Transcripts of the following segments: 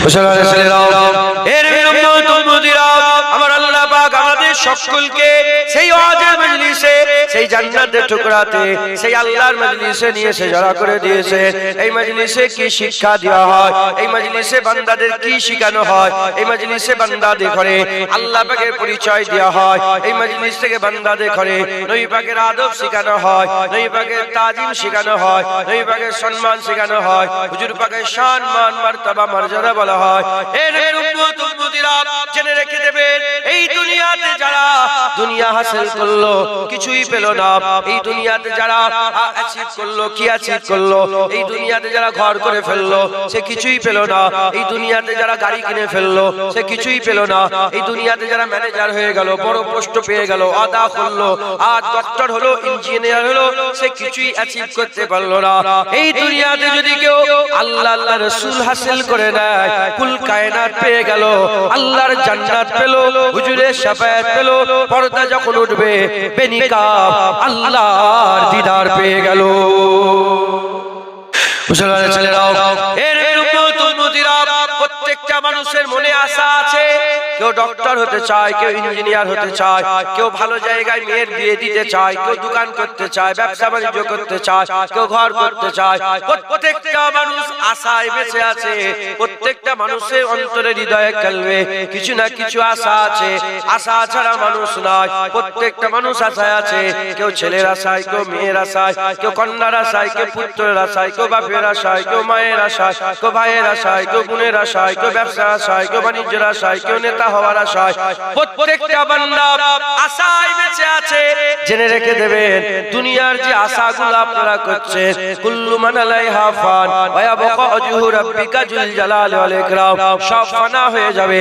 মুসলমানের ছেলেরাও, এর উম্মত উম্মতিরা, আমার আল্লাহ পাক আমাদের সকলকে সেই ওয়াজের মজলিসে, সেই জান্নাতের টুকরাতে, সেই আল্লাহর মজলিসে নিয়ে এসে জড়া করে দিয়েছে। এই মজলিসে কি শিক্ষা দেওয়া হয়, এই মজলিসে বান্দাদের কি শেখানো হয়, এই মজলিসে বান্দাদের ঘরে আল্লাহ পাকের পরিচয় দেওয়া হয়, এই মজলিস থেকে বান্দাদের ঘরে নবী পাকের আদব শেখানো হয়, নবী পাকের তাজিম শেখানো হয়, নবী পাকের সম্মান শেখানো হয়, হুজুর পাকের শান মান মারতাবা মর্যাদা বলা হয়। এর উম্মত উম্মতিরা জেনে রেখে দেবেন, এই দুনিয়াতে যারা দুনিয়া হাসিল করলো কিছুই পেল না, এই দুনিয়াতে যারা অ্যাচিভ করলো কি অ্যাচিভ করলো, এই দুনিয়াতে যারা ঘর করে ফেললো সে কিছুই পেল না, এই দুনিয়াতে যারা গাড়ি কিনে ফেললো সে কিছুই পেল না, এই দুনিয়াতে যারা ম্যানেজার হয়ে গেল, বড় পোস্ট পেয়ে গেল, আদা করলো, আর ডক্টর হলো, ইঞ্জিনিয়ার হলো, সে কিছুই অ্যাচিভ করতে পারলো না। এই দুনিয়াতে যদি কেউ আল্লাহ আল্লাহ রাসূল হাসিল করে নেয়, কুল কায়নাত পেয়ে গেল, আল্লাহর জান্নাত পেল, হুজুরের শাফায়াত পেল, পর্দা যখন উঠবে বেনিকাব আল্লাহর দিদার পেয়ে গেল। মুসলমানের ছেলেরাও, এর উম্মত উম্মতিরা, প্রত্যেকটা মানুষের মনে আশা আছে, কেউ ডক্টর হতে চায়, কেউ ইঞ্জিনিয়ার হতে চায়, কেউ ভালো জায়গায় মেয়ের বিয়ে দিতে চায়, কেউ দোকান করতে চায়, ব্যবসা বাণিজ্য করতে চায়, কেউ ঘর করতে চায়। প্রত্যেকটা মানুষ আশায় বেঁচে আছে, প্রত্যেকটা মানুষের অন্তরে হৃদয়ে কলবে কিছু না কিছু আশা আছে, আশা ছাড়া মানুষ নয়। প্রত্যেকটা মানুষ আশায় আছে, কেউ ছেলের আশায়, কেউ মেয়ের আশায়, কেউ কন্যার আশায়, কেউ পুত্রের আশায়, কেউ বাপের আশায়, কেউ মায়ের আশায়, কেউ ভাইয়ের আশায়, কেউ বোনের আশায়, কেউ ব্যবসার আশায়, কেউ বাণিজ্যের আশায়, কেউ নেতা হওয়ার আশায়। প্রত্যেকটা বান্দা আশায় বেঁচে আছে। জেনে রেখে দেবেন, দুনিয়ার যে আশাগুলো আপনারা করছেন, কুল্লু মান আলাইহা ফান ওয়া ইয়াবকা ওয়াজহু রাব্বিকা যুল জালালি ওয়াল ইকরাম, সব ফানা হয়ে যাবে,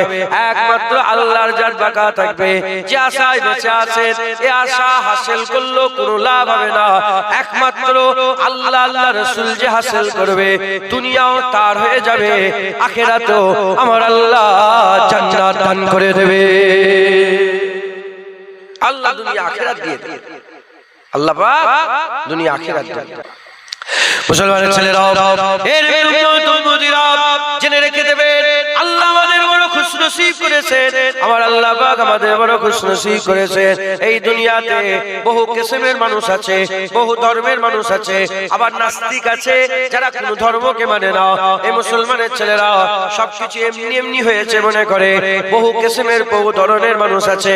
একমাত্র আল্লাহর জাত বাকা থাকবে। যে আশায় বেঁচে আছেন, এই আশা হাসিল করলেও কোনো লাভ হবে না, একমাত্র আল্লাহ আল্লাহ রাসূল যে হাসিল করবে, দুনিয়াও তার হয়ে যাবে, আখিরাতেও আমার আল্লাহ জান্নাত দান করে দেবে। আল্লাহ দুনিয়া আখিরাত দিয়ে দেবে, আল্লাহ পাক দুনিয়া আখিরাত দিয়ে দেবে। মুসলমানের ছেলেরাও, এর উম্মত উম্মতিরা জেনে রেখে দেবেন, আল্লাহ আমাদের বড় খুশনসিব করেছেন, আমার আল্লাহ পাক আমাদের বড় খুশনসিব করেছেন। এই দুনিয়াতে বহু কিসমের মানুষ আছে, বহু ধর্মের মানুষ আছে, আবার নাস্তিক আছে যারা কোনো ধর্মকে মানে না। এই মুসলমানের ছেলেরা সবকিছু এমনি এমনি হয়েছে মনে করে, বহু কিসমের বহু ধরনের মানুষ আছে।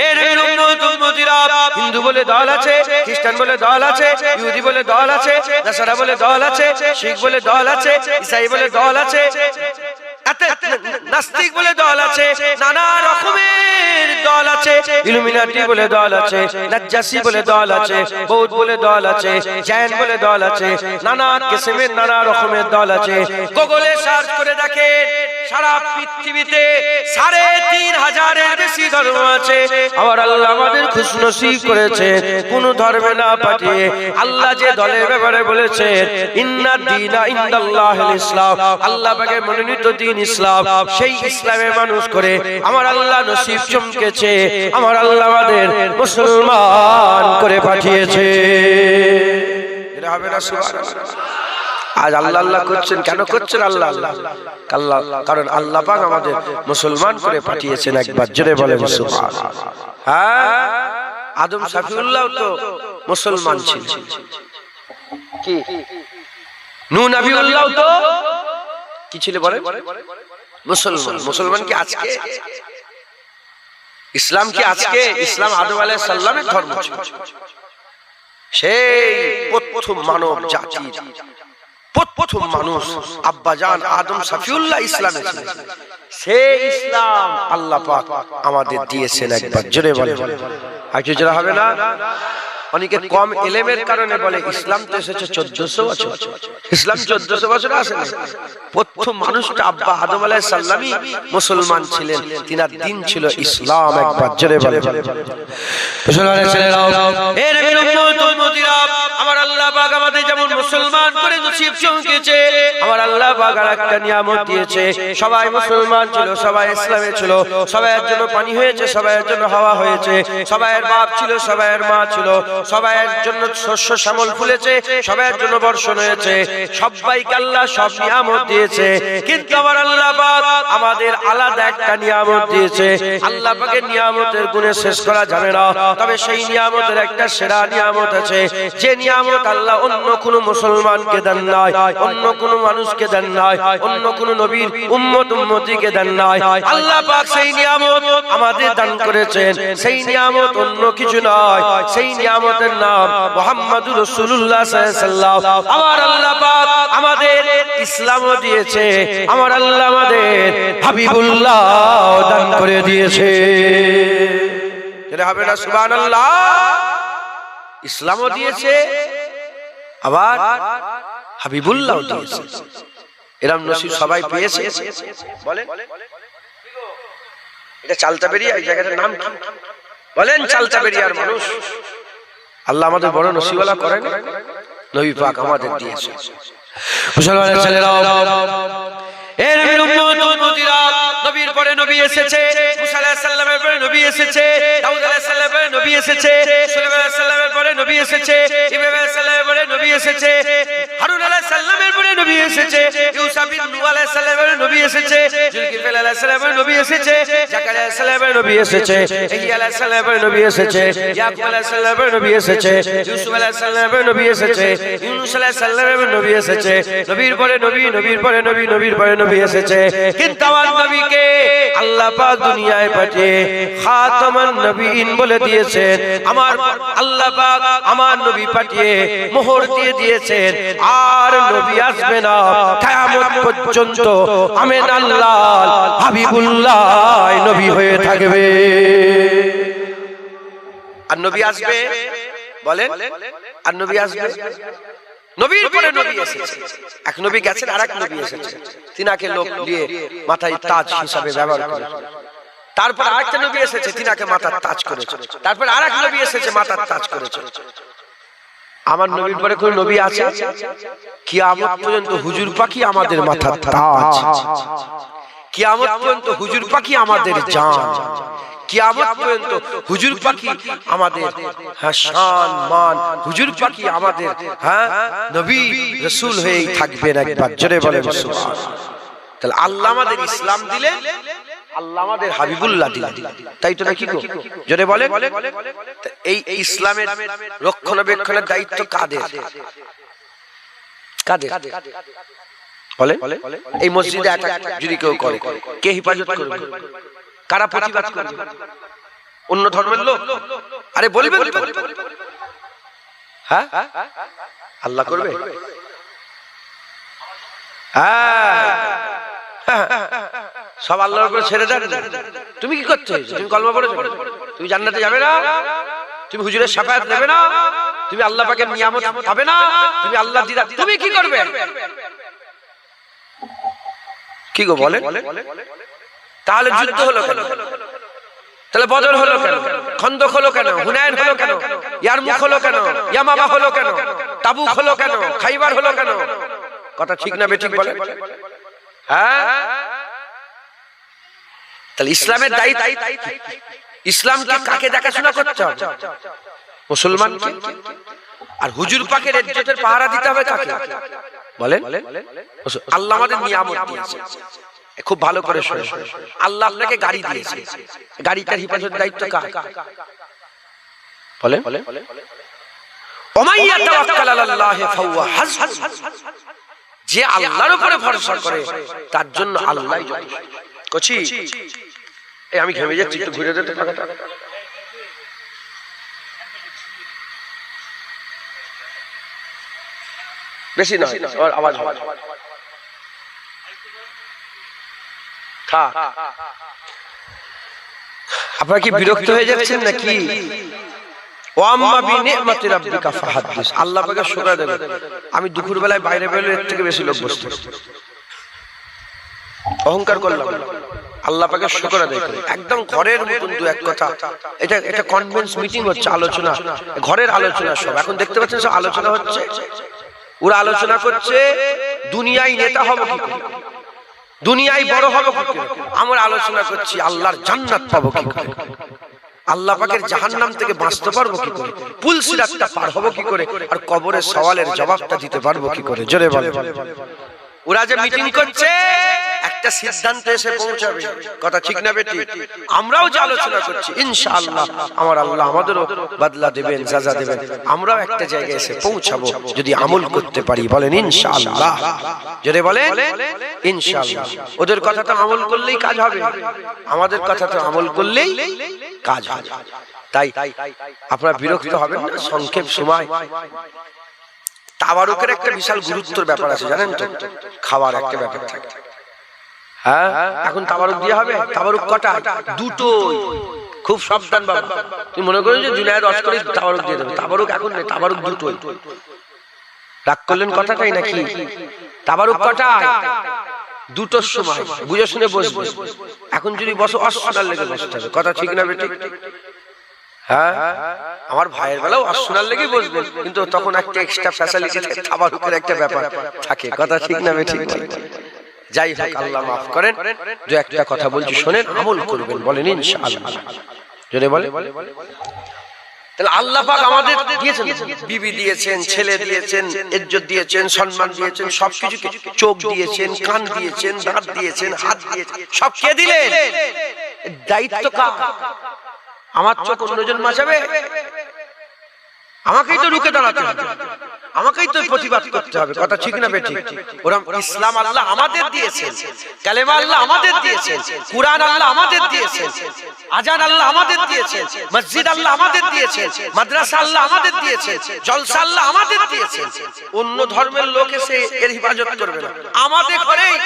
এর উম্মত উম্মতিরা, হিন্দু বলে দল আছে, খ্রিস্টান বলে দল আছে, ইহুদি বলে দল আছে, নাসারা বলে দল আছে, শিখ বলে দল আছে, ঈসাই বলে দল আছে, নাস্তিক বলে দল আছে, নানা রকমের দল আছে, ইলুমিনাটি বলে দল আছে, নাজ্জাসি বলে দল আছে, বৌদ্ধ বলে দল আছে, জৈন বলে দল আছে, নানা কিসমের নানা রকমের দল আছে। গুগলে সার্চ করে দেখেন, সারা পৃথিবীতে ৩৫০০০-এর বেশি ধর্ম আছে। আমার আল্লাহ আমাদের খুশনসিব করেছে, কোন ধর্মে না পাঠিয়ে আল্লাহ যে দলের ব্যাপারে বলেছেন, ইন্না দীনা ইনদাল্লাহিল ইসলাম, আল্লাহ পাকের মনোনীত দ্বীন ইসলাম, সেই ইসলামে মানুষ করে আমার আল্লাহ নসিব চমকেছে, আমার আল্লাহ আমাদের মুসলমান করে পাঠিয়েছে। এটা হবে না সুবহানাল্লাহ। আজ আল্লাহ আল্লাহ করছেন, কেন করছেন আল্লাহ আল্লাহ? কারণ আল্লাহ পাক আমাদের মুসলমান করে পাঠিয়েছেন। একবার জোরে বলেন সুবহানাল্লাহ। হ্যাঁ, আদম শফিউল্লাহ তো মুসলমান ছিলেন, কি নূহ নবিউল্লাহ তো কি ছিল বলেন? মুসলমান। মুসলমান কি আজকে? ইসলাম কি আজকে? ইসলাম আদম আলাইহিস সালামের ধর্ম ছিল, সেই প্রথম মানব জাতি, প্রথম মানুষ আব্বাজান আদম শফিউল্লাহ ইসলামে ছিলেন। সেই ইসলাম আল্লাহ পাক আমাদের দিয়েছেন। একবার জোরে বলেন, আর কি জোরে হবে না? অনেকে কম ইলমের কারণে বলে ইসলাম তো এসেছে 1400 বছর। ইসলাম 1400 বছর আসে না। প্রথম মানুষটা আব্বা আদম আলাইহিস সালামই মুসলমান ছিলেন, তিনার দিন ছিল ইসলাম। একবার জোরে বলেন। মুসলমানের ছেলেরাও, এর উম্মত উম্মতিরা, আমার আল্লাহ পাক আমাদের যেমন মুসলমান করে নসিব চমকেছে, আমার আল্লাহ পাক আরেকটা নিয়ামত দিয়েছে। সবাই মুসলমান ছিল, সবাই ইসলামে ছিল, সবাইয়ের জন্য পানি হয়েছে, সবাইয়ের জন্য হাওয়া হয়েছে, সবাইয়ের বাপ ছিল, সবাইয়ের মা ছিল, সবাইয়ের জন্য শস্য শ্যামল ফুলেছে, সবাইয়ের জন্য বর্ষণ হয়েছে, সবাইকে আল্লাহ সব নিয়ামত দিয়েছে। কিন্তু আমার আল্লাহ পাক আমাদের আলাদা একটা নিয়ামত দিয়েছে। আল্লাহ পাকের নিয়ামতের গুণে শেষ করা যাবে না, তবে সেই নিয়ামতের একটা সেরা নিয়ামত আছে, যে নিয়ামত আল্লাহ অন্য কোনো মুসলমানকে দেন নাই, অন্য কোনো মানুষকে দেন নাই, অন্য কোনো নবীর উম্মত উম্মতিকে দেন নাই। আল্লাহ পাক সেই নিয়ামত আমাদের দান করেছেন। সেই নিয়ামত অন্য কিছু নয়, সেই নিয়ামতের নাম মুহাম্মদুর রাসূলুল্লাহ সাল্লাল্লাহু আলাইহি ওয়াসাল্লাম। আমার আল্লাহ পাক আমাদের ইসলামও দিয়েছে, আমার আল্লাহ আমাদের হাবিবুল্লাহ দান করে দিয়েছে। এটা হবে না সুবহানাল্লাহ? ইসলামও দিয়েছে, আবার হাবিবুল্লাহ দিয়েছে। এরকম নসিব সবাই পেয়েছে? বলেন, এটা চালতাবেরিয়া, এই জায়গাটার নাম কি বলেন? চালতাবেরিয়ার মানুষ। আল্লাহ আমাদের বড় নসিবওয়ালা করেন, নবী পাক আমাদের দিয়েছে। মুসলমানের ছেলেরা, এর উম্মত উম্মতিরা, নবীর পরে নবী এসেছে, মুসা আলাইহিস সালামের পরে নবী এসেছে, দাউদ আলাইহিস সালামের পরে নবী এসেছে, সুলাইমান আলাইহিস সালামের পরে নবী এসেছে, ইব্রাহিম আলাইহিস সালামের পরে নবী এসেছে, হারুন আলাইহিস সালামের পরে নবী এসেছে, ইউসুফ বিন নূহ আলাইহিস সালামের পরে নবী এসেছে, জুলকিফল আলাইহিস সালামের পরে নবী এসেছে, জাকারিয়া আলাইহিস সালামের পরে নবী এসেছে, ইহইয়া আলাইহিস সালামের পরে নবী এসেছে, ইয়াকুব আলাইহিস সালামের পরে নবী এসেছে, ইউসুফ আলাইহিস সালামের পরে নবী এসেছে, ইউনূস আলাইহিস সালামের পরে নবী এসেছে, নবীর পরে নবী, নবীর পরে নবী, নবীর পরে নবী এসেছে। কিন্তু আমার নবীকে আল্লাহ পাক দুনিয়ায় পাঠিয়ে খাতামান নবীন বলে দিয়েছেন। আমার আল্লাহ পাক আমার নবী পাঠিয়ে মোহর দিয়ে দিয়েছেন, আর নবী আসবে না কিয়ামত পর্যন্ত। আমিন আল্লাহ হাবিবুল্লাহ নবী হয়ে থাকবে। আর নবী আসবে, বলেন, আর নবী আসবে। নবীর পরে নবী এসেছে, এক নবী গেছেন, আরেক নবী এসেছে, তিনাকে লোক দিয়ে মাথায় তাজ হিসাবে ব্যবহার করে। তারপর আরেকটা নবী এসেছে, তিনাকে মাথার তাজ করেছে। তারপর আরেক নবী এসেছে, মাথার তাজ করেছে। আমার নবীর পরে কোন নবী আছে? কিয়ামত পর্যন্ত হুজুর পাখি আমাদের মাথার তাজ, কিয়ামত পর্যন্ত হুজুর পাখি আমাদের জান, কিয়ামত পর্যন্ত হুজুর পাখি আমাদের শান মান, হুজুর পাখি আমাদের নবী রাসূল হয়েই থাকবেন। একবার জোরে বলেন সুবহানাল্লাহ। তাহলে আল্লাহ আমাদের ইসলাম দিলেন, আল্লাহ আমাদের হাবিবুল্লাহ দিলেন, তাই তো নাকি? জোরে বলেন। এই ইসলামের রক্ষণাবেক্ষণের দায়িত্ব কাদের? কাদের বলেন? এই মসজিদে যদি কেউ করে, কে হেফাজত করবে? কারা প্রতিবাদ করবে? অন্য ধর্মের লোক? আরে বলবেন, হ্যাঁ আল্লাহ করবে। সব আল্লাহর উপরে ছেড়ে দেন। তুমি কি করছো? তুমি কলমা পড়েছো, তুমি জান্নাতে যাবে না, তুমি হুজুরের শাফায়াত নেবে না, তুমি আল্লাহ পাকের নিয়ামত পাবে না, তুমি আল্লাহ দিদা, তুমি কি করবে? কি গো বলেন? তাহলে যুদ্ধ হলো কেন? তাহলে বদর হলো কেন? খন্দক হলো কেন? হুনাইন হলো কেন? ইয়ারমুক হলো কেন? ইয়ামামা হলো কেন? তাবুক হলো কেন? খাইবার হলো কেন? কথা ঠিক না বেঠিক বলেন? হ্যাঁ, তাহলে ইসলামের দায়িত্ব, ইসলামকে কাকে দেখাশোনা করতে হবে? মুসলমানকে। আর হুজুর পাকের ইজ্জতের পাহারা দিতে হবে কাকে? বলেন। আল্লাহ আমাদের নিয়ামত দিয়েছে, খুব ভালো করে শুনুন। আল্লাহ আপনাকে গাড়ি দিয়েছে, গাড়িটার হেফাজতের দায়িত্ব কার? বলেন। ওমাইয়া তাওয়াক্কাল আলাল্লাহি ফাহুয়া হাসবুহ, যে আল্লাহর উপরে ভরসা করে তার জন্য আল্লাহই যথেষ্ট। কচি এই আমি ঘেমে যাচ্ছি, একটু ঘুরে দিতে টাকাটা। বেশি না, আওয়াজ হয়। আপনারা কি বিরক্ত হয়ে যাচ্ছেন নাকি? আল্লাহ পাকের শুকর দেবেন। আমি দুপুর বেলায় বাইরে বেরোলে এর থেকে বেশি লোক বসতে, অহংকার করলাম, আল্লাহ পাকের শুকর আদায় করি একদম ঘরের মতন। দু এক কথা, এটা কনফারেন্স মিটিং হচ্ছে, আলোচনা, ঘরের আলোচনা সব। এখন দেখতে পাচ্ছেন সব আলোচনা হচ্ছে, ওরা আলোচনা করছে দুনিয়ায় নেতা হবে কি করে, দুনিয়ায় বড় হবে কি করে। আমরা আলোচনা করছি আল্লাহর জান্নাত পাবো কি করে, আল্লাহ পাকের জাহান্নাম থেকে বাঁচতে পারবো কি করে, পুল সিরাতটা পার হবো কি করে, আর কবরের সওয়ালের জবাবটা দিতে পারবো কি করে। জোরে বলে। ওরা যে মিটিং করছে একটা সিদ্ধান্তে এসে পৌঁছাবে। কথা ঠিক না বেটি? আমরাও যে আলোচনা করছি, ইনশাআল্লাহ আমার আল্লাহ আমাদেরও বদলা দেবেন, সাজা দেবেন। আমরাও একটা জায়গায় এসে পৌঁছাবো যদি আমল করতে পারি। বলেন ইনশাআল্লাহ, যদি বলেন ইনশাআল্লাহ। ওদের কথা তো আমল করলেই কাজ হবে, আমাদের কথা তো আমল করলেই কাজ হবে। তাই আপনারা বিরক্ত হবেন না, সংক্ষেপ সময়। তাবারুকের একটা বিশাল গুরুত্বের ব্যাপার আছে জানেন তো, খাওয়ার একটা ব্যাপার থাকে। হ্যাঁ, এখন তাবারুক দিয়ে হবে। তাবারুক কটা? দুটোই। খুব সাবধান বাবা, তুমি মনে করো যে জুনায়েদ অস্করি তাবারুক দিয়ে দেবে। তাবারুক এখন নেই, তাবারুক দুটোই। রাগ করলেন কথাটাই নাকি? তাবারুক কটা? দুটোর সময়। বুঝে শুনে বসবে। এখন যদি বসো অশোনার লেগে বসতে হবে। কথা ঠিক না বেটি? হ্যাঁ, আমার ভাইয়ের বেলাও অশোনার লেগে বসবে, কিন্তু তখন একটা এক্সট্রা ফ্যাসিলিটি থাকে, তাবারুকের একটা ব্যাপার থাকে। কথা ঠিক না বেটি? যাই হোক, আল্লাহ মাফ করেন। দু একটা কথা বলছি শোনেন, আমল করবেন। বলেন ইনশাআল্লাহ, যদি বলে। তাহলে আল্লাহ পাক আমাদের দিয়েছেন, বিবি দিয়েছেন, ছেলে দিয়েছেন, ইজ্জত দিয়েছেন, সম্মান দিয়েছেন, সবকিছু। চোখ দিয়েছেন, কান দিয়েছেন, দাঁত দিয়েছেন, হাত দিয়েছেন, সব কে দিলেন? দায়িত্ব কার? আমার চোখ অন্যজন বাঁচাবে? আমাকেই তো রুখে দাঁড়াতে হবে, আমাকেই তো প্রতিবাদ করতে হবে। কথা ঠিক না বেটি? ওরকম ইসলাম আল্লাহ আমাদের দিয়েছেন, কালেমা আল্লাহ আমাদের দিয়েছেন, কুরআন আল্লাহ আমাদের দিয়েছেন, আজান আল্লাহ আমাদের দিয়েছেন, মসজিদ আল্লাহ আমাদের দিয়েছেন, মাদ্রাসা আল্লাহ আমাদের দিয়েছেন, জলসা আল্লাহ আমাদের দিয়েছেন। অন্য ধর্মের লোক এসে এর হিফাজত করবে না, আমাদের ঘরেই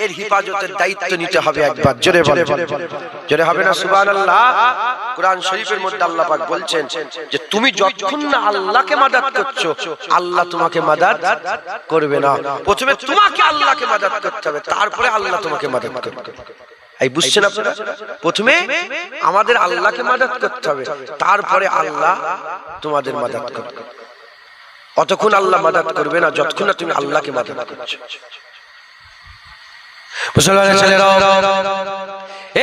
এর হিফাজতের দায়িত্ব নিতে হবে। একবার জোরে বলে, জোরে হবে না সুবহানাল্লাহ? কুরআন শরীফের মধ্যে আল্লাহ পাক বলছেন যে তুমি যতক্ষণ না আল্লাহকে মাদাদ করছো, আল্লাহ তোমাকে মাদাদ করবে না। প্রথমে তোমাকে আল্লাহকে মাদাদ করতে হবে, তারপরে আল্লাহ তোমাকে মাদাদ করবে। এই বুঝছেন আপনারা? প্রথমে আমাদের আল্লাহকে মাদাদ করতে হবে, তারপরে আল্লাহ তোমাদের মাদাদ করবে। অতক্ষণ আল্লাহ মাদাদ করবে না যতক্ষণ না তুমি আল্লাহকে মাদাদ করছো। মুসলমানের ছেলেরা,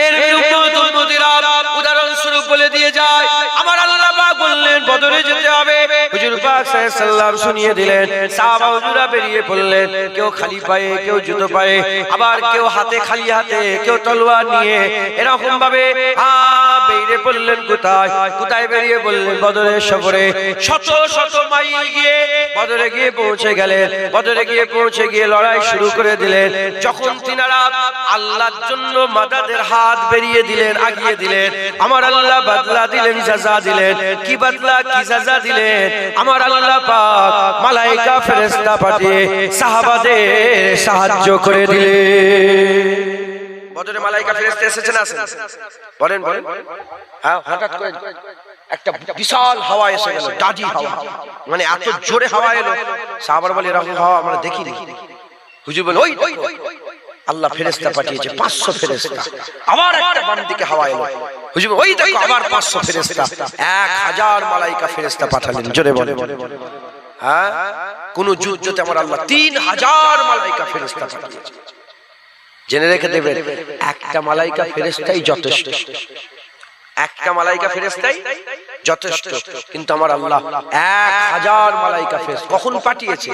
এর উম্মত উম্মতিরা উদাহরণস্বরূপ বলে দিয়ে যায়, আমার আল্লাহ পাক বললেন বদরে যেতে হবে। হুজুর পাক সাল্লাল্লাহু আলাইহি ওয়াসাল্লাম শুনিয়ে দিলেন। সাহাবা হুজুরা বেরিয়ে পড়লেন, কেউ খালি পায়ে, কেউ জুতো পায়ে, আবার কেউ হাতে খালি হাতে, কেউ তলোয়ার নিয়ে, এরকম ভাবে বেরিয়ে পড়লেন। কোথায় কোথায় বেরিয়ে পড়লেন? বদরের সফরে। শত শত মাইল গিয়ে বদরে গিয়ে পৌঁছে গেলেন। বদরে গিয়ে পৌঁছে গিয়ে লড়াই শুরু করে দিলেন। যখন তিনারা আল্লাহর জন্য মাদাদের হাত বেরিয়ে দিলেন, আগিয়ে দিলেন, আমার আল্লাহ বদলা দিলেন, সাজা দিলেন। কি বদলা, কি সাজা দিলেন? আমার আল্লাহ পাক মালায়েকা ফেরেশতা পাঠিয়ে সাহাবাদের সাহায্য করে দিলেন। বদরে মালায়েকা ফেরেশতা এসেছে না? বলেন বলেন। হ্যাঁ, হঠাৎ করে একটা বিশাল হাওয়া এসে গেল, দাজি হাওয়া, মানে এত জোরে হাওয়া এলো, সাহাবারা বলে এরকম হাওয়া আমরা দেখিনি। হুজুর বলে ওই আল্লাহ ফেরেশতা পাঠিয়েছে, 500 ফেরেশতা। আবার একটা বাম দিকে হাওয়া এলো, হুজুর ওই দেখো আবার 500 ফেরেশতা, 1000 মালায়েকা ফেরেশতা পাঠালেন। জোরে বলে। হ্যাঁ, কোন যুদ্ধতে আমার আল্লাহ 3000 মালায়েকা ফেরেশতা পাঠিয়েছে। জেনে রেখে দেবেন, একটা মালায়েকা ফেরেশতাই যথেষ্ট, একটা মালায়েকা ফেরেশতাই যথেষ্ট। কিন্তু আমার আল্লাহ 1000 মালায়েকা ফেরেশতা কখন পাঠিয়েছে?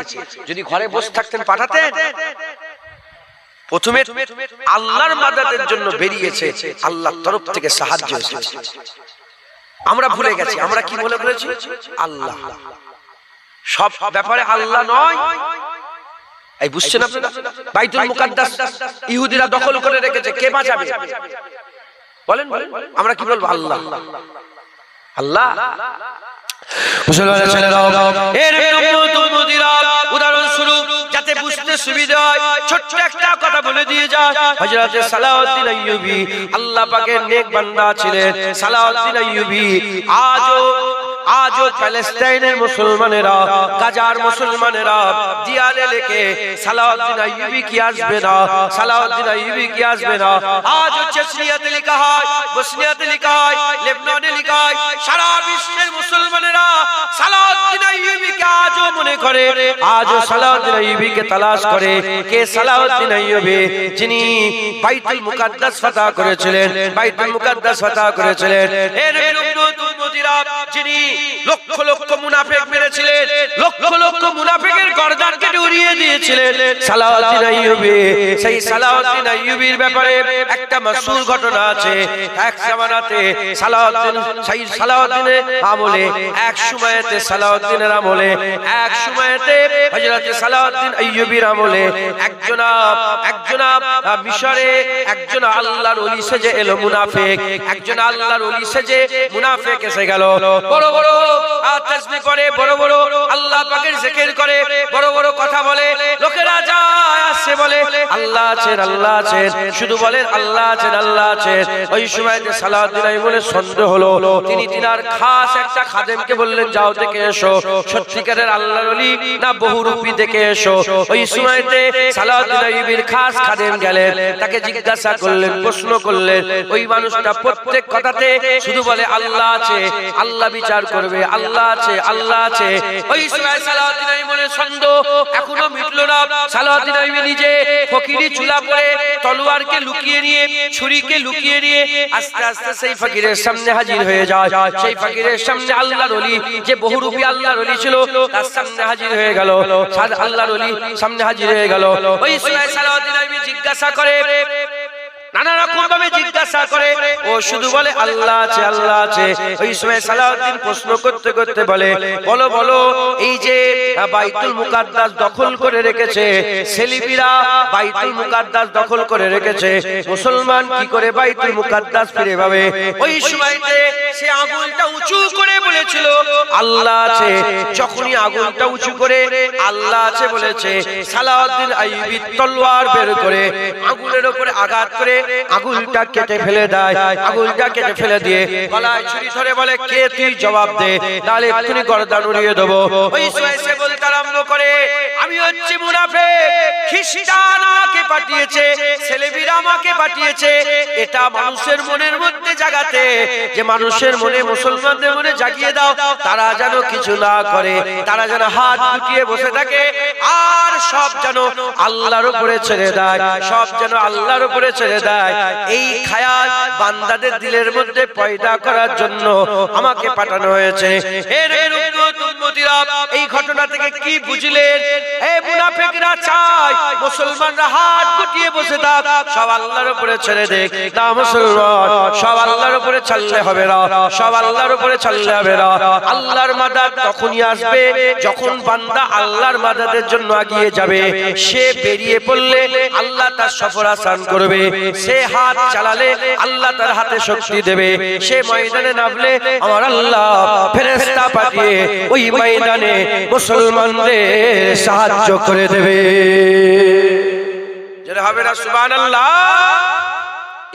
যদি ঘরে বসে থাকতেন পাঠাতেন? প্রথমে আল্লাহর মাদাদের জন্য বেরিয়েছে, আল্লাহর তরফ থেকে সাহায্য এসেছে। আমরা ভুলে গেছি, আমরা কি মনে করেছি? আল্লাহ সব ব্যাপারে আল্লাহ নয়। এই বুঝছেন আপনারা? বাইতুল মুকাদ্দাস ইহুদিরা দখল করে রেখেছে, কে বাঁচাবে? বলেন বলেন। আমরা কি বলবো? আল্লাহ আল্লাহ। মুসলমানের ছেলেরা, এর উম্মত উম্মতিরা উদাহরণস্বরূপ যাতে বুঝতে সুবিধা হয় ছোট্ট একটা কথা বলে দিয়ে যায়। হযরত সালাউদ্দিন আইয়ুবী আল্লাহ পাকের নেক বান্দা ছিলেন। সালাউদ্দিন আইয়ুবী আজও প্যালেস্টাইনের মুসলমানেরা, গাজার মুসলমানেরা দিয়ালে লেখে সালাউদ্দিন আইয়ুবী কি আসবে না, সালাউদ্দিন আইয়ুবী কি আসবে না। আজও চেচনিয়াতে লেখা হয়, বসনিয়াতে লেখা হয়, লেবাননে লেখা হয়। সারা বিশ্বের মুসলমানেরা সালাউদ্দিন আইয়ুবীকে আজও মনে করে, আজও সালাউদ্দিন আইয়ুবীকে তালাশ করে। কে সালাউদ্দিন আইয়ুবী? যিনি বাইতুল মুকাদ্দাস ফাতহ করেছিলেন, বাইতুল মুকাদ্দাস ফাতহ করেছিলেন। এর উম্মত উম্মতিরা, যিনি লক্ষ লক্ষ মুনাফিক মেরেছিলেন, লক্ষ লক্ষ মুনাফিকের গর্দান কেটে উড়িয়ে দিয়েছিলেন সালাউদ্দিন আইয়ুবী। সেই সালাউদ্দিন আইয়ুবীর ব্যাপারে একটা মাশহুর ঘটনা আছে। এক জামানাতে সালাউদ্দিনের আমলে, এক সময়তে সালাউদ্দিনের আমলে, এক সময়তে হযরত সালাউদ্দিন আইয়ুবীর আমলে একজন মিশরে একজন আল্লাহর ওলি সেজে এলো মুনাফিক, একজন আল্লাহর ওলি সেজে মুনাফিক এসে গেল। বড় বড় তাসবিহ করে, বড় বড় আল্লাহ পাকের জিকির করে, বড় বড় কথা বলে। লোকেরা যায় আসে বলে আল্লাহ আছেন, আল্লাহ আছেন, শুধু বলেন আল্লাহ আছেন, আল্লাহ আছেন। ওই সময়তে সালাউদ্দিন আইয়ুবীর সন্দেহ হলো। তিনি তিনার খাস একটা খাদেমকে বললেন, যাও দেখে এসো সত্যিকারের আল্লাহর ওলি না বহুরূপী দেখে এসো। ওই সময়তে সালাউদ্দিন আইয়ুবীর খাস খাদেম গেলেন, তাকে জিজ্ঞাসা করলেন, প্রশ্ন করলেন। ওই মানুষটা প্রত্যেক কথাতে শুধু বলে আল্লাহ আছে, আল্লাহ বিচার করবে, আল্লাহ আছে, আল্লাহ আছে। ওই সময় সালাউদ্দিন আইয়ুবীর সন্দেহ এখনো মিটলো না। সালাউদ্দিন আইয়ুবী নিজে ফকিরি চুলা পরে তলোয়ারকে লুকিয়ে নিয়ে, ছুরিকে লুকিয়ে নিয়ে আস্তে আস্তে সেই ফকিরের সামনে হাজির হয়ে যায়। সেই ফকিরের সামনে আল্লাহর ওলি, যে বহুরূপী আল্লাহর ওলি ছিল, তার সামনে হাজির হয়ে গেল। আল্লাহর ওলি সামনে হাজির হয়ে গেল। ওই সময় সালাউদ্দিন আইয়ুবী জিজ্ঞাসা করে, নানা রকম ভাবে জিজ্ঞাসা করে, ও শুধু বলে আল্লাহ আছে, আল্লাহ আছে। ওই সময় সালাউদ্দিন প্রশ্ন করতে করতে বলে, বলো বলো, এই যে বাইতুল মুকাদ্দাস দখল করে রেখেছে সেলিবিরা, বাইতুল মুকাদ্দাস দখল করে রেখেছে, মুসলমান কি করে বাইতুল মুকাদ্দাস ফিরে পাবে? ওই সময়তে সে আগুনটা উঁচু করে বলেছিল আল্লাহ আছে। যখনই আগুনটা উঁচু করে আল্লাহ আছে বলেছে, সালাউদ্দিন আইয়ুবী তলোয়ার বের করে আগুনের উপরে আঘাত করে আগুনটা কেটে ফেলে দেয়। আগুনটা কেটে ফেলে দিয়ে গলায় ছুরি ধরে বলে, কে তুই জবাব দে, নালে এক্ষুনি গর্দান উড়িয়ে দেবো। ওই সময় সে বলতে আরম্ভ করে, আমি হচ্ছি মুনাফিক, খ্রিস্টান আমাকে পাঠিয়েছে, ছেলেবিরা আমাকে পাঠিয়েছে এটা মানুষের মনের মধ্যে জাগাতে, যে মানুষের মনে, মুসলমানদের মনে জাগিয়ে দাও, তারা যেন কিছু না করে, তারা যেন হাত গুটিয়ে বসে থাকে, আর সব যেন আল্লাহর উপরে ছেড়ে দেয়, সব যেন আল্লাহর উপরে ছেড়ে দেয়। এই খায়াল বান্দাদের দিলের মধ্যে পয়দা করার জন্য আমাকে পাঠানো হয়েছে। এই ঘটনা থেকে কি বুঝলেন? এই মুনাফিকরা চায় মুসলমানরা হাত গুটিয়ে বসে থাক, সব আল্লাহর উপরে ছেড়ে দেখ। না মুসলমান, সব আল্লাহর উপরে ছাড়লে হবে না, সব আল্লাহর উপরে ছাড়লে হবে না। আল্লাহর মাদাদ তখনই আসবে যখন বান্দা আল্লাহর মাদাদের জন্য এগিয়ে যাবে। সে বেরিয়ে পড়লে আল্লাহ তার সফর আসান করবে, সে হাত চালালে আল্লাহ তার হাতে শক্তি দেবে, সে ময়দানে নামলে আমার আল্লাহ ফেরেশতা পাঠিয়ে ওই ময়দানে মুসলমানদের সাহায্য করে দেবে। যারা হবে না সুবহানাল্লাহ।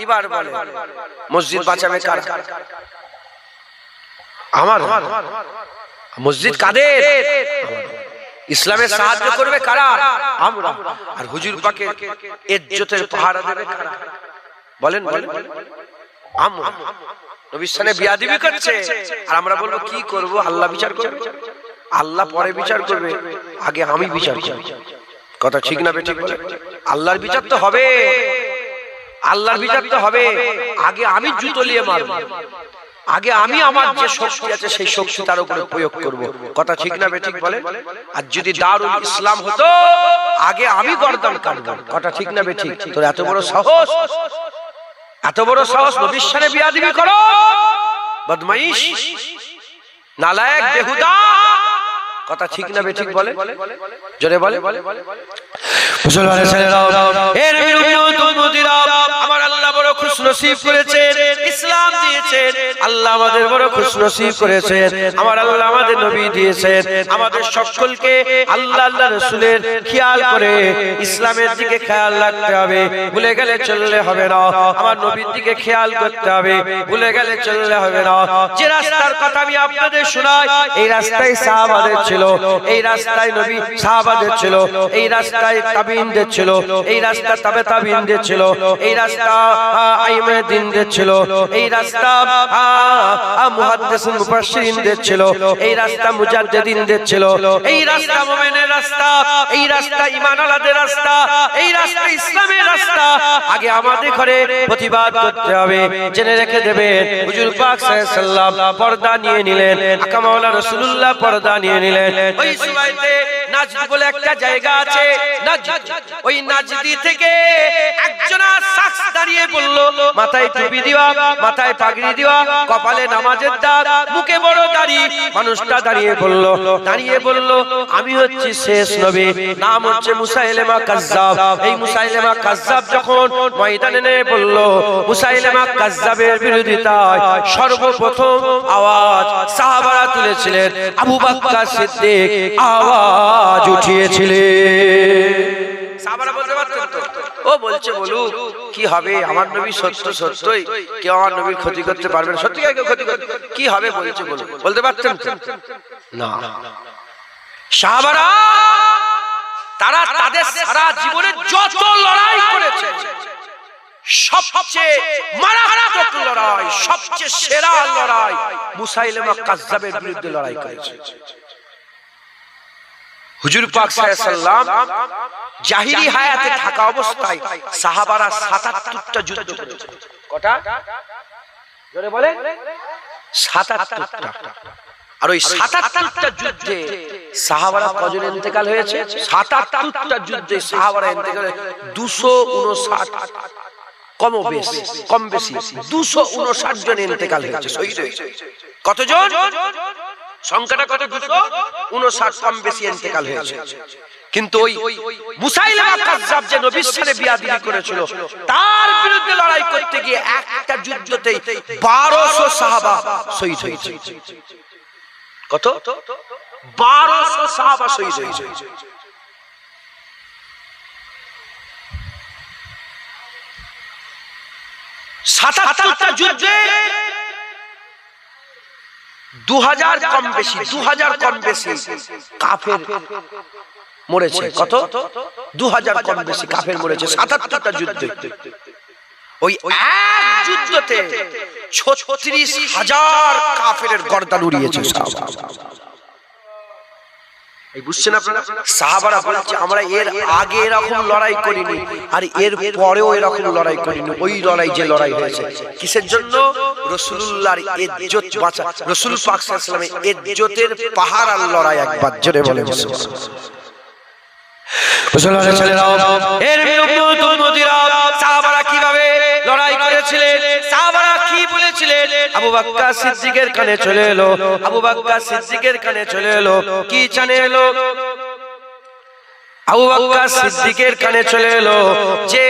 এবার বলে, মসজিদ বাঁচাবে কারা? আমার মসজিদ কাদের? ইসলামের সাহায্য করবে কারা? আমরা। আর হুজুর পাকের ইজ্জতের পাহারা দেবে কারা? বলেন বলেন। আমরা। নবীর সামনে বিয়াদবি করছে আর আমরা বলবো কি করব? আল্লাহ বিচার করবে, আল্লাহ পরে বিচার করবে, আগে আমি বিচার করব। কথা ঠিক না বেঠিক বলে? আল্লাহর বিচার তো হবে, আল্লাহর বিচার তো হবে, আগে আমি জুতো নিয়ে মারব, আগে আমি আমার যে শক্তি আছে সেই শক্তি তার উপরে প্রয়োগ করব। কথা ঠিক না বেঠিক বলে? আর যদি দারুল ইসলাম হতো, আগে আমি গর্দান কাটব। কথা ঠিক না বেঠিক? তোর এত বড় সাহস, এত বড় সাহস নবীর সামনে বিয়াদবি করো, বদমাইশ, নালায়েক, বেহুদা। কথা ঠিক না বেঠিক বলে? জোরে বলে। মুসলমানের ছেলেরা, এর বিরুদ্ধে উম্মতিরা, আমার আল্লাহ বড় খুশনসিব করেছেন, ইসলাম দিয়েছেন, আল্লাহ আমাদের বড় খুশনসিব করেছেন, আমার আল্লাহ আমাদের নবী দিয়েছেন। আমাদের সকলকে আল্লাহ আল্লাহ রাসূলের খেয়াল করে ইসলামের দিকে খেয়াল রাখতে হবে, ভুলে গেলে চললে হবে না। আমার নবীর দিকে খেয়াল করতে হবে, ভুলে গেলে চললে হবে না। যে রাস্তার কথা আমি আপনাদের শোনাই, এই রাস্তায় সাহাবাদের ছিল, এই রাস্তায় নবী সাহাবাদের ছিল, এই রাস্তায় তাবিঈনদের ছিল, এই রাস্তা তাবে তাবিঈনদের ছিল, এই রাস্তা আইমে দ্বীনদের ছিল, এই রাস্তা মুহাদ্দিসিন মুফাসসিরিনদের ছিল, এই রাস্তা মুজাদ্দিদিনদের ছিল, এই রাস্তা মুমিনের রাস্তা, এই রাস্তা ঈমানওয়ালাদের রাস্তা, এই রাস্তা ইসলামের রাস্তা। আগে আমাদের ঘরে প্রতিবাদ করতে হবে। জেনে রেখে দেবেন, হুজুর পাক সাল্লাল্লাহু আলাইহি ওয়াসাল্লাম পর্দা নিয়ে নিলেন, আকা মাওলানা রাসূলুল্লাহ পর্দা নিয়ে নিলেন। ওই সুবাইতে নাজদ বলে একটা জায়গা আছে, নাজদ, ওই নাজদি থেকে একজনা শখস দাঁড়িয়ে বলল, মাথায় টুপি দেওয়া, মাথায় পাগড়ি দেওয়া, কপালে নামাজের দাগ, মুখে বড় দাড়ি, মানুষটা দাঁড়িয়ে বলল আমি হচ্ছি শেষ নবী, নাম হচ্ছে মুসাইলিমা কাজ্জাব। এই মুসাইলিমা কাজ্জাব যখন ময়দানে নেমে বলল, মুসাইলিমা কাজ্জাবের বিরোধিতায় সর্বপ্রথম আওয়াজ সাহাবারা তুলেছিলেন, আবু বকর সিদ্দিক আওয়াজ উঠিয়েছিলেন। সাহাবারা বলতে পারতেন তো, ও বলছে বলুক, কি হবে, আমার নবী সত্যই, কেউ আমার নবীর ক্ষতি করতে পারবে না, সত্যি কেউ ক্ষতি করতে কি হবে বলছে বলুক, বলতে পারতেন না। সাহাবারা তারা তাদের সারা জীবনে যত লড়াই করেছে, সবচেয়ে মারাত্মক লড়াই, সবচেয়ে সেরা লড়াই মুসাইলিমা কাজ্জাবের বিরুদ্ধে লড়াই করেছে। হুজুর পাক সাল্লাল্লাহু আলাইহি ওয়াসাল্লাম জাহিরি হায়াতে থাকা অবস্থায় সাহাবারা ৭৭টা যুদ্ধ করেছে। কটা? জোরে বলেন। ৭৭টা। আর ওই ৭৭টা যুদ্ধে সাহাবারা কজন ইন্তেকাল হয়েছে? ৭৭টা যুদ্ধে সাহাবারা ইন্তেকাল ২৫৯, কম বেশি ২৫৯ জন ইন্তেকাল হয়েছে, শহীদ হয়েছে। কতজন? সংখ্যাটা কত? ২৫৯, কম বেশি ইন্তেকাল হয়েছে। কিন্তু ওই মুসাইলিমা কাজ্জাব যে নবীর সাথে বিয়াদবি করেছিল, তার বিরুদ্ধে লড়াই করতে গিয়ে একটা যুদ্ধতেই ১২০০ সাহাবা শহীদ হয়েছে। কত? ১২০০ সাহাবা শহীদ হয়েছে। সাতাত্তরটা যুদ্ধে ২০০০ কম বেশি কাফের মরেছে। কত? ২০০০ কম বেশি কাফের মরেছে ৭৭টা যুদ্ধে। ওই এক যুদ্ধতে ৩৬,০০০ কাফেরের গর্দান উড়িয়েছে সাহাবা। এই বুঝছেন আপনারা? সাহাবারা বলছে আমরা এর আগে এরকম লড়াই করিনি, আর এর পরেও এরকম লড়াই করিনি। ওই লড়াই যে লড়াই হয়েছে কিসের জন্য? রাসূলুল্লাহর ইজ্জত বাঁচা, রাসূল পাক সাল্লাল্লাহু আলাইহি ওয়াসাল্লামের ইজ্জতের পাহারার লড়াই। একবার জোরে বলে সাহাবারা কিভাবে লড়াই করেছিলেন, সাহাবারা কি বলেছিলেন? আবু বকর সিদ্দিকের কানে চলে এলো, আবু বকর সিদ্দিকের কানে চলে এলো, কি জানে এলো? আবু বকর সিদ্দিকের কানে চলে এলো যে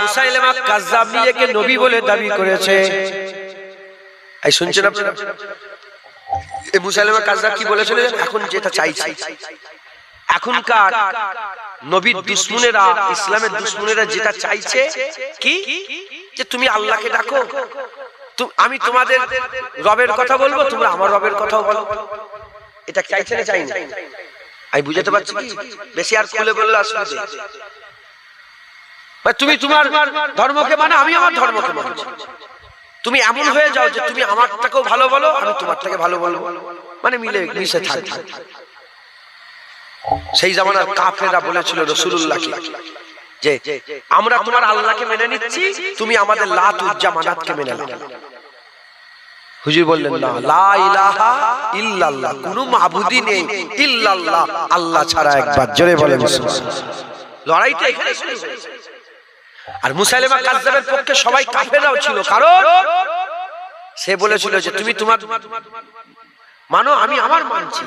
মুসাইলিমা কাজ্জাব নিজেকে নবী বলে দাবি করেছে। এই শুনছেন আপনারা? এই মুসাইলিমা কাজ্জাব কি বলেছিল? এখন যেটা চাইছি, এখনকার নবীর দুশমনেরা, ইসলামের দুশমনেরা যেটা চাইছে কি, যে তুমি আল্লাহকে ডাকো, আমি তোমাদের রবের কথা বলবো, তোমরা আমার রবের কথাও বলো। এটা চাইছে না? চাই না? আমি বুঝাতে পারছি কি? বেশি আর খুলে বললে আসলে তুমি তোমার ধর্মকে মানো, আমি আমার ধর্মকে মানছি। তুমি এমন হয়ে যাও যে তুমি আমারটাকেও ভালো বলো, আমি তোমারটাকে ভালো বলবো, মানে মিশে থাকবে। সেই জামানার কাফেররা বলেছিল রাসূলুল্লাহকে যে আমরা তোমার আল্লাহকে মেনে নিচ্ছি, তুমি আমাদের লাত উজ্জা মানাতকে মেনে নাও। হুজুর বললেন না, লা ইলাহা ইল্লাল্লাহ, কোনো মাবুদই নেই ইল্লাল্লাহ, আল্লাহ ছাড়া। একবার জোরে বলেন সুবহানাল্লাহ। লড়াইটা এখানে শুরু হয়েছে। আর মুসাইলিমা কাজ্জাবের পক্ষে সবাই কাফেররাও ছিল, কারণ সে বলেছিল যে তুমি তোমার মানো, আমি আমার মানছি,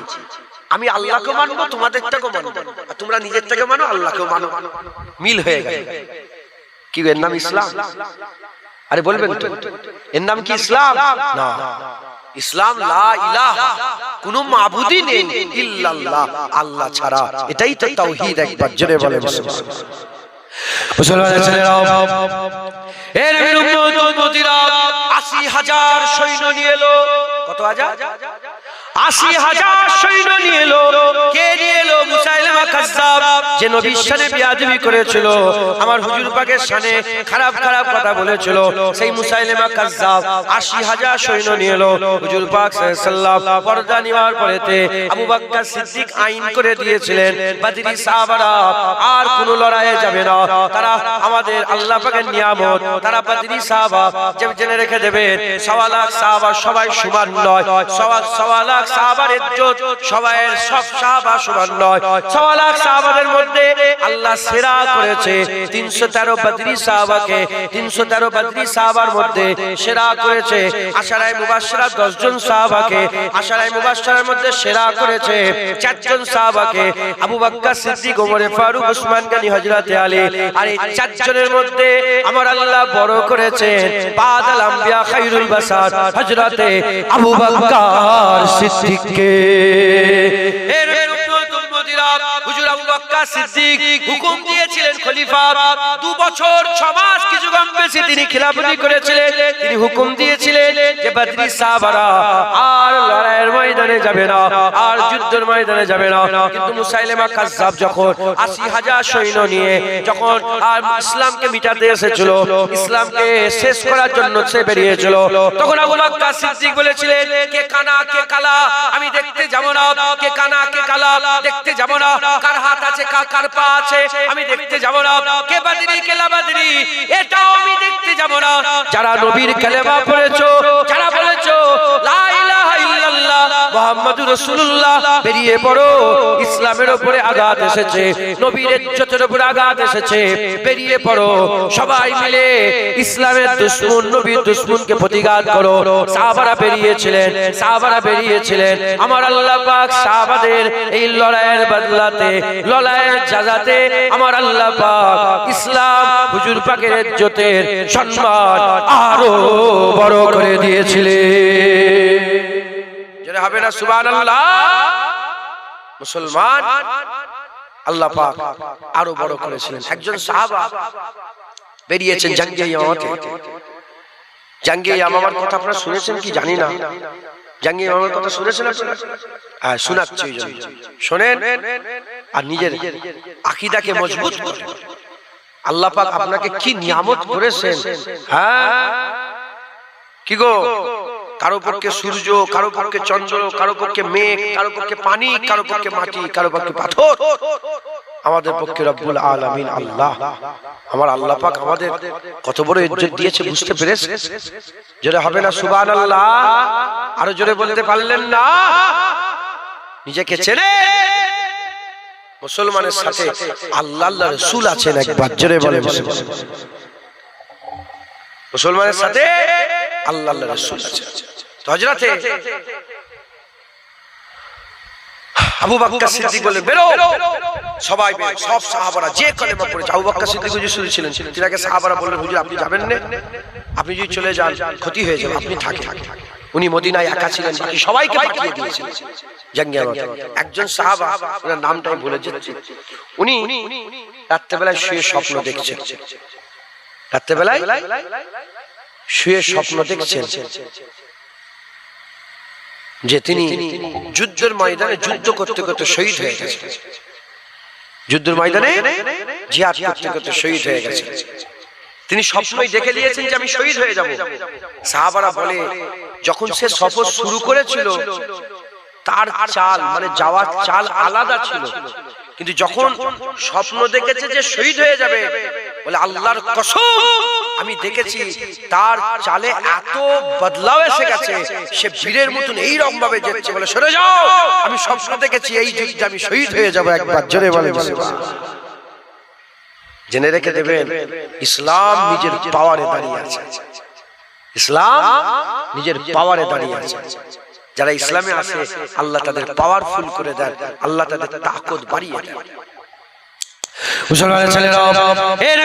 আমি আল্লাহকে মানবো, তোমাদেরটাকেও মানবো, আর তোমরা নিজেরটাকে মানো, আল্লাহকেও মানো। মিল হয়ে গেল। কি এর নাম ইসলাম? আরে বলবেন তো, এর নাম কি ইসলাম? না, ইসলাম লা ইলাহা, কোনো মাবুদই নেই ইল্লাল্লাহ, আল্লাহ ছাড়া। এটাই তো তাওহীদ। একবার জোরে বলেন সুবহানাল্লাহ। মুসলমানের ছেলেরা, এর উম্মত উম্মতিরা ৮০,০০০ সৈন্য নিয়ে এলো। কত হাজার? 80,000 সৈন্য নিয়ে এলো। কে নিয়ে এলো? মুসাইলামা কাজ্জাব, যে নবীর শানে বেয়াদবি করেছিল, আমার হুজুর পাকের শানে খারাপ খারাপ কথা বলেছিল, সেই মুসাইলামা কাজ্জাব 80,000 সৈন্য নিয়ে এলো। হুজুর পাক সাল্লাল্লাহু আলাইহি ওয়াসাল্লাম পর্দা নেওয়ার পরেতে আবু বকর সিদ্দিক আইন করে দিয়েছিলেন, বদরি সাহাবারা আর কোন লড়াইয়ে যাবে না, তারা আমাদের আল্লাহ পাকের নিয়ামত, তারা বদরি সাহাবা জেনে রেখে দেবেন। 1.25 লাখ সাহাবা সবাই সমান নয়, 1.25 লাখ সাহাবার ইজ্জত সবাই সব সাহাবা সমান নয়। 1.25 লাখ সাহাবাদের মধ্যে আল্লাহ সেরা করেছে 313 বদরি সাহাবাকে, 313 বদরি সাহাবার মধ্যে সেরা করেছে আশারায়ে মুবাশশিরা 10 জন সাহাবাকে, আশারায়ে মুবাশশিরার মধ্যে সেরা করেছে 4 জন সাহাবাকে, আবু বকর সিদ্দিক, ওমর ফারুক, উসমান গনি, হযরত আলী। আর এই 4 জনের মধ্যে আমার আল্লাহ বড় করেছেন বাদাল আম্বিয়া খায়রুল বাশার হযরত আবু বকর সিদ্দিককে। এর উম্মতিরা হুজুর আবু বকর সিদ্দিক হুকুম দিয়েছিলেন, খলিফা 2 বছর 6 মাস কিছু কম বেশি তিনি খিলাফতি করেছিলেন। তিনি হুকুম দিয়েছিলেন যে বদরি সাহাবারা আর লড়াইয়ের ময়দানে যাবে না, আর যুদ্ধের ময়দানে যাবে না। কিন্তু মুসাইলামা কাজ্জাব যখন 80,000 সৈন্য নিয়ে যখন আর ইসলামকে মিটাতে এসেছিল, ইসলামকে শেষ করার জন্য সে বেরিয়েছিল, তখন আবু বকর সিদ্দিক বলেছিলেন, কে কানা কে কালা আমি দেখতে যাব না, কে কানা কে কালা দেখতে যাব না, কার হাত আছে কার পা আছে আমি দেখতে যাব না, কে বদরি কে লা বদরি এটাও আমি দেখতে যাব না। যারা নবীর কালেমা পড়েছো, যারা বলেছো লা ইলাহা ইল্লাল্লাহ মুহাম্মাদুর রাসূলুল্লাহ, বেরিয়ে পড়ো। ইসলামের উপরে আঘাত এসেছে, নবীর ইজ্জতের উপরে আঘাত এসেছে, বেরিয়ে পড়ো। সবাই মিলে ইসলামের দুশমন, নবীর দুশমনকে প্রতিঘাত করো। সাহাবারা বেরিয়েছিলেন, সাহাবারা বেরিয়েছিলেন। আমার আল্লাহ পাক সাহাবাদের এই লড়াইয়ের বদলাতে, লড়াইয়ের জাযাতে আমার আল্লাহ পাক ইসলাম হুজুর পাকের ইজ্জতের সম্মান আরো বড় করে দিয়েছিলেন। যারা হবে না সুবহানাল্লাহ। মুসলমান আল্লাহ পাক আরো বড় করেছিলেন। একজন সাহাবা বেরিয়েছেন জঙ্গে ইয়ামাতে। জঙ্গে ইয়ামামার কথা আপনারা শুনেছেন কি জানি না, জঙ্গে ইয়ামামার কথা শুনেছেন আপনারা? হ্যাঁ, শোনাচ্ছি, শোনেন আর নিজের আকীদাকে মজবুত করেন। আল্লাহ পাক আপনাকে কি নিয়ামত করেছেন। হ্যাঁ, কি গো, কারো পক্ষে সূর্য, কারো পক্ষে চন্দ্র, কারো পক্ষে মেঘ, কারো পক্ষে পানি, কারো পক্ষে মাটি, কারো পক্ষে পাথর, আমাদের পক্ষে রব্বুল আলামিন আল্লাহ। আমার আল্লাহ পাক আমাদের কত বড় ইজ্জত দিয়েছে বুঝতে পেরেছেন? জোরে হবে না সুবহানাল্লাহ? আরো জোরে বলতে পারলেন না? নিজেকে চেনে মুসলমানের সাথে আল্লাহর রাসূল আছেন একবার, জোরে বলে মুসলমানের সাথে আল্লাহর রাসূল আছেন। তো হযরতে আবু বকর সিদ্দিক বলে বেরো, সবাই বের, সব সাহাবারা যে কলেমা পড়েছে। আবু বকর সিদ্দিক হুজুর শুনেছিলেন, তিনাকে সাহাবারা বললেন, হুজুর আপনি যাবেন না, আপনি যদি চলে যান ক্ষতি হয়ে যাবে, আপনি থাকেন। উনি মদিনায় একা ছিলেন, বাকি সবাইকে পাঠিয়ে দিয়েছিলেন জঙ্গে ইয়ামাতে। একজন সাহাবা, ওনার নামটাই ভুলে যাচ্ছি, উনি রাত্রেবেলায় শুয়ে স্বপ্ন দেখছেন, রাত্রেবেলায় শুয়ে স্বপ্ন দেখছেন যে তিনি যুদ্ধের ময়দানে যুদ্ধ করতে করতে শহীদ হয়ে গেছেন, যুদ্ধের ময়দানে জিহাদ করতে করতে শহীদ হয়ে গেছেন। তিনি স্বপ্নই দেখে নিয়েছেন যে আমি শহীদ হয়ে যাব। সাহাবারা বলে, যখন সে সফর শুরু করেছিল তার চাল মানে যাওয়ার চাল আলাদা ছিল, কিন্তু যখন স্বপ্ন দেখেছে যে শহীদ হয়ে যাবে, বলে আল্লাহর কসম আমি দেখেছি তার চালে এত বদলাও এসে গেছে, সে বীরের মতন এই রকম ভাবে যাচ্ছে, বলে সরে যাও, আমি স্বপ্ন দেখেছি এই যুদ্ধে আমি শহীদ হয়ে যাব। একবার জোরে বলে জেনে রেখে দেবেন, ইসলাম নিজের পাওয়ারে দাঁড়িয়ে আছে, ইসলাম নিজের পাওয়ারে দাঁড়িয়ে আছে। যারা ইসলামে আসে আল্লাহ তাদের পাওয়ারফুল করে দেন, আল্লাহ তাদের তাকত বাড়িয়ে দেন। মুসলমানের ছেলেরা, এর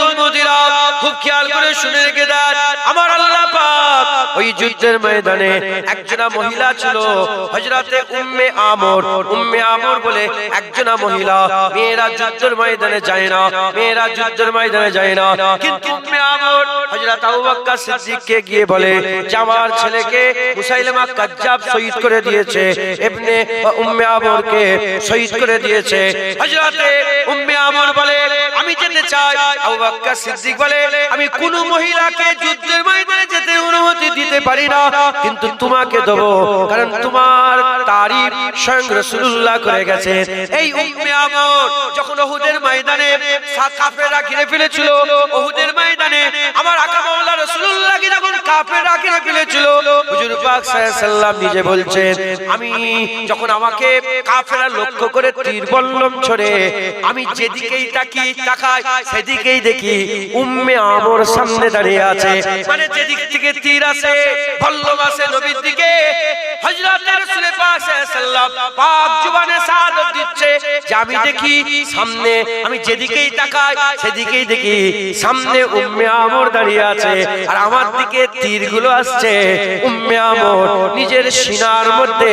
উম্মতিরা খুব খেয়াল করে শুনে রেখে দেন, আমার আল্লাহ পাক ওই যুদ্ধের ময়দানে একজনা মহিলা ছিল, হযরতে উম্মে আমর। উম্মে আমর বলে একজনা মহিলা, মেয়েরা যুদ্ধের ময়দানে যায় না, মেয়েরা যুদ্ধের ময়দানে যায় না, কিন্তু উম্মে আমর হযরত আবু বকর সিদ্দিককে গিয়ে বলে যে আমার ছেলেকে মুসাইলামা কাজ্জাব শহীদ করে দিয়েছে, ইবনে উম্মে আমরকে শহীদ করে দিয়েছে। হযরতে উম্মে আমর বলে আমি যেতে চাই। আবু বকর সিদ্দিক বলে আমি কোন মহিলাকে যুদ্ধের ময়দানে যেতে অনুমতি দিতে পারি না, কিন্তু তোমাকে দেব, কারণ তোমার তারিফ স্বয়ং রাসূলুল্লাহ করে গেছেন। এই উম্মে আমর যখন উহুদের ময়দানে কাফেররা ঘিরে ফেলেছিল, উহুদের ময়দানে আমার আকা মাওলা রাসূলুল্লাহকে যখন কাফেররা ঘিরে ফেলেছিল, হুজুর পাক সাল্লাল্লাহু আলাইহি সাল্লাম নিজে বলছেন আমি যখন আমাকে কাফেররা লক্ষ্য করে তীর বল্লম ছড়ে, আমি যেদিকেই তাকাই সেদিকেই দেখি উম্মে আমর সামনে দাঁড়িয়ে আছে। মানে যেদিক থেকে তীর আসে বল্লম আসে নবীর দিকে, হযরত রাসূল পাক সাল্লাল্লাহু আলাইহি সাল্লাম পাক জবানে শাহাদাত দিচ্ছে যে আমি দেখি সামনে, আমি যেদিকেই তাকাই সেদিকেই দেখি সামনে উম্মে আমর দাঁড়িয়ে আছে, আর আমার দিকে তীরগুলো আসছে। উম্মে আমর নিজের সিনার মধ্যে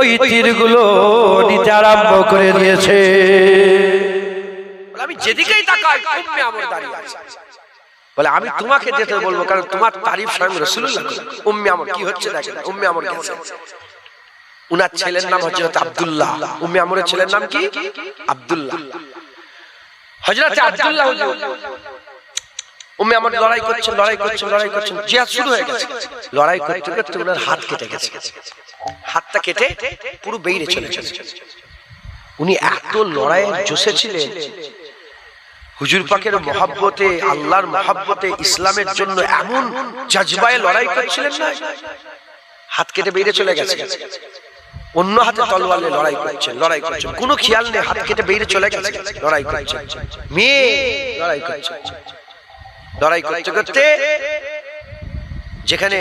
ওই তীরগুলো নিতে আরম্ভ করে দিয়েছে। আমি যেদিকেই তাকাই উম্মে আমর দাঁড়িয়ে আছে। বলে আমি তোমাকে যেতে বলবো, কারণ তোমার তারিফ স্বয়ং রাসূলুল্লাহ। উম্মে আমর কি হচ্ছে দেখেন, উম্মে আমর গেছে, উনার ছেলের নাম হযরত আব্দুল্লাহ। উম্মে আমরের ছেলের নাম কি? আব্দুল্লাহ। হযরত আব্দুল্লাহ উম্মে আমর লড়াই করছেন, জিহাদ শুরু হয়ে গেছে। লড়াই করতে করতে ওনার হাত কেটে গেছে, হাতটা কেটে পুরো বেরিয়ে চলে গেছে। উনি এত লড়াইয়ের জোশে ছিলেন, হুজুর পাকের মহব্বতে, আল্লাহর মহব্বতে, ইসলামের জন্য এমন জজবায় লড়াই করছিলেন না, হাত কেটে বেরিয়ে চলে গেছে। অন্য হাতে তলোয়ার নিয়ে লড়াই করছেন, কোনো খেয়াল নেই, হাত কেটে বেরিয়ে চলে গেছে, লড়াই করছেন। মেয়ে লড়াই করতে করতে যেখানে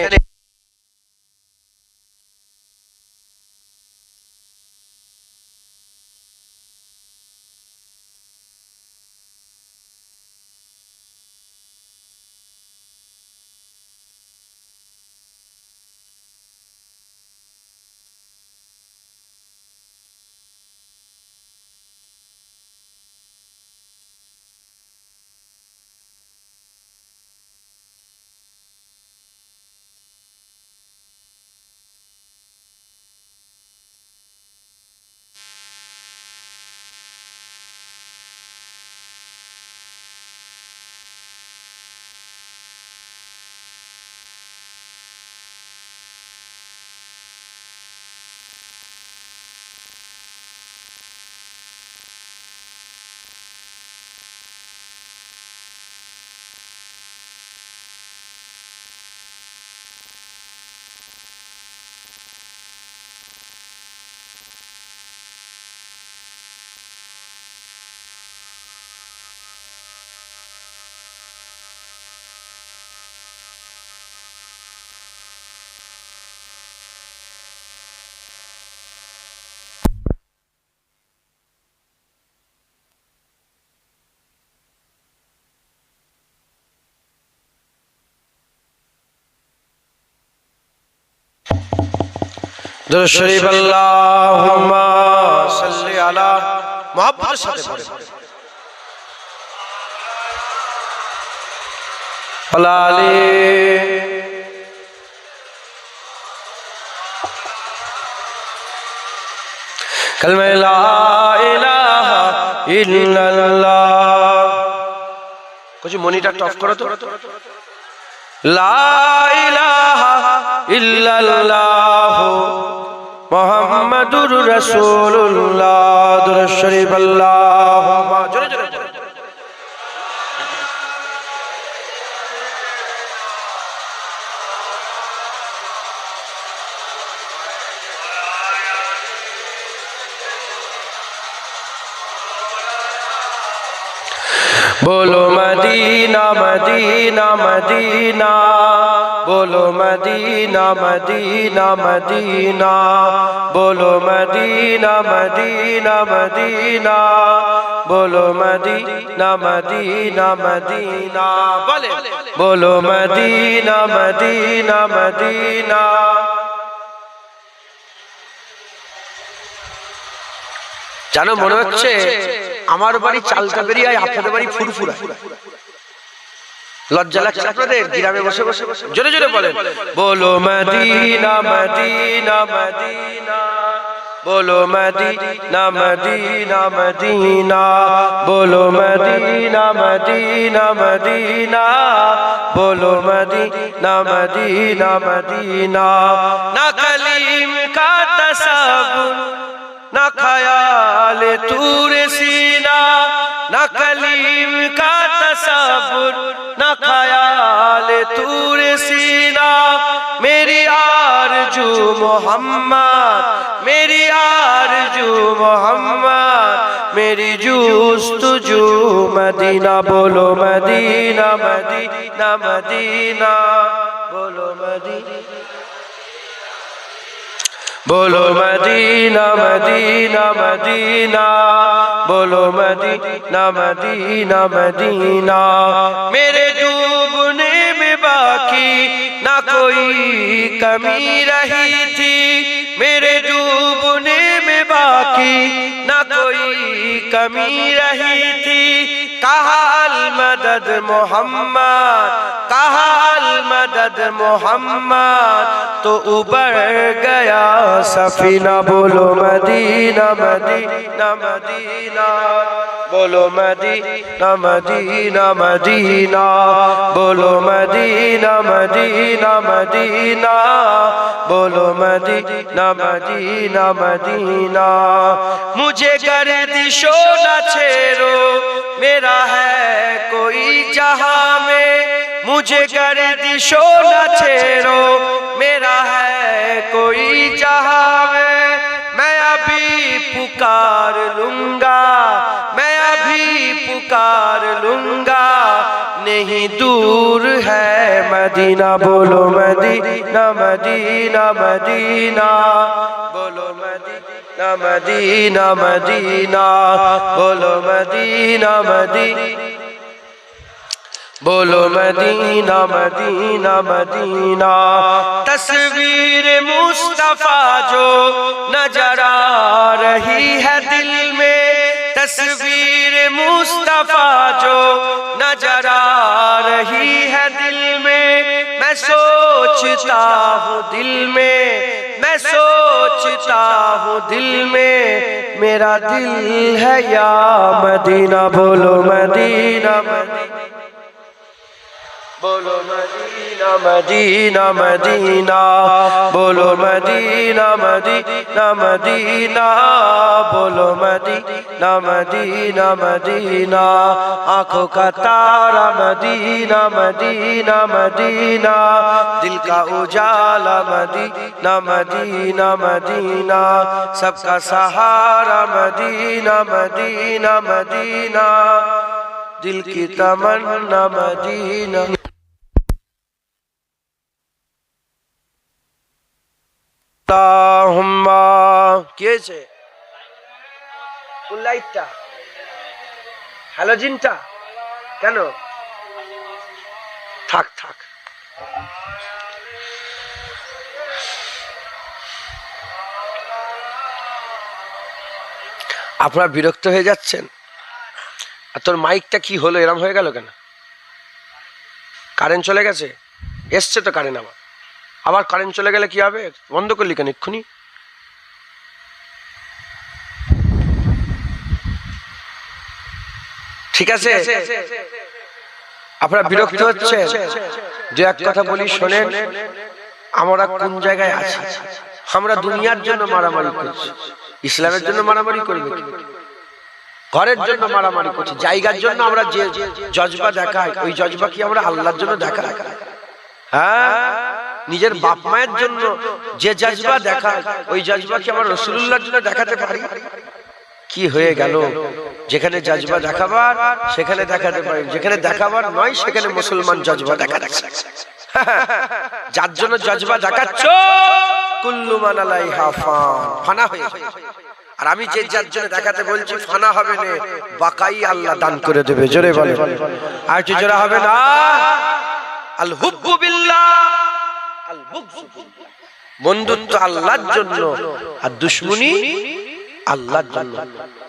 দুরূদ শরীফ আল্লাহুম্মা সাল্লি আলা মুহাম্মাদের সাথে পড়ে আলালি কালমা লা ইলাহা ইল্লাল্লাহ। কিছু মনিটরটা অফ করো তো। লা ইলাহা ইল্লাল্লাহ মুহাম্মাদুর রাসূলুল্লাহ। দুরূদ শরীফ আল্লাহুম্মা জোরে জোরে बोलो मदीना मदीना मदीना, बोलो मदीना मदीना मदीना, बोलो मदीना मदीना मदीना, बोलो मदीना मदीना मदीना, बोलो मदीना मदीना मदीना। জানো মনে হচ্ছে আমার বাড়ি চালকা বেরিয়ে, আপনাদের বাড়ি ফুরফুরা। লজ্জা লাগছে আপনাদের গ্রামে বসে বসে? জোরে জোরে বলেন, বলো মদিনা মদিনা মদিনা, बोलो मदीना मदीना मदीना, बोलो मदीना मदीना मदीना, बोलो मदीना मदीना मदीना। ना कलीम का तसव्वुर ना ख्याल तूर सीना, ना कलीम का तसव्वुर ना ख्याल तूर सीना। मेरी आरज़ू मोहम्मद, मेरी आरज़ू मोहम्मद, मेरी जुस्तजू मदीना। बोलो मदीना मदीना मदीना, बोलो मदीना, बोलो मदीना मदीना मदीना, बोलो मदीना मदीना मदीना। मेरे डूबने में बाकी ना कोई कमी रही थी, मेरे डूबने में बाकी ना कोई कमी रही थी। कहा अल मदद मोहम्मद, कहा अल मदद मोहम्मद, तो उबर गया सफीना। बोलो मदीना मदीना मदीना, बोलो मदीना मदीना मदीना, बोलो मदीना मदीना मदीना, बोलो मदीना मदीना मदीना। मुझे गर्दिशो न छेड़ो, मेरा है कोई जहां में, मुझे गर्दिशो न छेड़ो, मेरा है कोई जहां में। मैं अभी पुकार लूंगा, मैं अभी पुकार लूंगा, नहीं दूर है मदीना। बोलो मदीना मदीना मदीना, बोलो मदीना मदीना मदीना, बोलो मदीना मदीना, बोलो मदीना मदीना मदीना। तस्वीर मुस्तफा जो नजर आ रही है दिल में, तस्वीर मुस्तफा जो नजर आ रही है दिल में। मैं सोचता हूँ दिल में, मैं सोचता हूँ दिल में, मेरा दिल है या मदीना। बोलो मदीना मदीना, बोलो मदीना मदीना मदीना, बोलो मदीना मदीना मदीना, बोलो मदीना मदीना मदीना। आंखों का तारा मदीना मदीना मदीना, दिल का उजाला मदीना मदीना मदीना, सबका सहारा मदीना मदीना मदीना, दिल की तमन्ना मदीना। কিয়েছে লাইটটা হ্যালোজিনটা কেন থাক থাক। আপনারা বিরক্ত হয়ে যাচ্ছেন? আর তোর মাইকটা কি হলো, এরম হয়ে গেল কেন? কারেন্ট চলে গেছে? এসছে তো কারেন্ট, আবার কারেন্ট চলে গেলে কি হবে? বন্ধ করলি কেন এক্ষুনি? ঠিক আছে, আপনারা বিরক্ত হচ্ছে, যে এক কথা বলি শোনেন। আমরা কোন জায়গায় আছি? আমরা দুনিয়ার জন্য মারামারি করছি, ইসলামের জন্য মারামারি করবে কি? ঘরের জন্য মারামারি করছি, জায়গার জন্য আমরা যে জজবা দেখাই, ওই জজবা কি আমরা আল্লাহর জন্য দেখাই? হ্যাঁ, নিজের বাপ মায়ের জন্য যে জজবা দেখায়, ওই জজবা কি আমরা রাসূলুল্লাহর জন্য দেখাতে পারি? কি হয়ে গেল? যেখানে জজবা দেখাবার সেখানে দেখাতে পারি, যেখানে দেখাবার নয় সেখানে মুসলমান জজবা দেখাচ্ছে। যার জন্য জজবা দেখাচ্ছ, কুল্লু মান আলাইহা ফান, ফানা হয়ে যাবে। আর আমি যে যার জন্য দেখাতে বলছি ফানা হবে না, বাকাই আল্লাহ দান করে দেবে। জোরে বলে, আর কি জোরে হবে না? আল হুব্বু বিল্লাহ, আল বুগযু বিল্লাহ। বন্ধুত্ব আল্লাহর জন্য আর দুশমনি আল্লাহর জন্য।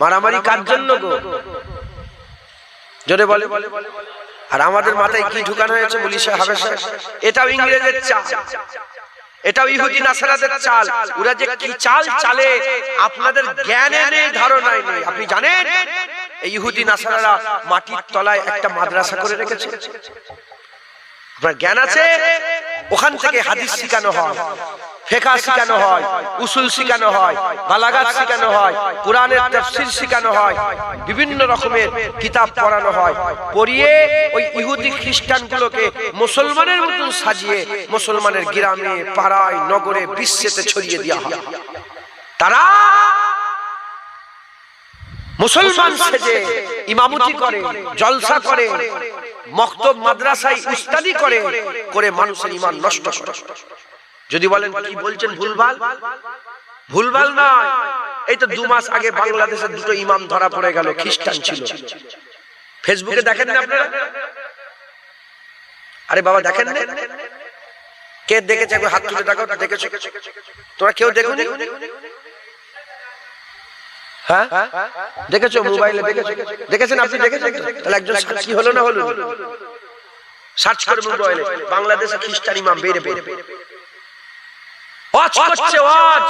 মারামারি কার জন্য গো? জোরে বলে, আর আমাদের মাথায় কি ঢুকানো হয়েছে মুলিশা হাবেশা, এটাও ইংরেজের চাল, এটাও ইহুদি নাসারাদের চাল। ওরা যে কি চাল চালে আপনাদের জ্ঞানে নেই, ধারণায় নেই। আপনি জানেন এই ইহুদি নাসারারা মাটির তলায় একটা মাদ্রাসা করে রেখেছে, আপনার জ্ঞান আছে? ওখান থেকে হাদিস শিখানো হয়, ফিকহ শিখানো হয়, উসুল শিখানো হয়, বালাগাত শিখানো হয়, কোরআনের তাফসীর শিখানো হয়, বিভিন্ন রকমের কিতাব পড়ানো হয়। পড়িয়ে ওই ইহুদি খ্রিস্টানগুলোকে মুসলমানের মতন সাজিয়ে মুসলমানের গ্রামে, পাড়ায়, নগরে, বিশ্বেতে ছড়িয়ে দেওয়া হয়। তারা মুসলমান সেজে ইমামতি করে, জলসা করে, মক্তব মাদ্রাসায় উস্তাদি করে, করে মানুষের ঈমান নষ্ট করে। যদি বলেন কি বলছেন ভুলভাল, ভুলভাল নয়। এই তো 2 মাস আগে বাংলাদেশের 2টো ইমাম ধরা পড়ে গেল, খ্রিস্টান ছিল। ফেসবুকে দেখেন না আপনারা? আরে বাবা দেখেন না? কে দেখেছে? একবার হাত তুলে দেখাও, দেখেছো? তোমরা কেউ দেখোনি? হ্যাঁ দেখেছো? মোবাইলে দেখেছো? দেখেছেন আপনি? দেখেছেন? তাহলে একজন সাক্ষী হলো না হলো? সার্চ করে মোবাইলে বাংলাদেশে খ্রিস্টান ইমাম বেড়ে বেড়ে ওয়াজ করছে, ওয়াজ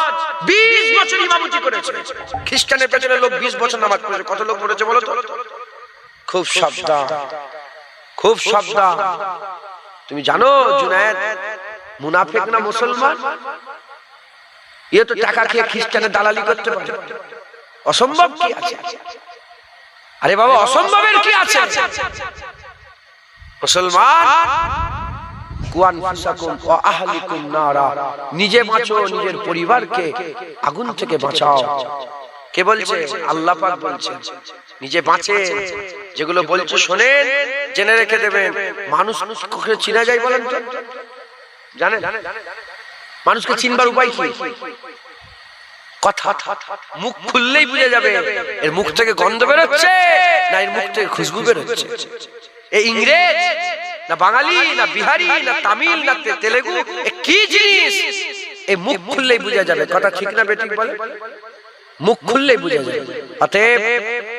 20 বছর ইমামতি করেছে। খ্রিস্টানের পেছনে লোক 20 বছর নামাজ পড়েছে। কত লোক পড়েছে বলো তো? খুব সাবধান, খুব সাবধান। তুমি জানো জুনায়েদ মুনাফিক না মুসলমান? এ তো টাকা খেয়ে খ্রিস্টানের দালালি করতে পারে। অসম্ভব কি আছে? আরে বাবা অসম্ভবের কি আছে? মুসলমান নিজে বাঁচো, নিজের পরিবারকে আগুন থেকে বাঁচাও। কে বলছে? আল্লাহ পাক বলছেন নিজে বাঁচে। যেগুলো বলছে শোনেন, জেনে রেখে দেবেন। মানুষকে চিনা যায় বলেন তো? জানেন মানুষকে চিনবার উপায় কি? কথা, মুখ খুললেই বুঝে যাবে এর মুখ থেকে গন্ধ বেরোচ্ছে না এর মুখ থেকে খুশবু বেরোচ্ছে। এই ইংরেজ না বাঙালি না বিহারি না তামিল না তেলেগু, কি জিনিস? এই মুখ খুললেই বুঝে যাবে। কথা ঠিক না বেঠিক বলে? মুখ খুললেই বুঝে যাবে। অতএব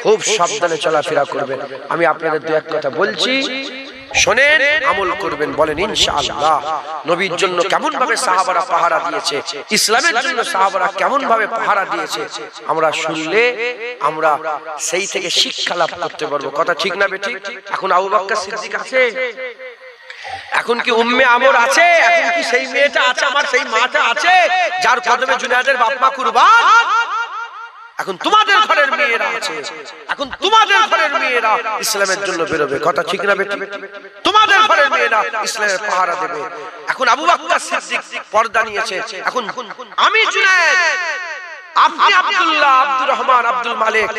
খুব সাবধানে চলাফেরা করবেন। আমি আপনাদের 2-1 কথা বলছি, শোনেন, আমল করবেন। বলেন ইনশাআল্লাহ। নবীর জন্য কেমন ভাবে সাহাবারা পাহারা দিয়েছে, ইসলামের জন্য সাহাবারা কেমন ভাবে পাহারা দিয়েছে, আমরা শুনলে আমরা সেই থেকে শিক্ষা লাভ করতে পারবো। কথা ঠিক না বেঠিক? এখন আবু বকর সিদ্দিক আছে, এখন কি উম্মে আমর আছে, এখন কি সেই মেয়েটা আছে, আমার সেই মাটা আছে যার কদমে জুনায়েদের বাপ মা কুরবান? এখন তোমাদের ঘরের মেয়েরা আছে, এখন তোমাদের ঘরের মেয়েরা ইসলামের জন্য বেরোবে। কথা ঠিক না বেঠিক? তোমাদের ঘরের মেয়েরা ইসলামের পাহারা দেবে। এখন আবু বকর সিদ্দিক পর্দা নিয়েছে, এখন আমি জুনায়েদ, আপনি আব্দুল্লাহ, আব্দুর রহমান, আব্দুল মালিক,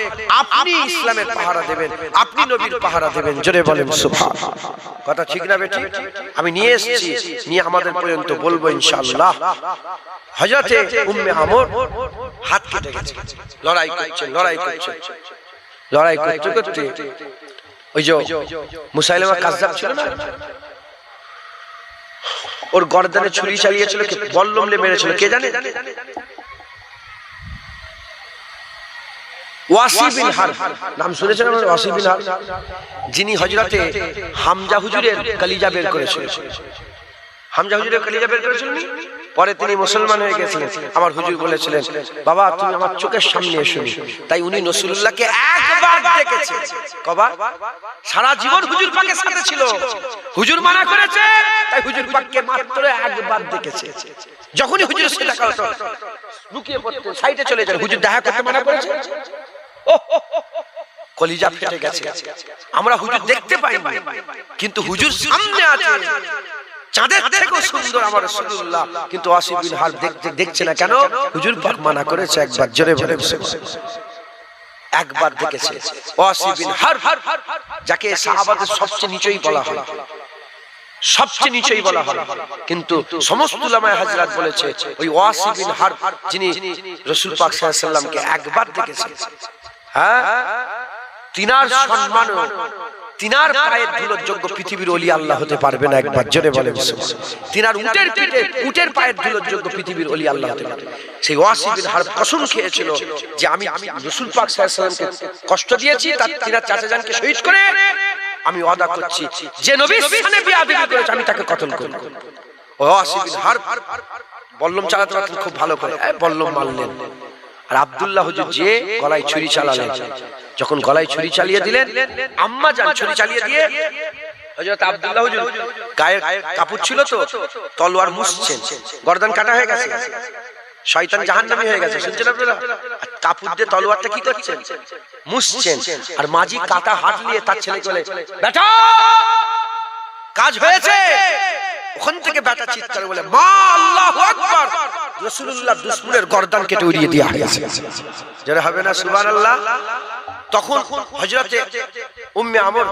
আপনি ইসলামের পাহারা দেবেন, আপনি নবীর পাহারা দেবেন। জোরে বলেন সুবহানাল্লাহ। কথা ঠিক না বেঠিক? আমি নিয়ে এসেছি, নিয়ে আমাদের পর্যন্ত বলবো ইনশাআল্লাহ। হযরতে উম্মে আমর হাত কেটে গেছে, লড়াই করছে, লড়াই করছে, লড়াই করতে করতে ওই যে মুসাইলামা কাযযাব ছিল না, ওর গর্দানে ছুরি চালিয়েছিল, কে বল্লমলে মেরেছিল কে জানে? ওয়াসি বিন হারব নাম শুনেছেন আপনারা? ওয়াসি বিন হারব, যিনি হযরতে হামজা হুজুরের কলিজা বের করেছিলেন। হামজা হুজুরের কলিজা বের করেছিলেন, পরে তিনি মুসলমান হয়ে গেছিলেন। আমার হুজুর বলেছিলেন, বাবা তুমি আমার চোখের সামনে এসো। তাই উনি রাসূলুল্লাহকে একবার দেখেছে। কবার? সারা জীবন হুজুর পাকের সাথে ছিল, হুজুর মানা করেছে, তাই হুজুর পাককে মাত্র একবার দেখেছে। যখনই হুজুরের সাথে দেখা হতো লুকিয়ে পড়তেন, সাইডে চলে যেতেন। হুজুর দেখা করতে মানা করেছে, কলিজা ফেটে গেছে। আমরা হুজুর দেখতে পাই না, কিন্তু হুজুর সামনে আছে, চাঁদের থেকেও সুন্দর আমার রাসূলুল্লাহ। কিন্তু ওয়াসি বিন হারব দেখছে না কেন? হুজুর পাক মানা করেছে একবার। জোরে বলেন একবার দেখেছে। ওয়াসি বিন হারব, যাকে সাহাবাদের সবচেয়ে নিচেই বলা হয়, সবচেয়ে নিচেই বলা হয়, কিন্তু সমস্ত উলামায়ে হাজরাত বলেছে ওই ওয়াসি বিন হারব যিনি রাসূল পাক সাল্লাল্লাহু আলাইহি সাল্লামকে একবার দেখেছে, হ্যাঁ, তিনার সম্মান, তিনার পায়ের ধুলোর যোগ্য পৃথিবীর ওলি আল্লাহ হতে পারবে না। একবার জোরে বলেন সুবহানাল্লাহ। তিনার উটের পিঠে, উটের পায়ের ধুলোর যোগ্য পৃথিবীর ওলি আল্লাহ হতে পারবে। সেই ওয়াসি বিন হারব কসম খেয়েছিল যে আমি রাসূল পাক সাল্লাল্লাহু আলাইহি সাল্লামকে কষ্ট দিয়েছি, তার তিনার চাচাজানকে শহীদ করে আমি ওয়াদা করছি যে নবীর সামনে বেয়াদবি করেছে আমি তাকে কতল করব। ওয়াসি বিন হারব বল্লম চালাতে পারতেন খুব ভালো করে, বল্লম মারলেন। আর আব্দুল্লাহ হুজুর যে গলায় ছুরি চালালেন, যখন গলায় ছুরি চালিয়ে দিলেন, আম্মা জান ছুরি চালিয়ে দিয়ে হযরত আব্দুল্লাহ হুজুর গায়ের কাপড় ছিল তো তলোয়ার মুছছেন, গর্দান কাটা হয়ে গেছে, শয়তান জাহান্নামী হয়ে গেছে, শুনছেন আপনারা? কাপড় দিয়ে তলোয়ারটা কি করছেন? মুছছেন। আর মাঝি কাটা হাত নিয়ে তার ছেলেকে বলে, বেটা কাজ হয়েছে। ওখান থেকে বেটা চিৎকার বলে, মা আল্লাহু আকবার, রাসূলুল্লাহ দুশমনের গর্দান কেটে উড়িয়ে দেয়া হয়েছে। যারা হবে না সুবহানাল্লাহ। তখন হযরতে উম্মে আমর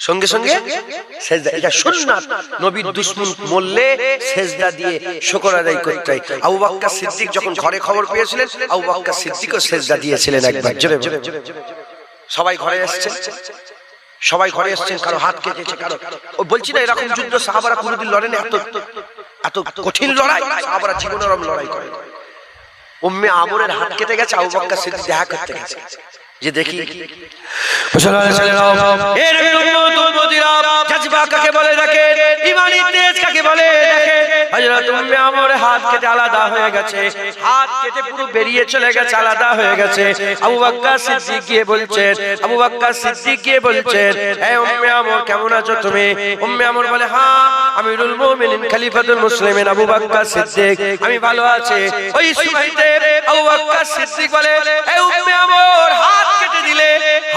সঙ্গে সঙ্গে সেজদা, এটা সুন্নাত। নবীর দুশমন মরলে সেজদা দিয়ে শুকর আদায় করতে হয়। আবু বকর সিদ্দিক যখন ঘরে খবর পেয়েছিলেন, আবু বকর সিদ্দিকও সেজদা দিয়েছিলেন একবার। জোরে জোরে। সবাই ঘরে এসেছেন, সবাই ঘরে এসেছেন, কারো হাত কেটেছে, কারো, ও বলছি না এরকম যুদ্ধ সাহাবারা কোনোদিন লড়েন, এত কঠিন লড়াই সাহাবারা জীবনের লড়াই করে। উম্মে আমরের হাত কেটে গেছে, আবু বকর সিদ্দিক দেখা করতে গেছে, যে দেখি মুসলমানের ছেলেরা, এর উম্মত উম্মতিরা জজবা কাকে বলে দেখে, ঈমানি তেজ কাকে বলে দেখে। হযরত উম্মে আমরের হাত কেটে আলাদা হয়ে গেছে, হাত কেটে পুরো বেরিয়ে চলে গেছে, আলাদা হয়ে গেছে। আবু বকর সিদ্দিক গিয়ে বলছেন, আবু বকর সিদ্দিক গিয়ে বলছেন, হে উম্মে আমর কেমন আছো তুমি? উম্মে আমর বলে, হ্যাঁ আমিরুল মুমিনিন খলিফাতুল মুসলিমিন আবু বকর সিদ্দিক, আমি ভালো আছি। ওই সময়তে আবু বকর সিদ্দিক বলে, হে উম্মে আমর হাত কেটে দিলে,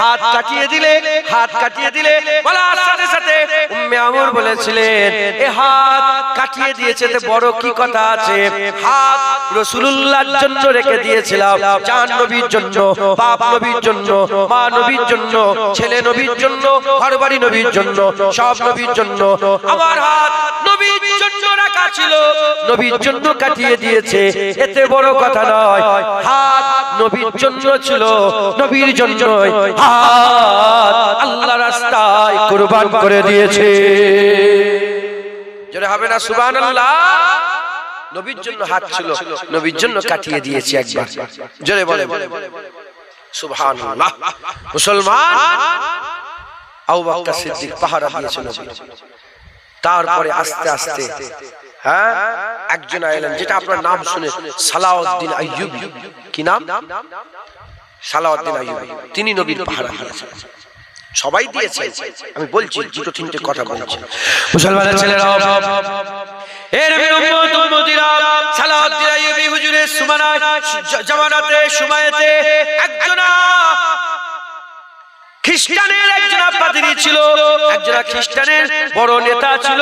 হাত কাটিয়ে দিলে, হাত কাটিয়ে দিলে। বলার সাথে সাথে উম্মে আমর বলেছিলেন, এ হাত কাটিয়ে দিয়েছে তো বড় কি কথা আছে? হাত রাসূলুল্লাহর জন্য রেখে দিয়েছিলাম, জান নবীর জন্য, বাপ নবীর জন্য, মা নবীর জন্য, ছেলে নবীর জন্য, ঘরবাড়ি নবীর জন্য, সব নবীর জন্য। আমার হাত নবীর জন্য রাখা ছিল, নবীর জন্য কাটিয়ে দিয়েছে, এতে বড় কথা নয়। হাত নবীর জন্য ছিল, নবীর জন্য হাত আল্লাহর রাস্তায় কুরবান করে দিয়েছে। জোরে হবে না সুবহানাল্লাহ। নবীর জন্য হাত ছিল, নবীর জন্য কাটিয়ে দিয়েছে একবার। জোরে বলে সুবহানাল্লাহ। মুসলমান আবু বকর সিদ্দিক পাহারা দিয়েছিল। তারপরে আস্তে আস্তে একজন এলেন, যেটা আপনার নাম শুনে, সালাউদ্দিন আইয়ুবী। কি নাম? সালাউদ্দিন আইয়ুবী। তিনি নবীর পাহারা দিয়েছেন, সবাই দিয়েছে। আমি বলছি দুটো তিনটে কথা বলছি। মুসলমানের ছেলেরা, এর উম্মত উম্মতিরা, সালাউদ্দিন আইয়ুবী হুজুরের জামানাতে সময়েতে একজন খ্রিস্টানের একজন পাদ্রী ছিল, একজন খ্রিস্টানের বড় নেতা ছিল,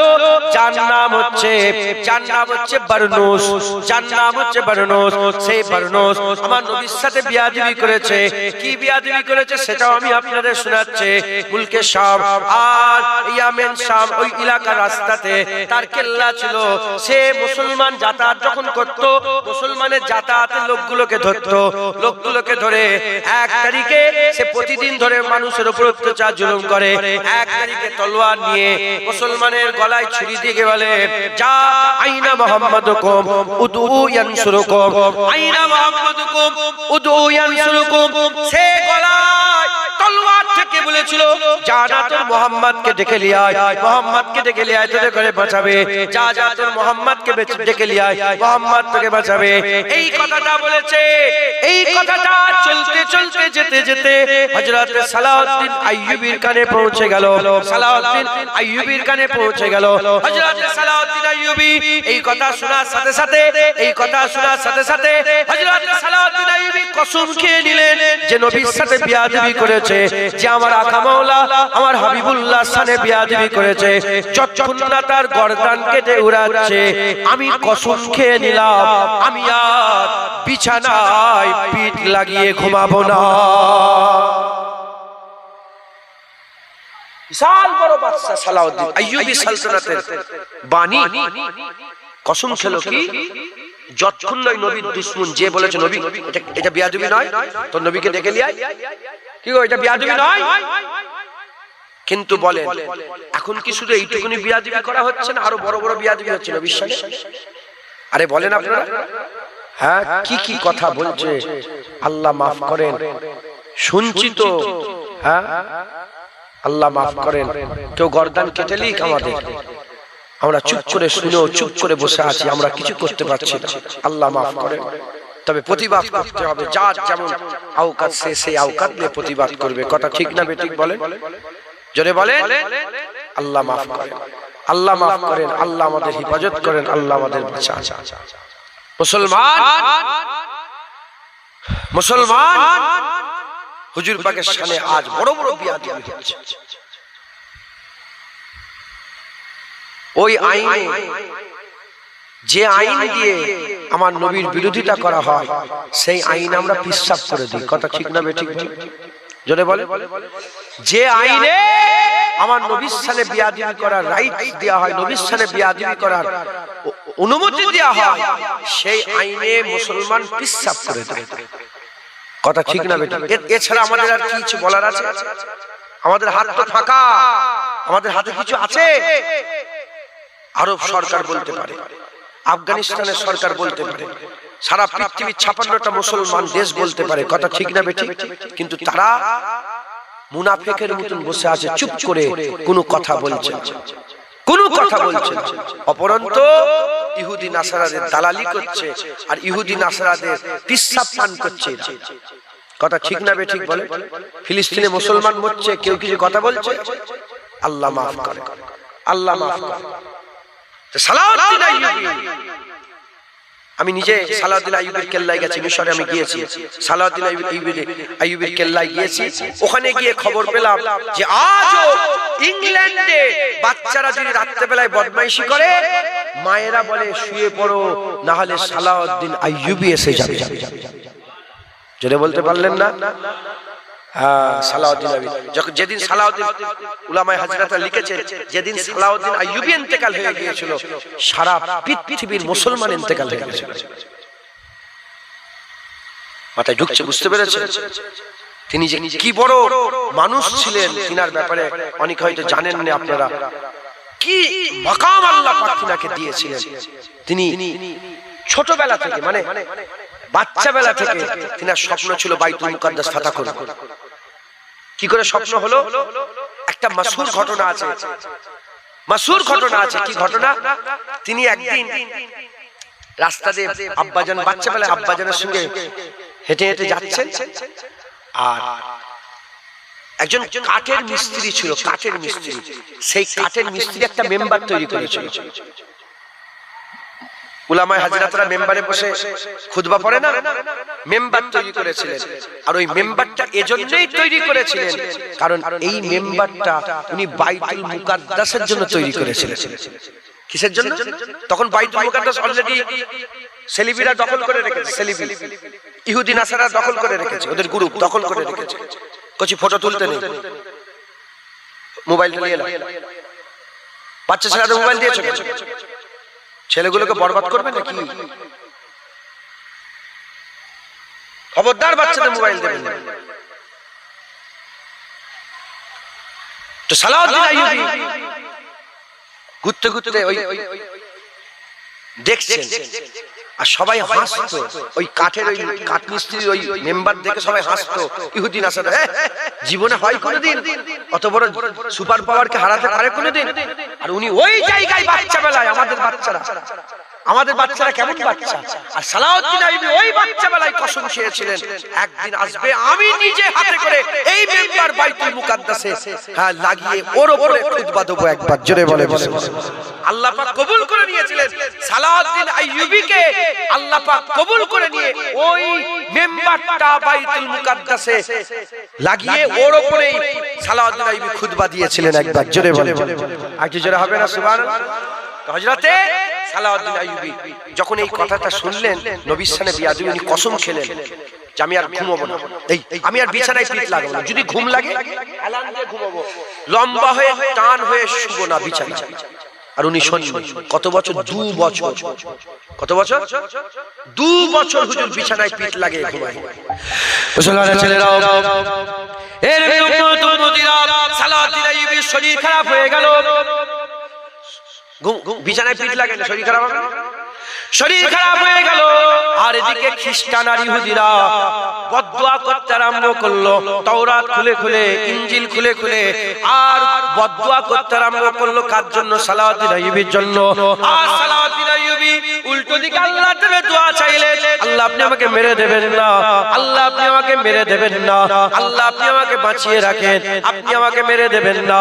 যার নাম হচ্ছে বারনুস, যার নাম হচ্ছে বারনুস। সেই বারনুস আমার নবীর সাথে বিয়াদবি করেছে। কি বিয়াদবি করেছে সেটাও আমি আপনাদের শোনাচ্ছি। মুলকে শাম আর ইয়ামেন শাম, ওই এলাকার রাস্তাতে তার কেল্লা ছিল। সে মুসলমান যাতায়াত যখন করত, মুসলমানের যাতায়াতের লোকগুলোকে ধরতো, লোকগুলোকে ধরে 1 তারিখে সে প্রতিদিন ধরে মানুষের উপর অত্যাচার জুলুম করে। 1 তারিখে তলোয়ার নিয়ে মুসলমানের গলায় ছুরি দিয়ে বলে, যা আইনা মুহাম্মাদুকুম উদু ইয়ানসুরুকুম, আইনা মুহাম্মাদুকুম উদু ইয়ানসুরুকুম। সে গলায় তলোয়ার থেকে বলেছিল, যা যা তোর মুহাম্মদকে ডেকে নিয়ে আয়, মুহাম্মদকে ডেকে নিয়ে আয়, তোদের করে বাঁচাবে। যা যা তোর মুহাম্মদকে ডেকে নিয়ে আয়, মুহাম্মদ তোকে বাঁচাবে। এই কথাটা বলেছে। এই কথাটা চলতে চলতে যেতে যেতে হযরত সালাউদ্দিন আইয়ুবীর কানে পৌঁছে গেল। সালাউদ্দিন আইয়ুবীর কানে পৌঁছে গেল। হযরত সালাউদ্দিন আইয়ুবী এই কথা শোনার সাথে সাথে, এই কথা শোনার সাথে সাথে হযরত সালাউদ্দিন আইয়ুবী কসম খেয়ে নিলেন যে নবীর সাথে বিয়াদবি করেছে, যে আমার আকা মাওলা আমার হাবিবুল্লাহর সাথে বিয়াদবি করেছে, যতক্ষণ না তার গর্দান কেটে উড়াচ্ছে, আমি কসম খেয়ে নিলাম আমি আর বিছানায় পিঠ লাগিয়ে ঘুমাবো না। বিশাল বড় বাদশা সালাউদ্দিন আইয়ুবী সালতানাতের বাণী কসম খেলো কি, যতক্ষণ নয় নবীর দুশমন যে বলেছে নবী এটা বিয়াদবি নয়, তো নবীকে ডেকে নিয়ে আয়, কি গো এটা বিয়াদবি নয়। কিন্তু বলেন এখন কি শুধু এইটুকুনি বিয়াদবি করা হচ্ছে না, আরো বড় বড় বিয়াদবি হচ্ছে না বিশ্বাস? আরে বলেন আপনারা, হ্যাঁ কি কি কথা বলছে, আল্লাহ মাফ করেন। শুনছি তো হ্যাঁ আল্লাহ মাফ করেন। কেউ গর্দান কেটে লিক আমাদের, আমরা চুপ করে শুনেও চুপ করে বসে আছি, আমরা কিছু করতে পারছি না। আল্লাহ মাফ করেন। তবে প্রতিবাদ করতে হবে, যার যেমন আওকাত সেই আওকাত নিয়ে প্রতিবাদ করবে। কথা ঠিক না বেঠিক বলেন? জোরে বলেন। আল্লাহ মাফ করেন, আল্লাহ মাফ করেন, আল্লাহ আমাদের হেফাজত করেন, আল্লাহ আমাদের বাঁচান। মুসলমান মুসলমান হুজুর পাকের সামনে আজ বড় বড় বিয়াদবি হচ্ছে। ওই আইনে, যে আইন দিয়ে আমার নবীর বিরোধিতা করা হয়, সেই আইন আমরা পিছাব করে দিই। কথা ঠিক না বেঠিক? জোরে বলে। যে আইনে আমার নবীর সামনে বিয়াদবি করার রাইট দেওয়া হয়, নবীর সামনে বিয়াদবি করার অনুমতি দেওয়া হয়, সেই আইনে মুসলমান পিছাব করে দেয়। কথা ঠিক না বেঠিক? এছাড়া আমাদের আর কিছু বলার আছে? আমাদের হাত তো ফাঁকা, আমাদের হাতে কিছু আছে? আরব সরকার বলতে পারে, আফগানিস্তানের সরকার বলতে পারে, সারা পৃথিবীর 56টা মুসলমান দেশ বলতে পারে। কথা ঠিক না বেঠিক? কিন্তু তারা মুনাফিকের মতন বসে আছে, চুপ করে কোনো কথা বলছে না, কোনো কথা বলছে না। অপরন্ত ইহুদি নাসারাদের দালালি করছে, আর ইহুদি নাসারাদের পিসাব পান করছে। কথা ঠিক না বেঠিক বলে? ফিলিস্তিনে মুসলমান মরছে, কেউ কিছু কথা বলছে? আল্লাহ মাফ করে, আল্লাহ মাফ করে। সালাউদ্দিন আইয়ুবী, আমি নিজে সালাউদ্দিন আইয়ুবীর কেল্লায় গেছি, মিশরে আমি গিয়েছি, সালাউদ্দিন আইয়ুবীর কেল্লায় গিয়েছি। ওখানে গিয়ে খবর পেলাম যে আজও ইংল্যান্ডে বাচ্চারা যদি রাত্রেবেলায় বদমাইশি করে, মায়েরা বলে শুয়ে পড়ো, না হলে সালাউদ্দিন আইয়ুবী এসে যাবে। জোরে বলতে পারলেন না? সালাউদ্দিন আইয়ুবী, যেদিন সালাউদ্দিন, উলামায়ে হাজরাতরা লিখেছেন, যেদিন সালাউদ্দিন আইয়ুবী ইন্তেকাল হয়ে গিয়েছিল, সারা পৃথিবীর মুসলমান ইন্তেকাল হয়ে গিয়েছিল। মাথায় ঢুকছে? বুঝতে পেরেছেন তিনি যে কি বড় মানুষ ছিলেন? তিনার ব্যাপারে অনেক হয়তো জানেন না আপনারা, কি মাকাম আল্লাহ পাক তিনাকে দিয়েছিলেন। তিনি ছোটবেলা থেকে, মানে বাচ্চা বেলা থেকে তিনার স্বপ্ন ছিল বাইতুল মুকাদ্দাস ফাতহ করব। কি করে স্বপ্ন হলো? একটা মাসহুর ঘটনা আছে, মাসহুর ঘটনা আছে। কি ঘটনা? তিনি একদিন রাস্তা দিয়ে আব্বাজান, বাচ্চা বেলায় আব্বাজানের সঙ্গে হেঁটে হেঁটে যাচ্ছেন, আর একজন কাঠের মিস্ত্রি ছিল, কাঠের মিস্ত্রি। সেই কাঠের মিস্ত্রি একটা মেম্বার তৈরি করেছিল। উলামায়ে হাজরাতরা মেম্বারে বসে খুতবা পড়ে না, মেম্বার তৈরি করেছিলেন। আর ওই মেম্বারটা এজন্যই তৈরি করেছিলেন কারণ এই মেম্বারটা উনি বাইতুল মুকাদ্দাসের জন্য তৈরি করেছিলেন। কিসের জন্য? তখন বাইতুল মুকাদ্দাস অলরেডি সেলিবিরা দখল করে রেখেছে, সেলিবি ইহুদি নাসারা দখল করে রেখেছে, ওদের গ্রুপ দখল করে রেখেছে। কচি ফটো তুলতে নেই, মোবাইলটা নিয়ে নাও। বাচ্চা ছেলেদের মোবাইল দিয়েছে, ছেলেগুলোকে বরবাদ করবে নাকি? খবরদার বাচ্চাদের মোবাইল দেবেন না। তো সালাউদ্দিন আইয়ুবী ঘুরতে ঘুরতে ওই দেখছেন, আর সবাই হাসতো। ওই কাঠের ওই কাঠ মিস্ত্রির ওই মেম্বার দেখে সবাই হাসতো। ইহুদি নাসারা জীবনে হয় কোনোদিন অত বড় সুপার পাওয়ারকে হারাতে পারে কোনোদিন? আর উনি ওই জায়গায় বাচ্চা বেলায়, আমাদের বাচ্চারা কেমন বাচ্চা, আর সালাউদ্দিন আইয়ুবী ওই বাচ্চা বেলায় কসম খেয়েছিলেন একদিন আসবে আমি নিজে হাতে করে এই মেম্বার বাইতুল মুকাদ্দাসে লাগিয়ে ওর উপরে খুতবা দেব একবার। জোরে বলে আল্লাহ পাক কবুল করে নিয়েছিলেন সালাউদ্দিন আইয়ুবীকে, আল্লাহ পাক কবুল করে নিয়ে ওই মেম্বারটা বাইতুল মুকাদ্দাসে লাগিয়ে ওর উপরে সালাউদ্দিন আইয়ুবী খুতবা দিয়েছিলেন একবার। জোরে বলে, আর কি জোরে হবে না? সুবহানাল্লাহ। হযরতে সালাউদ্দিন আইয়ুবী যখন এই কথাটা শুনলেন, নবীর সামনে বিয়াদবি, উনি কসম খেলেন যে আমি আর ঘুমাবো না, আমি আর বিছানায় পিঠ লাগাবো না, যদি ঘুম লাগে এলান দিয়ে ঘুমাবো, লম্বা হয়ে টান হয়ে শুবো না বিছানায়। আর উনি শুনলেন কত বছর? 2 বছর। কত বছর? 2 বছর হুজুর বিছানায় পিঠ লাগিয়ে ঘুমায়। মুসলমানের ছেলেরাও, এর উম্মত উম্মতিরা, সালাউদ্দিন আইয়ুবীর শরীর খারাপ হয়ে গেল, বিছানায় পিঠ লাগে না, শরীর খারাপ হবে। শরীর খারাপ হয়ে গেল। আর এদিকে খ্রিস্টান আর ইহুদিরা বদদুয়া করতে আরম্ভ করলো, তাওরাত খুলে খুলে, ইনজিল খুলে খুলে, আর বদদুয়া করতে আরম্ভ করলো। কার জন্য? সালাউদ্দিন আইয়ুবীর জন্য। আর সালাউদ্দিন আইয়ুবী উল্টো দিকে আল্লাহর কাছে দোয়া চাইলেন, আল্লাহ আপনি আমাকে মেরে দেবেন না, আল্লাহ আপনি আমাকে মেরে দেবেন না, আল্লাহ আপনি আমাকে বাঁচিয়ে রাখেন, আপনি আমাকে মেরে দেবেন না।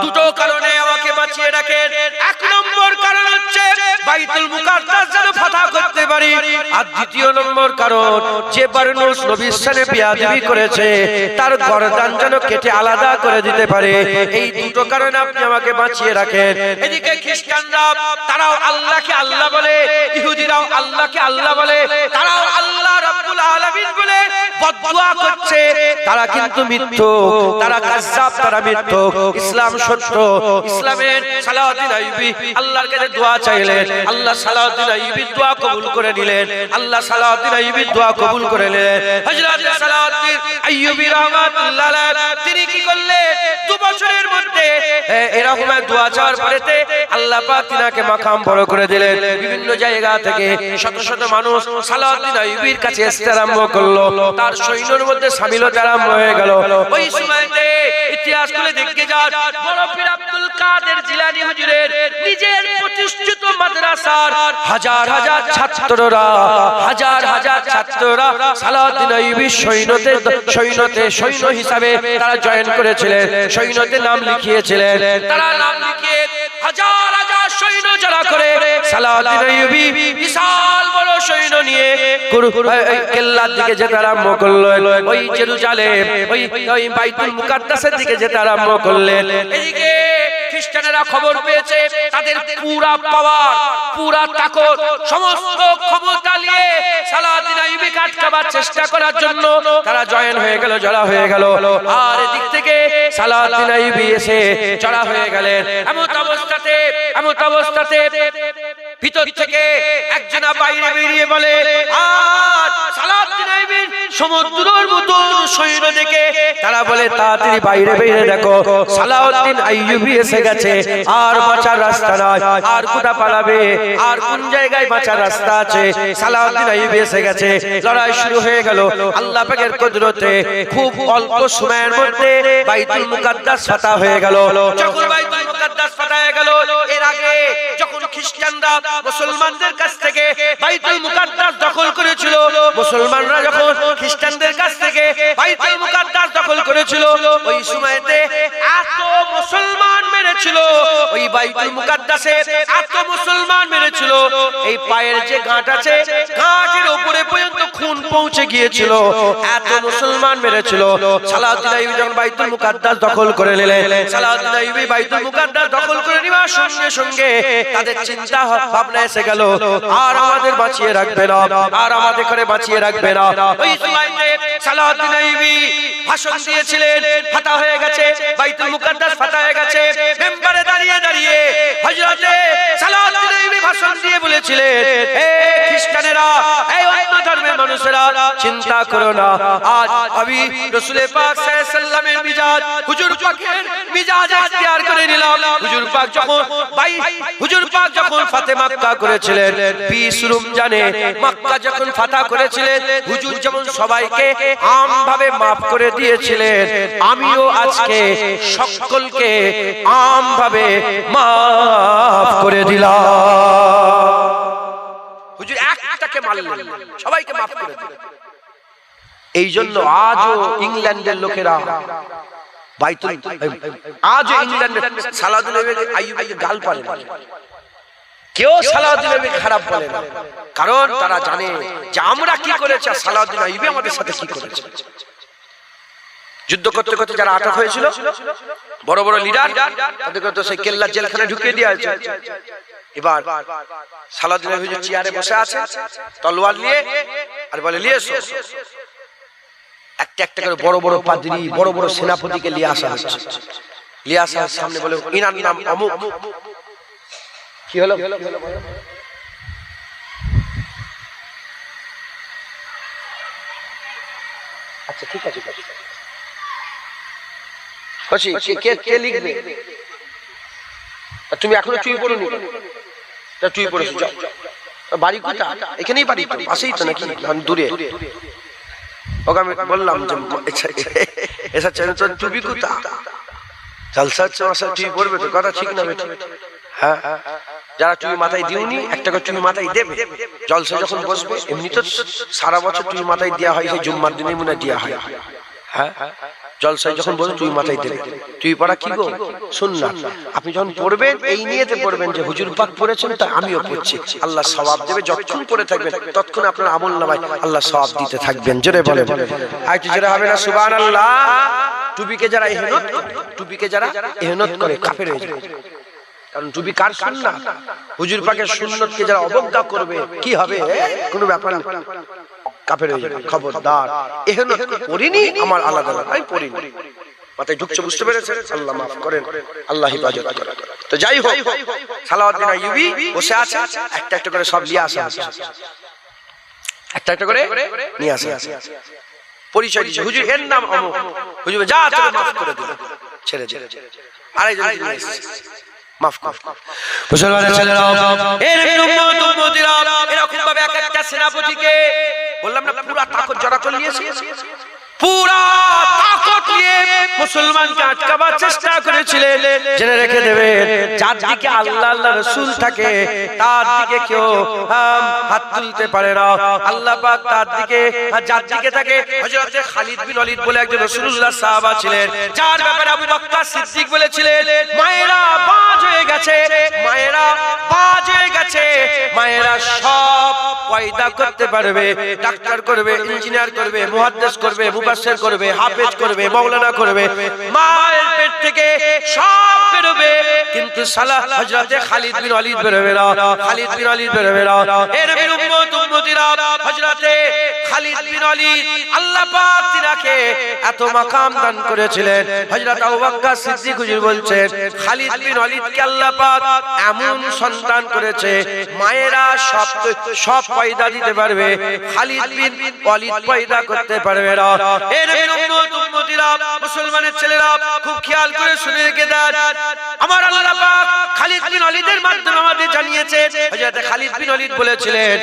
দুটো কারণে আমাকে বাঁচিয়ে রাখেন। এক নম্বর কারণ হচ্ছে বাইতুল মুকাদ্দাস যেন ফাতহ করতে পারি, আর দ্বিতীয় নম্বর কারণ যে বারনুস নবীর সাথে বেয়াদবি করেছে তার গর্দান যেন কেটে আলাদা করে দিতে পারে। এই দুটো কারণে আপনি আমাকে বাঁচিয়ে রাখেন। এদিকে খ্রিস্টানরা তারাও আল্লাহকে আল্লাহ বলে, ইহুদিরাও আল্লাহকে আল্লাহ বলে, তারাও আল্লাহ রাব্বুল আলামিন বলে বদদুয়া করছে। তারা কিন্তু মিথ্যুক, তারা কাযযাব, তারা মিথ্যুক। ইসলাম সত্য। ইসলামের সালাউদ্দিন আইয়ুবী আল্লাহর কাছে দোয়া চাইলেন, আল্লাহ সালাউদ্দিন আইয়ুবীর দোয়া কবুল করে নিলেন, আল্লাহ সালাউদ্দিন আইয়ুবীর দোয়া কবুল করে নিলেন। হযরত সালাউদ্দিন আইয়ুবী রাহমাতুল্লাহ আলাইহি তিনি কি করলেন? 2 বছরের মধ্যে এরকম দোয়া চাওয়ার পরেতে আল্লাহ পাক তিনাকে মাকাম বড় করে দিলেন। বিভিন্ন জায়গা থেকে শত শত মানুষ সালাউদ্দিন আইয়ুবীর কাছে আসতে আরম্ভ করলো, তার সৈন্যের মধ্যে শামিল হতে আরম্ভ হয়ে গেল। ওই সময়তে ইতিহাস খুলে দেখতে যান, বড় পীর আব্দুল কাদের জিলানী হুজুরের নিজের প্রতিষ্ঠিত মাদ্রাসার হাজার হাজার ছাত্ররা, হাজার হাজার ছাত্ররা সালাউদ্দিন আইয়ুবীর সৈন্য হিসাবে তারা জয়েন করেছিলেন, সৈন্যতে নাম লিখিয়েছিলেন। তারা নাম লিখিয়ে হাজার হাজার সৈন্য জড়া করে সালাউদ্দিন আইয়ুবী বিশাল বড় সৈন্য নিয়ে কেল্লার দিকে যেতে আরম্ভ করলেন। ওই জেরুজালেম, ওই বাইতুল মুকাদ্দাসের দিকে যেতে আরম্ভ করলেন। এদিকে খ্রিস্টানেরা খবর পেয়েছে, তাদের পুরা পাওয়ার, পুরা তাকত, সমস্ত ক্ষমতা নিয়ে সালাউদ্দিন আইয়ুবীকে আটকাবার চেষ্টা করার জন্য তারা জয়েন হয়ে গেল, জড়া হয়ে গেল। আর এদিক থেকে সালাউদ্দিন আইয়ুবী এসে জড়া হয়ে গেলেন। এমন অবস্থাতে ভিতর থেকে একজনা বাইরে বেরিয়ে বলে, আর সালাউদ্দিন আইয়ুবীর সমুদ্রের মতো সৈন্য দেখে তারা বলে, তাড়াতাড়ি বাইরে বেরিয়ে দেখো, সালাউদ্দিন আইয়ুবী এসে গেছে, আর বাঁচার রাস্তা নাই, আর কোথা পালাবে, আর কোন জায়গায় বাঁচার রাস্তা আছে? সালাউদ্দিন আইয়ুবী এসে গেছে। লড়াই শুরু হয়ে গেল। আল্লাহ পাকের কুদরতে খুব অল্প সময়ের মধ্যে বাইতুল মুকাদ্দাস ফাতহ হয়ে গেল। যখন বাইতুল মুকাদ্দাস ফাতহ হয়ে গেল, এর আগে যখন খ্রিস্টানরা মুসলমানদের কাছ থেকে বাইতুল মুকাদ্দাস দখল করেছিল, মুসলমানরা যখন খ্রিস্টানদের কাছ থেকে বাইতুল মুকাদ্দাস দখল করেছিল, ওই সময়তে এত মুসলমান মেরেছিল, ওই বাইতুল মুকাদ্দাসে এত মুসলমান মেরেছিল, এই পায়ের যে গাঁট আছে, গাঁটের উপরে পর্যন্ত খুন পৌঁছে গিয়েছিল, এত মুসলমান মেরেছিল। সালাউদ্দিন আইয়ুবী যখন বাইতুল মুকাদ্দাস দখল করে নিলেন, সালাউদ্দিন আইয়ুবী বাইতুল মুকাদ্দাস দখল করে নেওয়ার সঙ্গে সঙ্গে তাদের চিন্তা ভাবনা এসে গেল, আর আমাদের বাঁচিয়ে রাখবে না, আর আমাদের করে বাঁচিয়ে রাখবে না। ওই সময়তে সালাউদ্দিন আইয়ুবী ভাষণ দিয়েছিলেন, ফাতহ হয়ে গেছে, বাইতুল মুকাদ্দাস ফাতহ হয়ে গেছে। মেম্বারে দাঁড়িয়ে দাঁড়িয়ে হযরতে সালাউদ্দিন আইয়ুবী ভাষণ দিয়ে বলেছিলেন, হে খ্রিস্টানেরা, এই অন্য ধর্মের মানুষেরা, চিন্তা করো না, আজ আমি রাসূল পাক সাল্লাল্লাহু আলাইহি ওয়াসাল্লামের মিজাজ, হুজুর পাকের মিজাজ ইখতিয়ার করে নিলাম। হুজুর পাক যখন ফাতে মক্কা করেছিলেন, 20 রমজানে মক্কা যখন ফাতহ করেছিলেন, হুজুর যেমন সবাইকে আমভাবে maaf করে দিয়েছিলেন, আমিও আজকে সকলকে আমভাবে maaf করে দিলাম। হুজুর একটাকে মারলেন, সবাইকে maaf করে দিলেন। এই জন্য আজও ইংল্যান্ডের লোকেরা আজও ইংল্যান্ডের সালাউদ্দিন আইয়ুবীকে গাল পারে না, কেউ সালাউদ্দিন আইয়ুবীকে খারাপ বলে না, কারণ তারা জানে যে আমরা কি করেছি আর সালাউদ্দিন আইয়ুবী আমাদের সাথে কি করেছে। যুদ্ধ করতে করতে যারা আটক হয়েছিল, বড় বড় লিডার, তাদেরকে তো সেই কেল্লা জেলখানে ঢুকিয়ে দেওয়া হয়েছে। এবার সালাউদ্দিন আইয়ুবী চেয়ারে বসে আছে, তলোয়ার নিয়ে, আর বলে, নিয়ে এসো। একটা একটা করে বড় বড় পাদ্রী, বড় বড় সেনাপতিকে নিয়ে আসা হচ্ছে। নিয়ে আসার সামনে বলে, ইনার নাম অমুক। কি হলো? আচ্ছা ঠিক আছে, কে লিখবে? তুমি এখনো চুই পড়োনি? চুই পড়েছো, যাও বাড়ি কোথা? এখানেই বাড়ি তো, পাশেই তো নাকি দূরে? ওকে আমি বললাম যে এসা টুপি কোথা? জলসা টুপি পরবে তো, কথা ঠিক না বেটা? হ্যাঁ, যারা টুপি মাথায় দিওনি একটা করে টুপি মাথায় দেবে। জলসা যখন বসবে, এমনি তো সারা বছর টুপি মাথায় দেওয়া হয়, সেই জুম্মার দিনে মনে দেওয়া হয়। হ্যাঁ, জলসায় যখন বসে টুপি মাথায় দেবে। টুপি পরা কি গো? সুন্নাত। আপনি যখন পড়বেন এই নিয়েতে পড়বেন যে হুজুর পাক পড়েছেন তাই আমিও পড়ছি, আল্লাহ সওয়াব দেবে। যতক্ষণ পড়ে থাকবেন ততক্ষণ আপনার আমল নামায় আল্লাহ সওয়াব দিতে থাকবেন। জোরে বলেন, আরেকটু জোরে হবে না সুবহানাল্লাহ? টুপিকে যারা ইহনত করে, টুপিকে যারা ইহনত করে কাফের হয়ে যায়। কারণ টুপি কার সুন্নাত? হুজুর পাকের সুন্নতকে যারা অবজ্ঞা করবে কি হবে? কোনো ব্যাপার না, কাফের হয়ে যাবে। খবরদার, ইহনত পড়িনি আমার আলাদা, আমি পড়িনি। মাথায় ঢুকছে, বুঝতে পেরেছেন? আল্লাহ মাফ করেন, আল্লাহ হিফাজত করেন। তো যাই হোক, সালাউদ্দিন আইয়ুবী বসে আছে, একটা একটা করে সব নিয়ে আসা, একটা একটা করে নিয়ে আসা, পরিচয় দিচ্ছে। হুজুর এর নাম অমুক। হুজুর যা তোকে মাফ করে দিল, ছেড়ে দিল। আরেকজন নিয়ে এসেছে, মাফ কর। মুসলমানের ছেলেরা, এর উম্মত উম্মতিরা এরকম ভাবে এক একটা সেনাপতিকে বললাম না, পুরা তাকত জড়া করে নিয়েছে, পুরা তাকত নিয়ে মুসলমানকে আটকাবার চেষ্টা করেছিলেন। জেনে রেখে দেবেন, যার দিকে আল্লাহ আল্লাহ রাসূল থাকে তার দিকে কেউ হাত তুলতে পারে না। আল্লাহ পাক তার দিকে, যার দিকে থাকে। হযরত খালিদ বিন ওয়ালিদ বলে একজন রাসূলুল্লাহ সাহাবা ছিলেন, যার ব্যাপারে আবু বকর সিদ্দিক বলেছিলেন, মায়েরা বাজ হয়ে গেছে, মায়েরা বাজ হয়ে গেছে, মায়েরা সব পয়দা করতে পারবে, ডাক্তার করবে, ইঞ্জিনিয়ার করবে, মুহাদ্দিস করবে, মুফাসসির করবে, হাফেজ করবে, মাওলানা করবে, মায়ের পেট থেকে সব বেরোবে, কিন্তু সালা হযরত খালিদ বিন ওয়ালিদ বেরোবে না, খালিদ বিন ওয়ালিদ বেরোবে না। এর উম্মত উম্মতিরা হযরত খালিদ বিন ওয়ালিদ আল্লাহ পাক তিনাকে এত মাকাম দান করেছিলেন। হযরত আবু বকর সিদ্দিক হুজুর বলছেন, খালিদ বিন ওয়ালিদকে আল্লাহ পাক এমন সন্তান করেছে, মায়েরা সব পয়দা দিতে পারবে, খালিদ বিন ওয়ালিদ পয়দা করতে পারবে না। এর উম্মত উম্মতিরা, মুসলমানের ছেলেরা খুব খেয়াল করে শুনে রেখে দেন, আমার আল্লাহ পাক খালিদ বিন ওয়ালিদের মাধ্যমে আমাদের জানিয়েছে। হযরত খালিদ বিন ওয়ালিদ বলেছিলেন,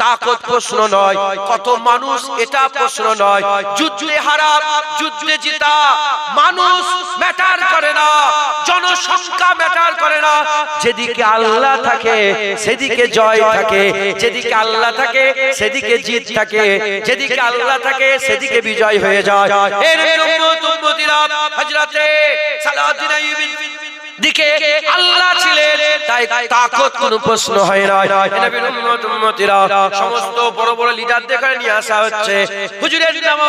তাকত প্রশ্ন নয়, কত মানুষ এটা প্রশ্ন নয়, যুদ্ধে হারা, যুদ্ধে জিতা মানুষ ম্যাটার করে না, জনসংখ্যা ম্যাটার করে না। যেদিকে আল্লাহ থাকে সেদিকে জয় থাকে, যেদিকে আল্লাহ থাকে সেদিকে জিত থাকে, যেদিকে আল্লাহ থাকে সেদিকে বিজয় হয়ে যায়। এর উম্মত উম্মতিরা, হযরত সালাউদ্দিন আইয়ুবী দিকে আল্লাহ ছিলেন, তাই তাকত কোনো প্রশ্ন হয় না। নবীর উম্মত উম্মতিরা সমস্ত বড় বড় লিডারদের এখানে নিয়ে আসা হচ্ছে। হুজুরের নাম,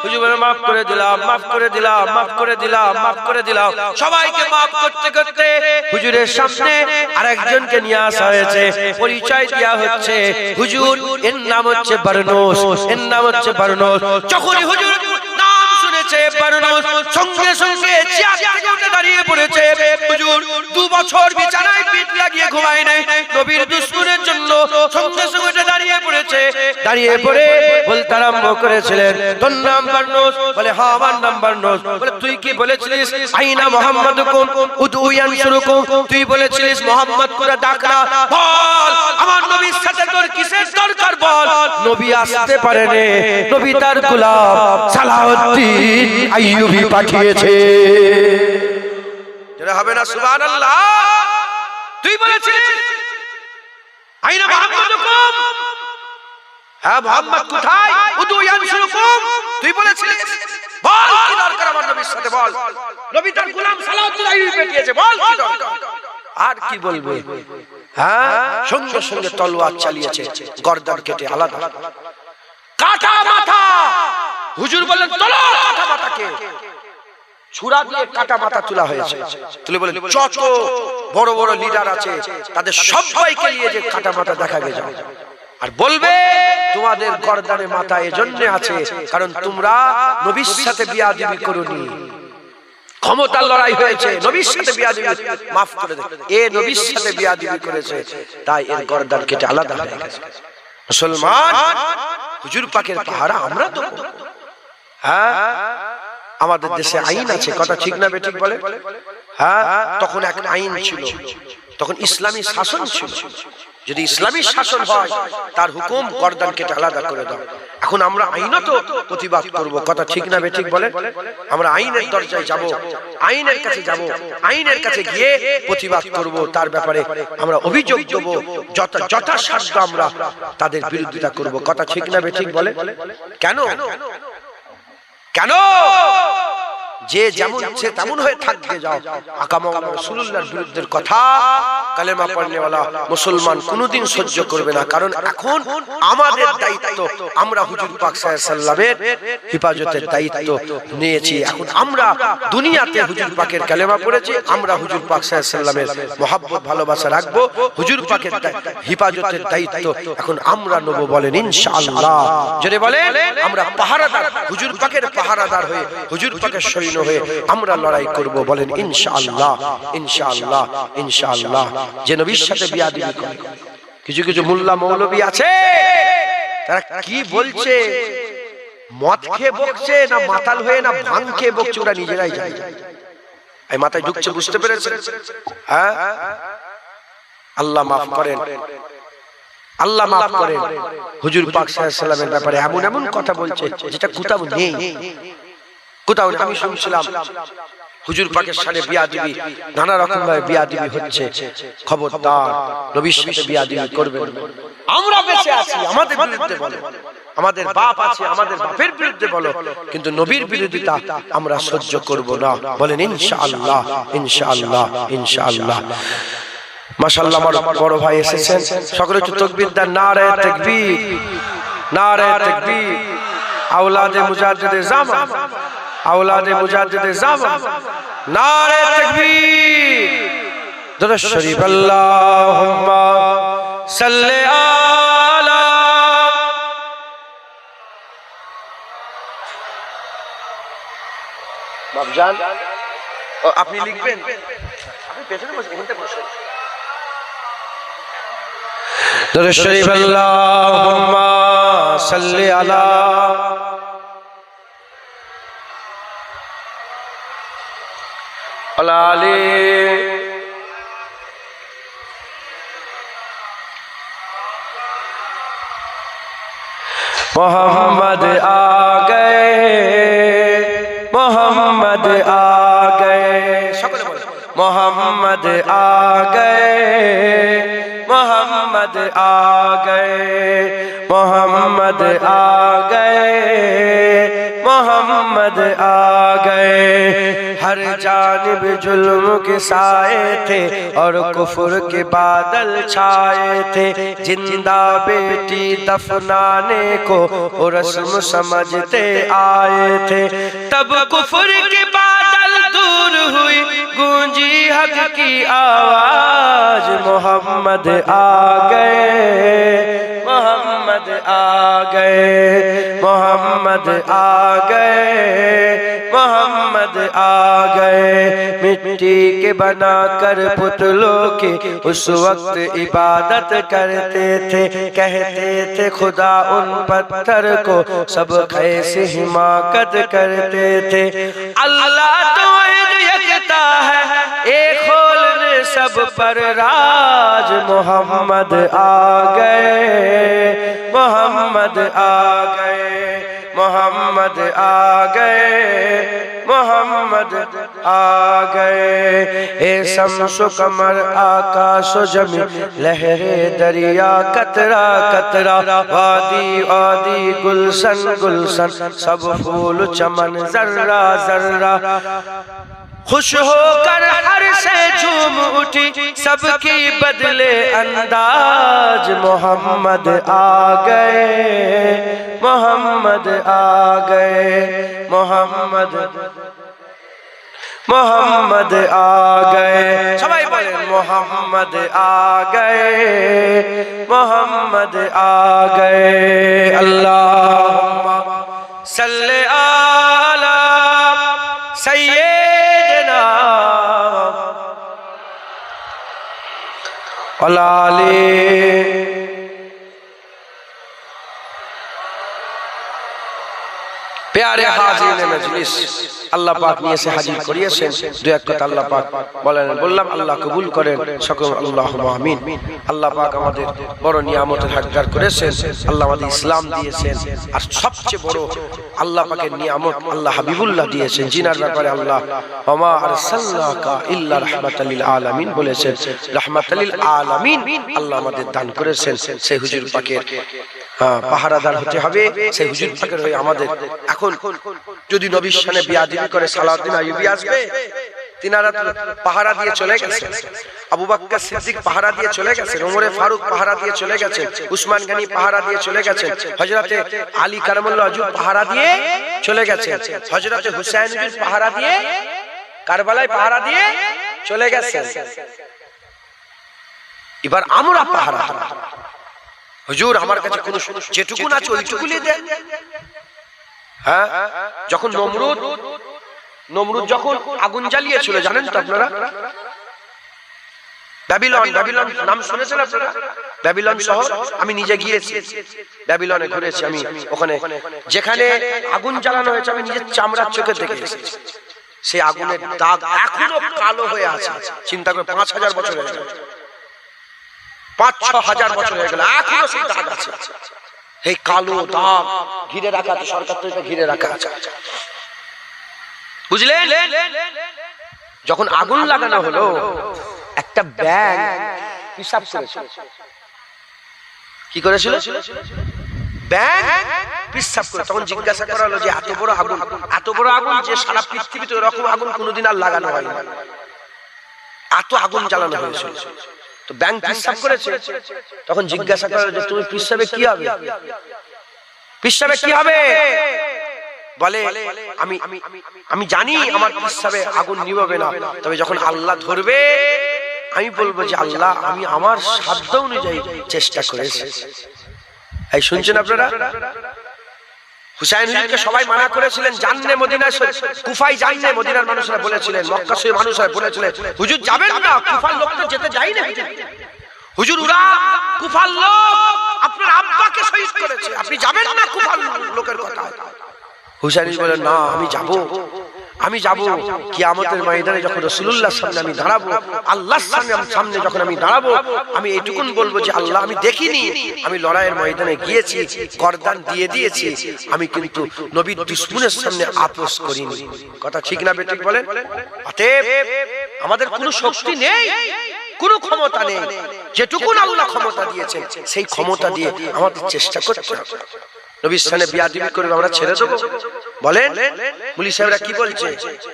হুজুর মাফ করে দিলাম, মাফ করে দিলাম, মাফ করে দিলাম, মাফ করে দিলাম, সবাইকে মাফ করতে করতে হুজুরের সামনে আরেকজনকে নিয়ে আসা হয়েছে, পরিচয় দেওয়া হচ্ছে। হুজুর এর নাম হচ্ছে বারনৌস, এর নাম হচ্ছে বারনৌস। যখনই হুজুর নাম শুনেছে বারনৌস, সঙ্গে সঙ্গে চেয়ার থেকে উঠে দাঁড়িয়ে পড়েছে। হুজুর 2 বছর বিছানায় পিঠ লাগিয়ে ঘুমায় নাই নবীর দুশমনের জন্য, সঙ্গে সঙ্গে দাঁড়িয়ে পড়েছে। দাঁড়িয়ে পড়ে বলতে আরম্ভ করেছিলেন, তোর নাম বারনৌস? বলে হ্যাঁ আমার নাম বারনৌস। বলে তুই কি বলেছিলিস, আইনা মুহাম্মাদুকুম উদউ ইয়ানসুরুকুম, তুই বলেছিলিস মুহাম্মদ করে ডাক না, বল আমার নবীর সাথে তোর কিসের দরকার বল। নবী আসতে পারেনি, নবী তার গোলাম সালাউদ্দিন আইয়ুবী পাঠিয়েছে। যেটা হবে না সুবহানাল্লাহ? তুই বলেছিস আইনা মুহাম্মাদুকুম, হ্যাঁ মুহাম্মদ কোথায়, উদউ ইয়ানসুরুকুম, তুই বলেছিস, বল কি দরকার আমার নবীর সাথে বল। নবী তার গোলাম সালাউদ্দিন আইয়ুবী পাঠিয়েছে, বল কি দরকার। আর কি বলবে? হ্যাঁ, সঙ্গে সঙ্গে তলোয়ার চালিয়েছে, গর্দান কেটে আলাদা, কাটা মাথা। হুজুর বললেন চলো কাটা মাথাকে, ছুরা দিয়ে কাটা মাথা তোলা হয়েছে। তুলে বলেন যত বড় বড় লিডার আছে তাদের সবাইকে নিয়ে যে কাটা মাথা দেখাবে যাও, আর বলবে তোমাদের গর্দানে মাথা এজন্য আছে কারণ তোমরা নবীর সাথে বিয়াদবি করোনি, ক্ষমতার লড়াই হয়েছে, নবীর সাথে বিয়াদবি, মাফ করে দে, এ নবীর সাথে বিয়াদবি করেছে তাই এর গর্দান কেটে আলাদা হয়ে গেছে। মুসলমান, হুজুর পাকের পাহারা আমরা তো, হ্যাঁ আমাদের দেশে আইন আছে, কথা ঠিক না বেঠিক বলে? হ্যাঁ, তখন এক আইন ছিল, তখন ইসলামী শাসন ছিল। যদি ইসলামী শাসন হয় তার হুকুম গর্দান কেটে আলাদা করে দাও। এখন আমরা আইনত প্রতিবাদ করব, কথা ঠিক না বেঠিক বলেন? আমরা আইনের দরজায় যাব, আইনের কাছে যাব, আইনের কাছে গিয়ে প্রতিবাদ করব, তার ব্যাপারে আমরা অভিযোগ দেব, যথাসাধ্য আমরা তাদের বিরোধিতা করব, কথা ঠিক না বেঠিক বলে? কেন কেন যে যেমন সে তেমন হয়ে থাকবে যাও। আকা মাওলানা রাসূলুল্লাহর বিরুদ্ধে কথা কালেমা পড়নেওয়ালা মুসলমান কোনোদিন সহ্য করবে না। কারণ এখন আমাদের দায়িত্ব, আমরা হুজুর পাক সাল্লাল্লাহু আলাইহি সাল্লামের হেফাজতের দায়িত্ব নিয়েছি। এখন আমরা দুনিয়াতে হুজুর পাকের কালেমা পড়েছি, আমরা হুজুর পাক সাল্লাল্লাহু আলাইহি সাল্লামের মহব্বত ভালোবাসা রাখবো, হুজুর পাকের হেফাজতের দায়িত্ব এখন আমরা নেব, বলেন ইনশাআল্লাহ। যদি বলেন আমরা পাহারাদার, হুজুর পাকের পাহারাদার হয়ে, হুজুর পাকের সৈন্য হয়ে আমরা লড়াই করব, বলেন ইনশাআল্লাহ ইনশাআল্লাহ ইনশাআল্লাহ। যে নবীর সাথে বিয়াদবি করে, কিছু কিছু মোল্লা মৌলবী আছে তারা কি বলছে, মদ খেয়ে বকছে না মাতাল হয়ে না ভাঙ খেয়ে বকছে, ওরা নিজেরাই জানে। এই মাথায় ঢুকছে, বুঝতে পেরেছেন? হ্যাঁ, আল্লাহ মাফ করেন, আল্লাহ মাফ করেন। হুজুর পাক সাল্লাল্লাহু আলাইহি সাল্লামের ব্যাপারে এমন এমন কথা বলছে যেটা কোথাও নেই, কোথাও নেই। আমি শুনছিলাম হুজুর পাকের সাথে বিয়াদবি, নানা রকম ভাবে বিয়াদবি হচ্ছে। খবরদার, নবীর সাথে বিয়াদবি করবেন। আমরা বেঁচে আছি, আমাদের বিরুদ্ধে বলো, আমাদের বাপ আছে, আমাদের বাপের বিরুদ্ধে বলো, কিন্তু নবীর বিরোধিতা আমরা সহ্য করব না, বলেন ইনশাআল্লাহ ইনশাআল্লাহ ইনশাআল্লাহ। মাশাআল্লাহ, আমার বড় ভাই এসেছেন, সকলে একটু তাকবীর দেন। নারে তাকবীর, নারে তাকবীর। আওলাদে মুজাদ্দিদে জামান, আওলাদে মুজাদ্দিদে জামান, নারে তাকবীর। দুরূদ শরীফ, আল্লাহুম্মা সাল্লি আলা। বাপজান আপনি লিখবেন, আপনি পেছনে বসে, এখানটা বসে। দুরূদ শরীফ, আল্লাহুম্মা সাল্লি আলা আলী। मोहम्मद आ गए, मोहम्मद आ गए, मोहम्मद आ गए, मोहम्मद आ गए, मोहम्मद आ गए, मोहम्मद आ गए। हर जानिब जुल्म के साए थे और कुफ्र के बादल छाए थे, जिंदा बेटी दफनाने को वो रस्म समझते आए थे। तब कुफ्र के बादल दूर हुई, गूंजी हक की आवाज, मोहम्मद आ गए, मोहम्मद आ गए, मोहम्मद आ गए, मोहम्मद आ गए। मिट्टी के बनाकर पुतलों की उस वक्त इबादत करते थे, कहते थे खुदा उन पत्थर को सब कैसे हिमाकत करते थे। अल्लाह तो यकता है, एक खोलने सब पर राज, मोहम्मद आ गए, मोहम्मद आ गए, मोहम्मद आ गए, मोहम्मद आ गए। ए शम्सो कमर आकाश जमी, लहरे दरिया कतरा कतरा, वादी वादी गुलशन गुलशन, सब फूल चमन जर्रा जर्रा। खुश होकर हर से झूम उठी सबकी बदले अंदाज, मोहम्मद आ गए, मोहम्मद आ गए, मोहम्मद मोहम्मद आ गए। सबाई बोले मोहम्मद आ गए, मोहम्मद आ गए। अल्लाहुम्मा सल्ले अला सय्यिदना প্যারে হাজিরিনে মজলিস আল্লাহ পাক নিয়ে এসে হাজির করিয়েছেন। দু এক কথা আল্লাহ পাক বললাম আল্লাহ কবুল করেন, সকল আল্লাহুম্মা আমিন। আল্লাহ পাক আমাদের বড় নিয়ামতের হকদার করেছেন, আল্লাহ আমাদের ইসলাম দিয়েছেন, আর সবচেয়ে বড় আল্লাহ পাকের নিয়ামত আল্লাহ হাবিবুল্লাহ দিয়েছেন, জিনার ব্যাপারে আল্লাহ ওমা আরসালনাকা ইল্লা রাহমাতাল লিল আলামিন বলেছেন। রাহমাতাল লিল আলামিন আল্লাহ আমাদের দান করেছেন। সেই হুজুর পাকের পাহারাদার হতে হবে, সেই হুজুর পাকের হয়ে আমাদের এখন যদি নবীর শানে বিয়াদবি করে সালাউদ্দিন আইয়ুবী আসবে, তিনারা পাহারা দিয়ে চলে গেছেন, আবু বকর সিদ্দিক পাহারা দিয়ে চলে গেছেন, ওমরে ফারুক পাহারা দিয়ে চলে গেছেন, উসমান গনি পাহারা দিয়ে চলে গেছেন, হযরতে আলী কারামাল্লাহু ওয়াজহু পাহারা দিয়ে চলে গেছেন, হযরতে হুসাইন হুজুর পাহারা দিয়ে কারবালায় পাহারা দিয়ে চলে গেছেন। এবার আমরা পাহারা, হুজুর আমার কাছে কোন যেটুকুন আছে ওইটুকুই দেন। হ্যাঁ, যখন নমরুদ যখন আগুন জ্বালিয়েছিল জানেন তো আপনারা, ব্যাবিলন নাম শুনেছেন আপনারা? ব্যাবিলন শহর আমি নিজে গিয়েছি, ব্যাবিলনে ঘুরেছি আমি, ওখানে যেখানে আগুন জ্বালানো হয়েছে আমি নিজের চামড়ার চোখে দেখে এসেছি। সেই আগুনের দাগ এখনো কালো হয়ে আছে, চিন্তা করে 5000 বছর হয়ে গেল, 5-6 বছর হয়ে গেল, এখনো সেই দাগ আছে। এই কালো দাগ ঘিরে রাখা আছে, সরকার থেকে ঘিরে রাখা আছে, বুঝলেন? যখন আগুন লাগানো হলো একটা ব্যাঙ পিশাব করেছিল। কি করেছিল? ব্যাঙ পিশাব করে। তখন জিজ্ঞাসা করা হলো যে এত বড় আগুন যে সারা পৃথিবীতে এরকম আগুন কোনোদিন আর লাগানো হয়নি, এত আগুন জ্বালানো হয়েছিল। তো ব্যাঙ পিশাব করেছে। তখন জিজ্ঞাসা করা হলো যে তুমি পিশাবে কি হবে? পিশাবে কি হবে? বলে আমি জানি আমার পিশাবে আগুন নিভাবে না, তবে যখন আল্লাহ ধরবে আমি বলবো যে আল্লাহ আমি আমার সাধ্য অনুযায়ী চেষ্টা করেছি। এই শুনছেন আপনারা? হুসাইন হুজুরকে সবাই মানা করেছিলেন, জাননে মদিনা, কুফায় জাননে, মদিনার মানুষরা বলেছিলেন, মক্কা শরীফের মানুষরা বলেছিলেন হুজুর যাবেন না, কুফার লোক তো যেতে যায় না হুজুর, ওরা কুফার লোক আপনার আব্বাকে শহীদ করেছে, আপনি যাবেন না কুফার লোকের কথা। হুসাইন বলেন না আমি যাব কিয়ামতের ময়দানে যখন রাসূলুল্লাহর সামনে আমি দাঁড়াবো, আল্লাহর সামনে যখন আমি দাঁড়াবো, আমি এইটুকুন বলবো যে আল্লাহ আমি দেখিনি, আমি লড়াইয়ের ময়দানে গিয়েছি, গর্দান দিয়ে দিয়েছি, আমি কিন্তু নবীর দুশমনের সামনে আপোস করিনি। কথা ঠিক না বেঠিক বলেন? অতএব আমাদের কোনো শক্তি নেই, কোনো ক্ষমতা নেই, যেটুকুন আল্লাহ ক্ষমতা দিয়েছেন সেই ক্ষমতা দিয়ে আমাদের চেষ্টা করতে হবে। নবীর সামনে বিয়াদবি করবে আমরা ছেড়ে দেবো? বলেন মুলি সাহেবরা কি বলছে?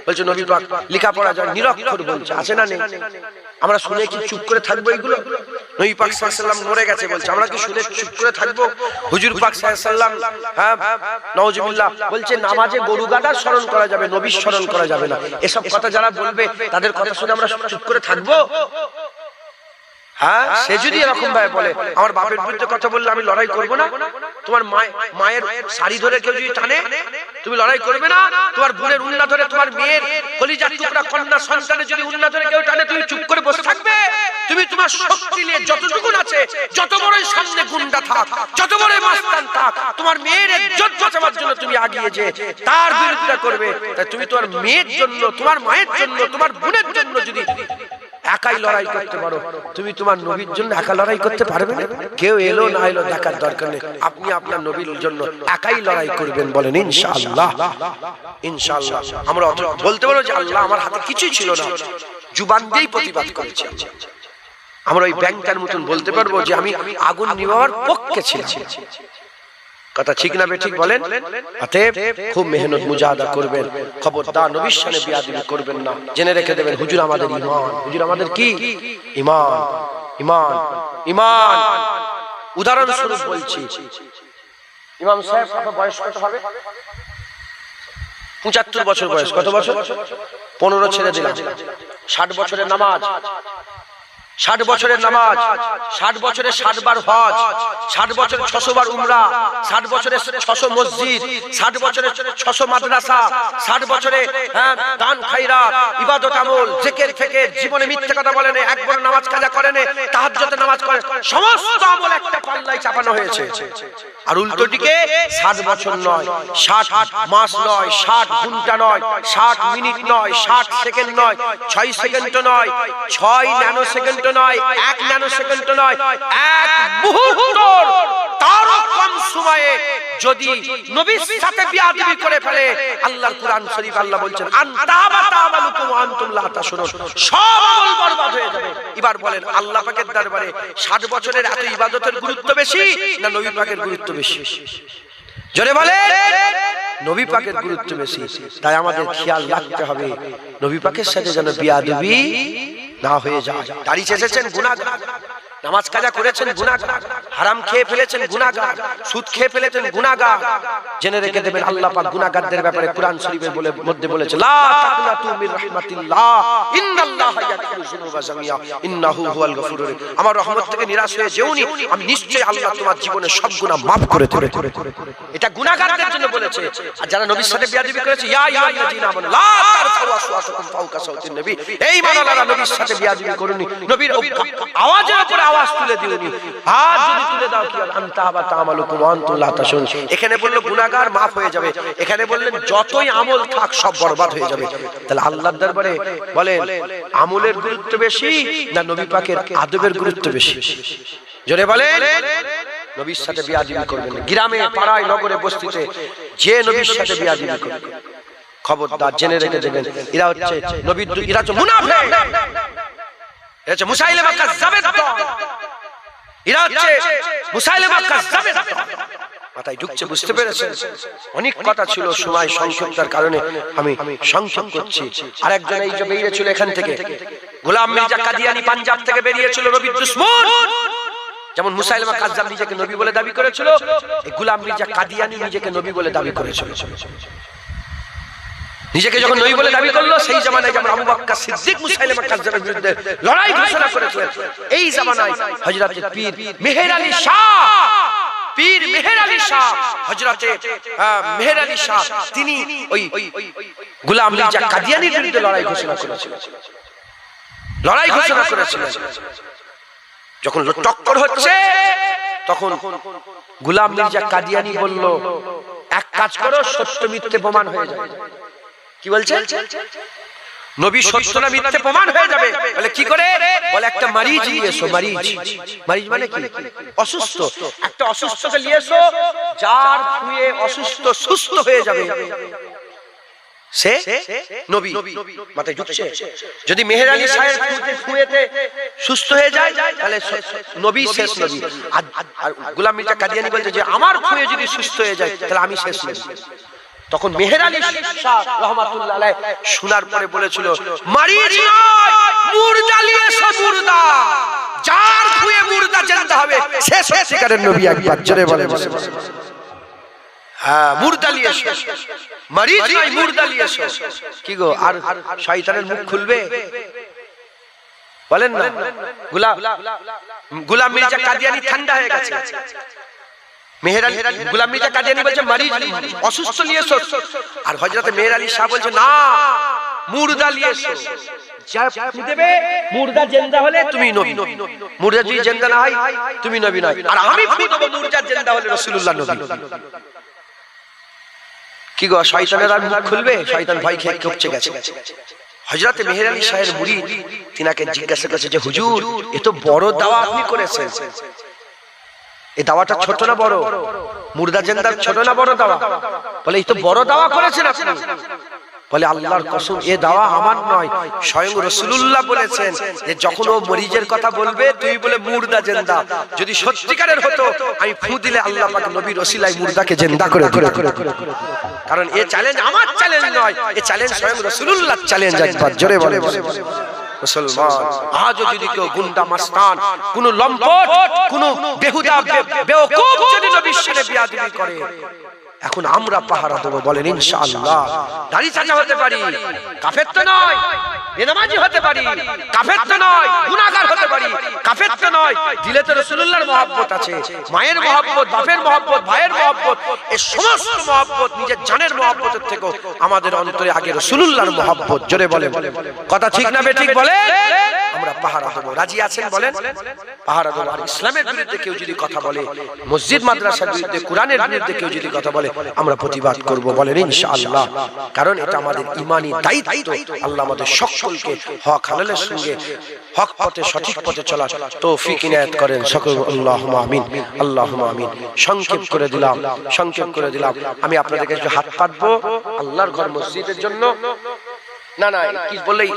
বলছে নবী পাক লেখাপড়া যায় নিরক্ষর বলছে, আছে না নেই? আমরা শুনে কি চুপ করে থাকবো? এগুলো নবী পাক সাল্লাল্লাহু আলাইহি ওয়াসাল্লাম মরে গেছে বলছে, আমরা কি শুনে চুপ করে থাকবো? হুজুর পাক সাল্লাল্লাহু আলাইহি ওয়াসাল্লাম নাউজুবিল্লাহ বলছে নামাজে গরু গাদার স্মরণ করা যাবে, নবীর স্মরণ করা যাবে না। এসব কথা যারা বলবে তাদের কথা শুনে আমরা চুপ করে থাকবো? হ্যাঁ, সে যদি এরকম ভাবে বলে আমার বাপের বিরুদ্ধে কথা বললে আমি লড়াই করব না, তোমার মায়ের শাড়ি ধরে কেউ যদি টানে তুমি লড়াই করবে না, তোমার বোনের উন্না ধরে, তোমার মেয়ের কলিজার টুকরা কন্যা সন্তানের যদি উন্না ধরে কেউ টানে তুমি চুপ করে বসে থাকবে? তুমি তোমার শক্তি নিয়ে যতটুকু আছে, যত বড়ই সামনে গুন্ডা থাক, যত বড়ই মাস্তান থাক, তোমার মেয়ের ইজ্জত বাঁচানোর জন্য তুমি এগিয়ে যে তার বিরোধিতা করবে, তাই তুমি তোমার মেয়ের জন্য, তোমার মায়ের জন্য, তোমার বোনের জন্য যদি একাই লড়াই করতে পারো, তুমি তোমার নবীর জন্য একা লড়াই করতে পারবে না? কেউ এলো না এলো দেখার দরকার নেই, আপনি আপনার নবীর জন্য একাই লড়াই করবেন। বলেন ইনশাআল্লাহ? ইনশাআল্লাহ আমরা বলতে পারবো যে আল্লাহ আমার হাতে কিছুই ছিল না, জুবান দিয়েই প্রতিবাদ করেছি। আমরা ওই ব্যাংকটার মতন বলতে পারবো যে আমি আগুন নিভাবার পক্ষে ছিলাম। কথা ঠিক না বেঠিক বলেন? অতএব খুব মেহনত মুজাহাদা করবেন, খবরদার নবীর শানে বিয়াদবি করবেন না। জেনে রেখে দেবেন হুজুর আমাদের ঈমান, হুজুর আমাদের কি ঈমান, ঈমান, ঈমান। উদাহরণস্বরূপ বলছি, ইমাম সাহেব আপনার বয়স কত হবে? 75 বছর বয়স। কত বছর? 15 ছেড়ে দিলাম। 60 বছরের নামাজ, 60 বছরের নামাজ, 60 বছরে 60 বার হজ, 60 বছরে 600 বার উমরা, 60 বছরে 600 মসজিদ, 60 বছরে 600 মাদ্রাসা, 60 বছরে দান খায়রাত, ইবাদত আমল, জিকির ফিকির, জীবনে মিথ্যা কথা বলেন, একবার নামাজ কাজা করেন, তাহাজ্জুদে নামাজ করেন, সমস্ত আমল একটা পাল্লায় চাপানো হয়েছে। আর উল্টো দিকে 60 বছর নয়, 60 মাস নয়, 60 ঘন্টা নয়, 60 মিনিট নয়, 60 সেকেন্ড নয়, 6 সেকেন্ড নয়, 6 ন্যানো সেকেন্ড নয়, 1 ন্যানো সেকেন্ড নয়, 1 মুহূর্ত তারও কম সময়ে যদি নবীর সাথে বিয়াদবি করে ফেলে, আল্লাহর কোরআন শরীফ আল্লাহ বলছেন আনতাবাতা আমালুকুম ওয়া আনতুম লা তাশুরুন, সব আমল বরবাদ হয়ে যাবে। এবার বলেন আল্লাহ পাকের দরবারে 60 বছরের এত ইবাদতের গুরুত্ব বেশি না নবী পাকের গুরুত্ব বেশি? জোরে বলেন, নবী পাকের গুরুত্ব বেশি। তাই আমাদের খেয়াল রাখতে হবে নবী পাকের সাথে যেন বিয়াদবি না হয়ে যায়। দাড়ি ছেঁচেছেন গুনাহগার, নামাজ কাজা করেছেন গুনাহগার, হারাম খেয়ে ফেলেছেন গুনাহগার, সুদ খেয়ে ফেলেছেন গুনাহগার, জেনে রেখে দেবেন আল্লাহ পাক গুনাহগারদের ব্যাপারে কোরআন শরীফের মধ্যে বলেছে লা তাকনাতু মির রাহমাতিল্লাহ ইন্নাল্লাহা ইয়াগফিরু যুনুবা জামিয়া ইন্নাহু হুয়াল গফুরুর রহিম। আমার রহমত থেকে নিরাশ হয়ে যেওনি, আমি নিশ্চয়ই আল্লাহ তোমার জীবনের সব গুনাহ maaf করে দেবে। এটা গুনাহগারদের জন্য বলেছে। আর যারা নবীর সাথে বিয়াদবি করেছে, ইয়া আইয়ুহাল্লাযীনা আমানু লা তারফাউ আসওয়াতাকুম ফাওকা সাওতিন নবী, এই মানলারা নবীর সাথে বিয়াদবি করুনি, নবীর আওয়াজের উপরে আওয়াজ তুলে দিওনি। আর যদি তুলে দাও কি আনতাবাতা আমালুকুম ওয়া আনতুম লা তাশুরুন। এখানে বলল গুনাহগার maaf হয়ে যাবে, এখানে বললেন যতই আমল থাক সব বরবাদ হয়ে যাবে। তাহলে আল্লাহর দরবারে বলেন আমলের গুরুত্ব বেশি না নবী পাকের আদবের গুরুত্ব বেশি? জোরে বলেন। নবীর সাথে বিয়াদবি করবেন না। গ্রামে পাড়ায় নগরে বস্তিতে যে নবীর সাথে বিয়াদবি করবে, খবরদার জেনে রেখে দেবেন এরা হচ্ছে নবীর, এরা হচ্ছে মুনাফিক, এরা হচ্ছে মুসাইলিমা কাজ্জাবের দল, এরা হচ্ছে মুসাইলিমা কাজ্জাবের দল। মাথায় ঢুকছে, বুঝতে পেরেছেন? অনেক কথা ছিল, সময় সংক্ষিপ্তার কারণে আমি সংক্ষেপ করছি। আর একজন এই যে বেরিয়েছিল এখান থেকে, গোলাম মির্জা কাদিয়ানী পাঞ্জাব থেকে বেরিয়েছিল, নবীর দুশমন। যেমন মুসাইলিমা কাজ্জাব নিজেকে নবী বলে দাবি করেছিল, এই গোলাম মির্জা কাদিয়ানী নিজেকে নবী বলে দাবি করেছিল। নিজেকে যখন নবী বলে দাবি করলো, সেই জামানায় যেমন আবু বকর সিদ্দিক মুসাইলিমা কাজ্জাবের বিরুদ্ধে লড়াই ঘোষণা করেছিলেন, এই জামানায় হযরত পীর মেহের আলী শাহ, পীর মেহের আলী শাহ, হযরতে মেহের আলী শাহ, তিনি ওই গোলাম মির্জা কাদিয়ানীর বিরুদ্ধে লড়াই ঘোষণা করেছিলেন, লড়াই ঘোষণা করেছিলেন। যখন টক্কর হচ্ছে তখন গোলাম মির্জা কাদিয়ানী বলল, এক কাজ করো, সত্য মিথ্যে প্রমাণ হয়ে যাবে। কি বলছে? নবী সত্য না মিথ্যে প্রমাণ হয়ে যাবে। বলে কি করে? বলে একটা মারিজ নিয়ে এসো। মারিজ, মারিজ মানে কি? অসুস্থ। একটা অসুস্থকে নিয়ে এসো, যার ফুয়ে অসুস্থ সুস্থ হয়ে যাবে সে নবী। মাথায় ঢুকছে? যদি মেহের আলী সাহেব ফুয়েতে সুস্থ হয়ে যায় তাহলে নবী শেষ নবী। আর গোলাম মির্জা কাদিয়ানী বলছে যে আমার ফুয়ে যদি সুস্থ হয়ে যায় তাহলে আমি শেষ নবী। তখন মেহের আলী শাহ রাহমাতুল্লাহ আলাইহি শোনার পরে বলেছিল, মারিজ নয়, মুর্দা নিয়ে এসো, মুর্দা, যার ফুয়ে মুর্দা জিন্দা হবে সে সত্যিকারের নবী। একবার জোরে বলে হ্যাঁ, মুর্দা নিয়ে এসো, মারিজ নয়, মুর্দা নিয়ে এসো। কি গো, আর শয়তানের মুখ খুলবে? বলেন না। গোলাম মির্জা কাদিয়ানী ঠান্ডা হয়ে গেছে, মেহের আলী গোলাম মির্জা কাদিয়ানী বলছে মারিজ অসুস্থ নিয়ে এসো, আর হযরত মেহের আলী শাহ বলছে না, মুর্দা নিয়ে এসো। যা ফু দেবে মুর্দা জিন্দা হলে তুমি নবী, মুর্দা যদি জিন্দা না হয় তুমি নবী নয়। আর আমি ফু দেব মুর্দা জিন্দা হলে রাসূলুল্লাহ নবী। কি গো, শয়তানের আর মুখ খুলবে? শয়তান ভয় খেয়ে কপচে গেছে। হযরত মেহের আলী শাহের মুরিদ তিনাকে জিজ্ঞাসা করেছে যে হুজুর, এ তো বড় দাওয়া আপনি করেছেন, এই দাওয়াটা ছোট না বড়? মুর্দা জিন্দার ছোট না বড় দাওয়া? বলে এই তো বড় দাওয়া করেছেন আপনি। বলে আল্লাহর কসম, এ দাওয়া আমার নয়, স্বয়ং রাসূলুল্লাহ বলেছেন যে যখন ও মরিজের কথা বলবে তুই বলে মুর্দা জিন্দা। যদি সত্যিকারের হতো আমি ফু দিলে আল্লাহ পাক নবীর ওসিলায় মুর্দাকে জিন্দা করে দিত। কারণ এ চ্যালেঞ্জ আমার চ্যালেঞ্জ নয়, এ চ্যালেঞ্জ স্বয়ং রাসূলুল্লাহর চ্যালেঞ্জ। একবার জোরে বলে মুসলমান, আজও যদি কেউ গুন্ডা মাস্তান, কোন লম্পট, কোন বেহুদা বেওকুফ যদি নবীর সাথে বিয়াদবি করে, এখন আমরা পাহারা দেব। বলেন ইনশাআল্লাহ। দাড়ি চাচা হতে পারি, কাফের তো নয়, বেনামাজি হতে পারি, কাফের তো নয়, গুনাহগার হতে পারি, কাফের তো নয়, দিলে তো রাসূলুল্লাহর মহব্বত আছে, মায়ের মহব্বত, বাপের মহব্বত, ভাইয়ের মহব্বত, এই সমস্ত মহব্বত নিজের জানের মহব্বতের থেকে আমাদের অন্তরে আগে রাসূলুল্লাহর মহব্বত। জোরে বলেন, কথা ঠিক না বেঠিক বলেন? আমরা পাহারা দেব, রাজি আছেন বলেন? পাহারা দেব। আর ইসলামের বিরুদ্ধে কেউ যদি কথা বলে, মসজিদ মাদ্রাসার বিরুদ্ধে, কোরআনের বিরুদ্ধে কেউ যদি কথা বলে, আমরা প্রতিবাদ করব বলেন ইনশাআল্লাহ। কারণ এটা আমাদের ঈমানি দায়িত্ব। আল্লাহ আমাদের সকলকে হক হালালের সঙ্গে হক পথে, সঠিক পথে চলার তৌফিক ইনায়াত করেন সকল। আল্লাহুম্মা আমিন, আল্লাহুম্মা আমিন। সংক্ষেপ করে দিলাম, সংক্ষেপ করে দিলাম। আমি আপনাদের কাছে হাত পাতবো আল্লাহর ঘর মসজিদের জন্য। না না, কি বললেই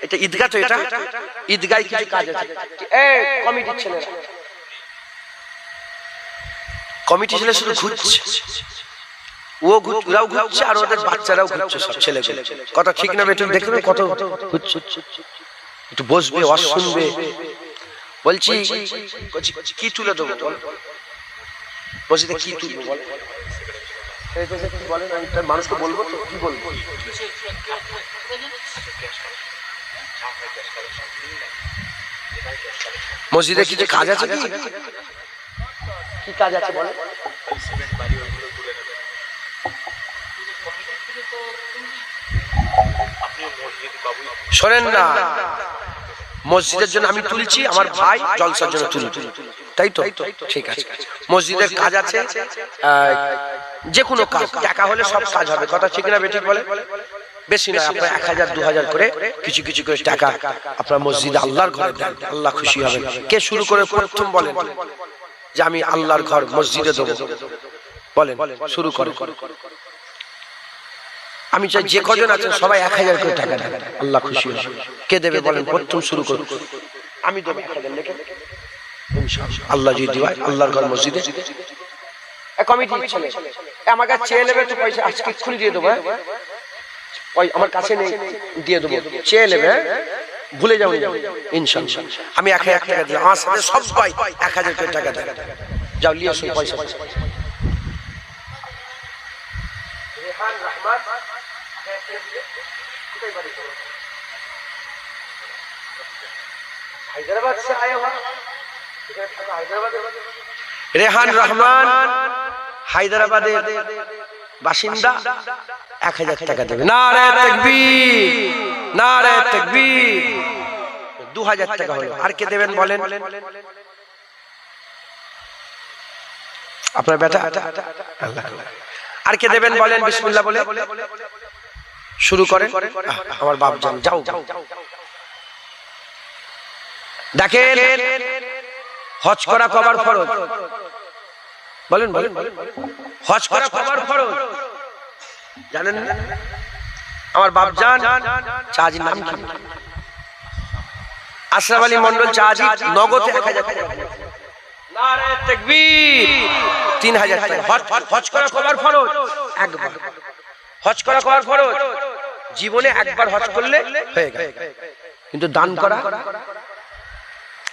এটা ঈদগাহ, তো এটা ঈদগায় কিছু কাজ আছে। এই কমিটির ছেলেরা, কমিটি ছেলে শুধু ঘুরছে, ওরাও ঘুরছে আর ওদের বাচ্চারাও ঘুরছে, সব ছেলেগুলো। কথা ঠিক না বেঠিক? দেখবে কত ঘুরছে। একটু বসবে, ওয়াজ শুনবে। বলছি কি তুলে দেবো মসজিদে, কি তুলবো বলেন? মানুষকে বলবো তো, কি বলবো? মসজিদে কিছু কাজ আছে, কি কাজ আছে বলেন? শোনেন না, মসজিদের জন্য আমি তুলছি, আমার ভাই জলসার জন্য তুলছি, তাই তো? ঠিক আছে, মসজিদের কাজ আছে, যে কোনো কাজ, টাকা হলে সব কাজ হবে। কথা ঠিক না বেঠিক বলে? বেশি নয়, আপনার 1000 2000 করে কিছু কিছু করে টাকা আপনার মসজিদে আল্লাহর ঘরে দেন, আল্লাহ খুশি হবে। কে শুরু করে প্রথম বলেন যে আমি আল্লাহর ঘর মসজিদে দেবো? বলেন, শুরু করে। আমি চাই যে কজন আছেন সবাই 1000 করে টাকা দেন, আল্লাহ খুশি হবে। কে দেবে বলেন? প্রথম শুরু করুন। আমি দেবো 1000 লিখে ইনশাআল্লাহ। আল্লাহ যদি দিওয়ায় আল্লাহর ঘর মসজিদে কমিটি ছেলে আমার কাছে চেয়ে নেবে, তো পয়সা আজকে খুলে দিয়ে দেবো। আমার কাছে নেই, দিয়ে দেবো, চেয়ে নেবে, ভুলে যাবো ইনশাআল্লাহ। আমি 1000 টাকা দিই, আমার সাথে সবাই 1000 করে টাকা দেন। যাও নিয়ে আসুন পয়সা। রেহান রহমান হায়দ্রাবাদ से आया हुआ, রেহান রহমান হায়দ্রাবাদের বাসিন্দা, 1000 টাকা দেবে। নারে তাকবীর, নারে তাকবীর। 2000 টাকা হলো। আর কে দেবেন বলেন? আপনার বেটা। আল্লাহ। আর কে দেবেন বলেন? বিসমিল্লাহ বলে শুরু করেন। আমার বাপ জান, যাও। দেখেন, হজ করা কবার ফরজ? বলেন বলেন। হজ করা কবার ফরজ জানেন না? আমার বাপ জান চাজির নাম কি? আশরাফ আলী মন্ডল চাজি, নগদে 1000 টাকা। নারে তাকবীর। 3000 টাকা। হজ করা কবার ফরজ? একবার। হজ করা কবার ফরজ? জীবনে একবার হজ করলে হয়ে গেল। কিন্তু দান করা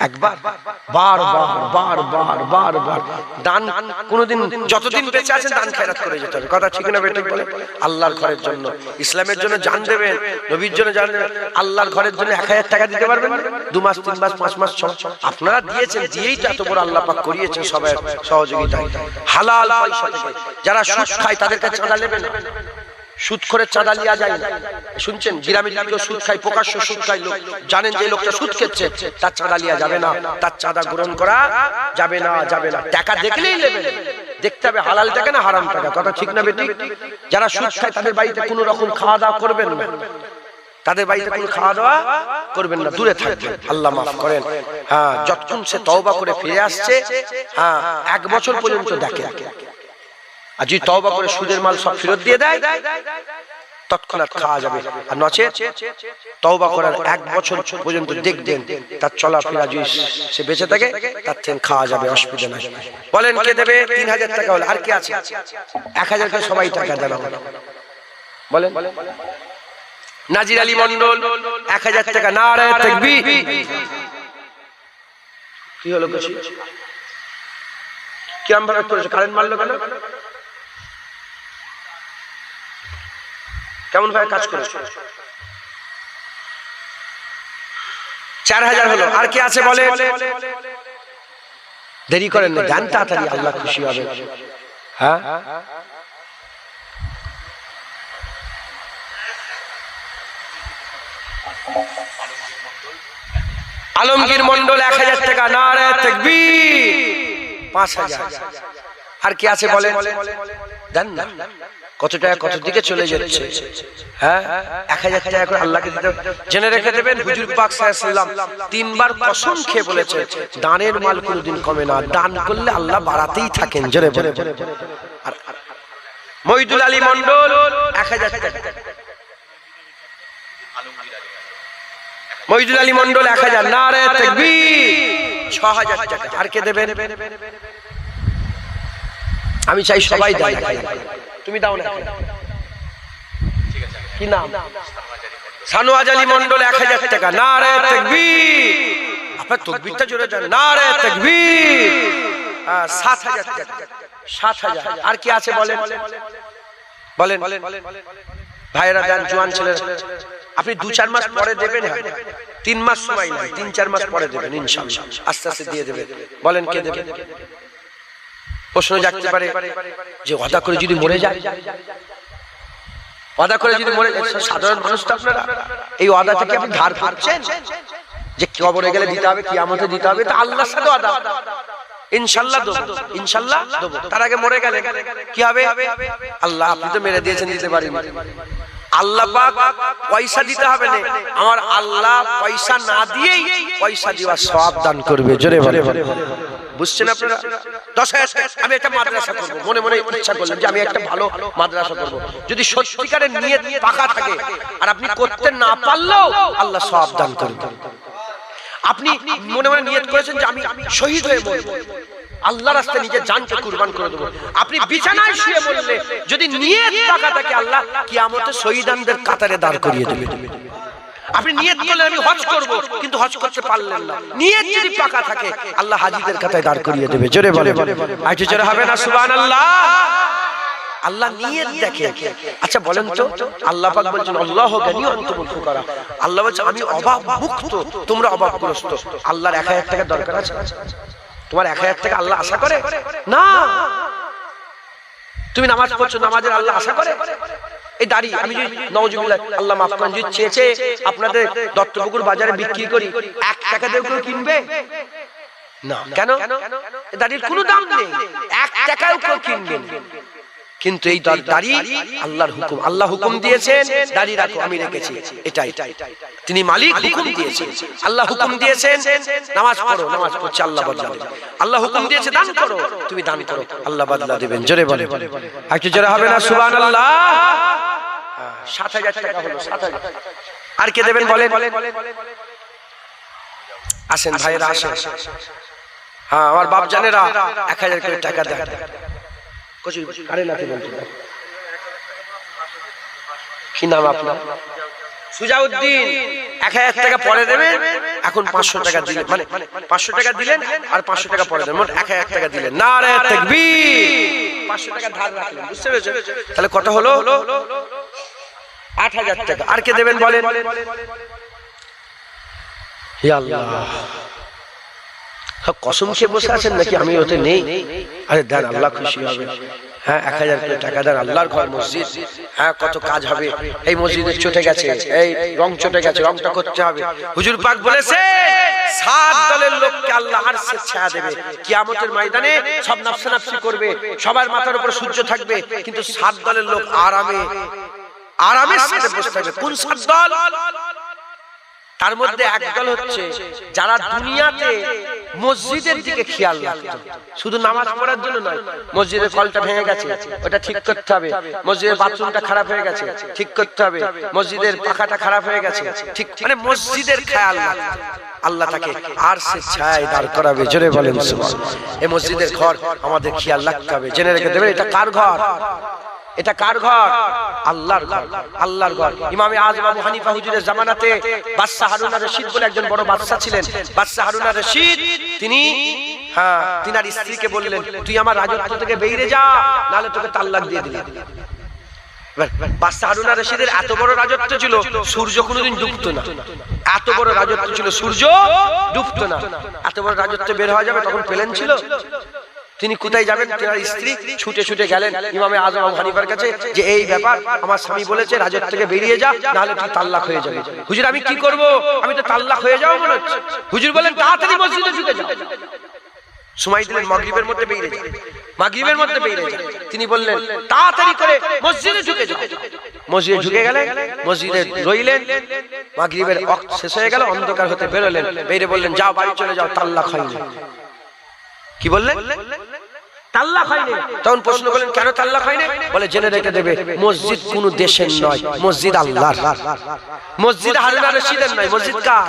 একবার। বারবার দান কোনদিন, যতদিন বেঁচে আছেন দান খয়রাত করে যেতে হবে। কথা ঠিক না বেঠিক বলে? আল্লাহর ঘরের জন্য, ইসলামের জন্য জান দেবেন, নবীর জন্য জান দেবেন। আল্লাহর ঘরের জন্য 1000 টাকা দিতে পারবেন? 2 মাস, 3 মাস, 5 মাস, 6 মাস আপনারা দিয়েছেন, দিয়েই তো এত বড় আল্লাহ পাক করিয়েছেন সবাই সহযোগিতায়। হালাল পয়সা থেকে। যারা সুদ খায় তাদের কাছে চাঁদা নেবেন না। সুদ করে চাঁদা লিয়া যায় না। শুনছেন, গ্রামে যদি কেউ সুদ খায়, প্রকাশ্য সুদ খায়, লোক জানেন যে লোকটা সুদ খেচ্ছে, তার চাঁদা লিয়া যাবে না, তার চাঁদা গ্রহণ করা যাবে না, যাবে না। টাকা দেখলেই নেবেন, দেখতে হবে হালাল টাকা না হারাম টাকা। কথা ঠিক না বেঠিক? যারা সুদ খায় তাদের বাড়িতে কোনো রকম খাওয়া দাওয়া করবেন না, তাদের বাড়িতে কোনো খাওয়া দাওয়া করবেন না, দূরে থাকবেন। আল্লাহ মাফ করেন। হ্যাঁ, যতক্ষণ সে তওবা করে ফিরে আসছে, হ্যাঁ 1 বছর পর্যন্ত দেখে। আর যদি তওবা করে সুদের মাল সব ফেরত দিয়ে দেয়, তৎক্ষণাৎ খাওয়া যাবে। আর নচেত তওবা করার 1 বছর পর্যন্ত দেখবেন তার চলাফেরা, যদি সে বেঁচে থাকে, তার থেকে খাওয়া যাবে, অসুবিধা নাই। বলেন কে দেবে? 3000 টাকা হলো। আর কি আছে? 1000 করে সবাই টাকা দেন। বলেন। নাজির আলী মন্ডল 1000 টাকা। নারে তাকবীর। কি হলো? কিরম ভাবে করেছে? কারেন্ট মারলো কেন? কেমন ভাবে কাজ করেছে? 4000 হলো। আর কি আছে বলে? দেরি করেন না, গান তাড়াতাড়ি, আল্লাহ খুশি হবে। হ্যাঁ, আলমগীর মন্ডল 1000 টাকা, নারে তাকবীর। 5000। আর কি আছে বলেন? দেন না, কত টাকা কত দিকে চলে যাচ্ছে। হ্যাঁ, 1000 টাকা করে আল্লাহকে দিতে জেনে রেখে দেবেন। হুজুর পাক সাল্লাল্লাহু আলাইহি ওয়াসাল্লাম 3 বার কসম খেয়ে বলেছে, দানের মাল কোনোদিন কমে না, দান করলে আল্লাহ বাড়াতেই থাকেন। জোরে বলে। আর মইদুল আলী মন্ডল 1000 টাকা, মইদুল আলী মন্ডল 1000, নারে তাকবীর। 6000 টাকা। আর কে দেবেন? আমি চাই সবাই দেন। তুমি দাও না, কি নাম? সানোয়াজ আলী মন্ডল 1000 টাকা, নারে তাকবীর। আপনার তাকবীরটা জোরে দেন, নারে তাকবীর। 7000 টাকা, 7000। আর কি আছে বলেন? বলেন ভাইরা, দেন, জোয়ান ছেলেরা। আপনি 2-4 মাস পরে দেবেন, 3 মাস সময় নাই, 3-4 মাস পরে দেবেন ইনশাআল্লাহ, আস্তে আস্তে দিয়ে দেবেন। বলেন কে দেবেন? প্রশ্ন জাগতে পারে যে ওয়াদা করে যদি মরে যায়, ওয়াদা করে যদি মরে যায়, সাধারণ মানুষ তো আপনারা, এই ওয়াদা থেকে আপনি ধার করছেন যে কবরে গেলে দিতে হবে, কিয়ামতে দিতে হবে, তা আল্লাহর সাথে ওয়াদা, ইনশাআল্লাহ দেব, ইনশাআল্লাহ দেব। তার আগে মরে গেলে কি হবে? আল্লাহ, আপনি তো মেরে দিয়েছেন, দিতে পারিনি। আল্লাহ পাক পয়সা দিতে হবে না, আমার আল্লাহ পয়সা না দিয়েই পয়সা দেওয়ার সওয়াব দান করবে। জোরে বলে। বুঝছেন আপনারা? 10,000 আমি একটা মাদ্রাসা করব, মনে মনে ইচ্ছা করলেন যে আমি একটা ভালো মাদ্রাসা করব। যদি সত্যিকারের নিয়ত পাকা থাকে আর আপনি করতে না পারলেও আল্লাহ সওয়াব দান করবে। আপনি মনে মনে নিয়ত করেছেন যে আমি শহীদ হয়ে মরব, আল্লাহর রাস্তায় নিজের জানকে কুরবান করে দেব। আপনি বিছানায় শুয়ে মরলে যদি নিয়ত পাকা থাকে, আল্লাহ কিয়ামতে শহীদানদের কাতারে দাঁড় করিয়ে দেবে। আপনি নিয়ত করলেন আমি হজ করব, কিন্তু হজ করতে পারলেন না, নিয়ত যদি পাকা থাকে আল্লাহ হাজীদের কাতারে দাঁড় করিয়ে দেবে। জোরে বলে। আচ্ছা, জোরে হবে না সুবহানাল্লাহ? আল্লাহ নিয়ত দেখে। আচ্ছা বলেন তো, আল্লাহ পাক বলছেন আল্লাহু গানি ওয়া আনতুমুল ফুকারা, আল্লাহ বলছে আমি অভাব মুক্ত, তোমরা অভাবগ্রস্ত। আল্লাহর 1000 টাকা দরকার আছে? তোমার 1000 টাকা আল্লাহ আশা করে না? তুমি নামাজ পড়ছো, নামাজের আল্লাহ আশা করে? এই দাড়ি আমি যদি নাউজুবিল্লাহ, আল্লাহ মাফ করেন, যদি চেয়েছে আপনাদের দত্তপুকুর বাজারে বিক্রি করি, 1 টাকা দিয়ে কেউ কিনবে না? কেন? দাড়ির কোনো দাম নেই, 1 টাকাও কেউ কিনবে না। কিন্তু এই দাড়ি আল্লাহর হুকুম, আল্লাহ হুকুম দিয়েছেন দাড়ি রাখো, আমি রেখেছি, এটাই। তিনি মালিক, হুকুম দিয়েছেন, আল্লাহ হুকুম দিয়েছেন নামাজ পড়ো, নামাজ পড়ছে আল্লাহ বদলা দেবেন। আল্লাহ হুকুম দিয়েছে দান করো, তুমি দান করো, আল্লাহ বদলা দেবেন। জোরে বলে। একটু জোরে হবে না সুবহানাল্লাহ? 7000 টাকা হলো, 7000। আর কে দেবেন বলেন? আসেন ভাইরা, আসেন। হ্যাঁ, আমার বাপ জানেরা 1000 করে টাকা দেন। কি নাম আপনার? সুজাউদ্দিন। 1000 টাকা পরে দেবেন, এখন 500 টাকা দিলেন, মানে 500 টাকা দিলেন আর 500 টাকা পরে দেবেন, মোট 1000 টাকা দিলেন। নারে তাকবীর। 500 টাকা ধার রাখলেন, বুঝতে পেরেছেন? তাহলে কত হলো? 8000 টাকা। আর কে দেবেন বলেন? হে আল্লাহ, কসম খেয়ে বসে আছেন নাকি আমি ওতে নেই? আরে দেন, আল্লাহ খুশি হবে। হ্যাঁ, 1000 করে টাকা দেন, আল্লাহর ঘর মসজিদ, হ্যাঁ কত কাজ হবে। এই মসজিদের চটে গেছে, এই রং চটে গেছে, রংটা করতে হবে। হুজুর পাক বলেছে 7 দলের লোককে আল্লাহ আরশের ছায়া দেবে কিয়ামতের ময়দানে, সব নাফসানাফসি করবে, সবার মাথার উপর সূর্য থাকবে, কিন্তু 7 দলের লোক আরামে আরামের সাথে বসে থাকবে। কোন 7 দল? তার মধ্যে এক দল হচ্ছে যারা দুনিয়াতে মসজিদের দিকে খেয়াল রাখতো, শুধু নামাজ পড়ার জন্য নয়, মসজিদের কলটা ভেঙে গেছে, ওটা ঠিক করতে হবে, মসজিদের বাথরুমটা খারাপ হয়ে গেছে, ঠিক করতে হবে, মসজিদের পাখাটা খারাপ হয়ে গেছে, ঠিক, মানে মসজিদের খেয়াল রাখতো। আল্লাহ তাকে আরশের ছায়ায় দাঁড় করাবে। জোরে বলেন সুবহানাল্লাহ। এই মসজিদের ঘর আমাদের খেয়াল রাখতে হবে, জেনে রেখে দেবেন এটা কার ঘর? এটা কার ঘর? আল্লাহর ঘর, আল্লাহর ঘর। ইমামে আযম আবু হানিফা হুজুরের জামানাতে বাদশা হারুন আর রশিদ বলে একজন বড় বাদশা ছিলেন। বাদশা হারুন আর রশিদ তিনি তিনার স্ত্রীকে বললেন, তুই আমার রাজত্ব থেকে বেরিয়ে যা, নাহলে তোকে তালাক দিয়ে দিলাম। বাদশা হারুন আর রশিদের এত বড় রাজত্ব ছিল, সূর্য কোনোদিন ডুবতো না। এত বড় রাজত্ব ছিল, সূর্য ডুবতো না। এত বড় রাজত্ব বের হওয়া যাবে, তখন প্লেন ছিল? তিনি কোথায় যাবেন? তার স্ত্রী ছুটে ছুটে গেলেন ইমামে আজম আবু হানিফার কাছে যে এই ব্যাপার, আমার স্বামী বলেছে রাজত্ব থেকে বেরিয়ে যা, নাহলে তুই তাল্লাক হয়ে যাবে। হুজুর আমি কি করব, আমি তো তাল্লাক হয়ে যাবো মনে হচ্ছে। হুজুর বলেন তাড়াতাড়ি মসজিদে ঢুকে যাও। সময় দিলেন মাগরিবের মধ্যে বেরিয়ে যাও, মাগরিবের মধ্যে বেরিয়ে যাও। তিনি বললেন তাড়াতাড়ি করে মসজিদে ঢুকে যাও। মসজিদে ঢুকে গেলেন, মসজিদে রইলেন, মাগরিবের ওয়াক্ত শেষ হয়ে গেল, অন্ধকার হতে বেরোলেন, বেরিয়ে বললেন যাও বাড়ি চলে যাও, তাল্লাক হয়নি। কি বললেন? তাল্লাক হয়নি। তখন প্রশ্ন করলেন কেন তাল্লাক হয়নি? বলে জেনে রেখে দেবে, মসজিদ কোন দেশের নয়, মসজিদ আল্লাহর। মসজিদ হারুন আর রশিদের নয়, মসজিদ কার?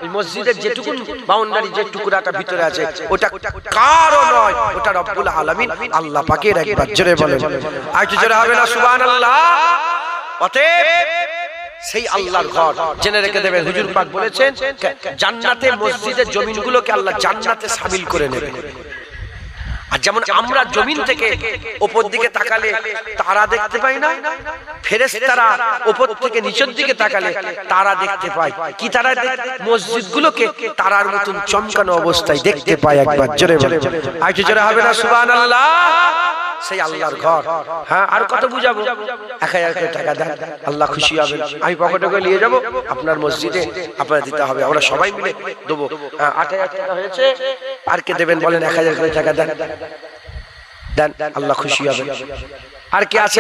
এই মসজিদের যেটুকু বাউন্ডারি, যে টুকরাটা ভিতরে আছে, ওটা কারও নয়, ওটা রব্বুল আলামিন আল্লাহ পাকের। একবার জোরে বলেন, আর একটু জোরে হবে না সুবহানাল্লাহ? অতএব সেই আল্লাহর ঘর জেনে রেখে দেবেন। হুজুর পাক বলেছেন জান্নাতে মসজিদের জমিনগুলোকে আল্লাহ জান্নাতে শামিল করে নেবে। আর যেমন আমরা জমিন থেকে উপর দিকে তাকালে তারা দেখতে পাই না, ফেরেশতারা উপর থেকে নিচের দিকে তাকালে তারা দেখতে পায়। কি তারা? মসজিদগুলোকে তারার মতন চমকানো অবস্থায় দেখতে পায়। একবার জোরে বলেন, আর একটু জোরে হবে না সুবহানাল্লাহ? সেই আল্লাহর ঘর। হ্যাঁ, আর কত বুঝাবো? 1000 টাকা দেন, আল্লাহ খুশি হবেন। আমি পকেটে করে নিয়ে যাবো, আপনার মসজিদে আপনার দিতে হবে, আমরা সবাই মিলে দেবো। 8000 টাকা হয়েছে, আর কে দেবেন বলেন? 1000 টাকা দেন, দেন, আল্লাহ খুশি হবেন। আর কে আছে?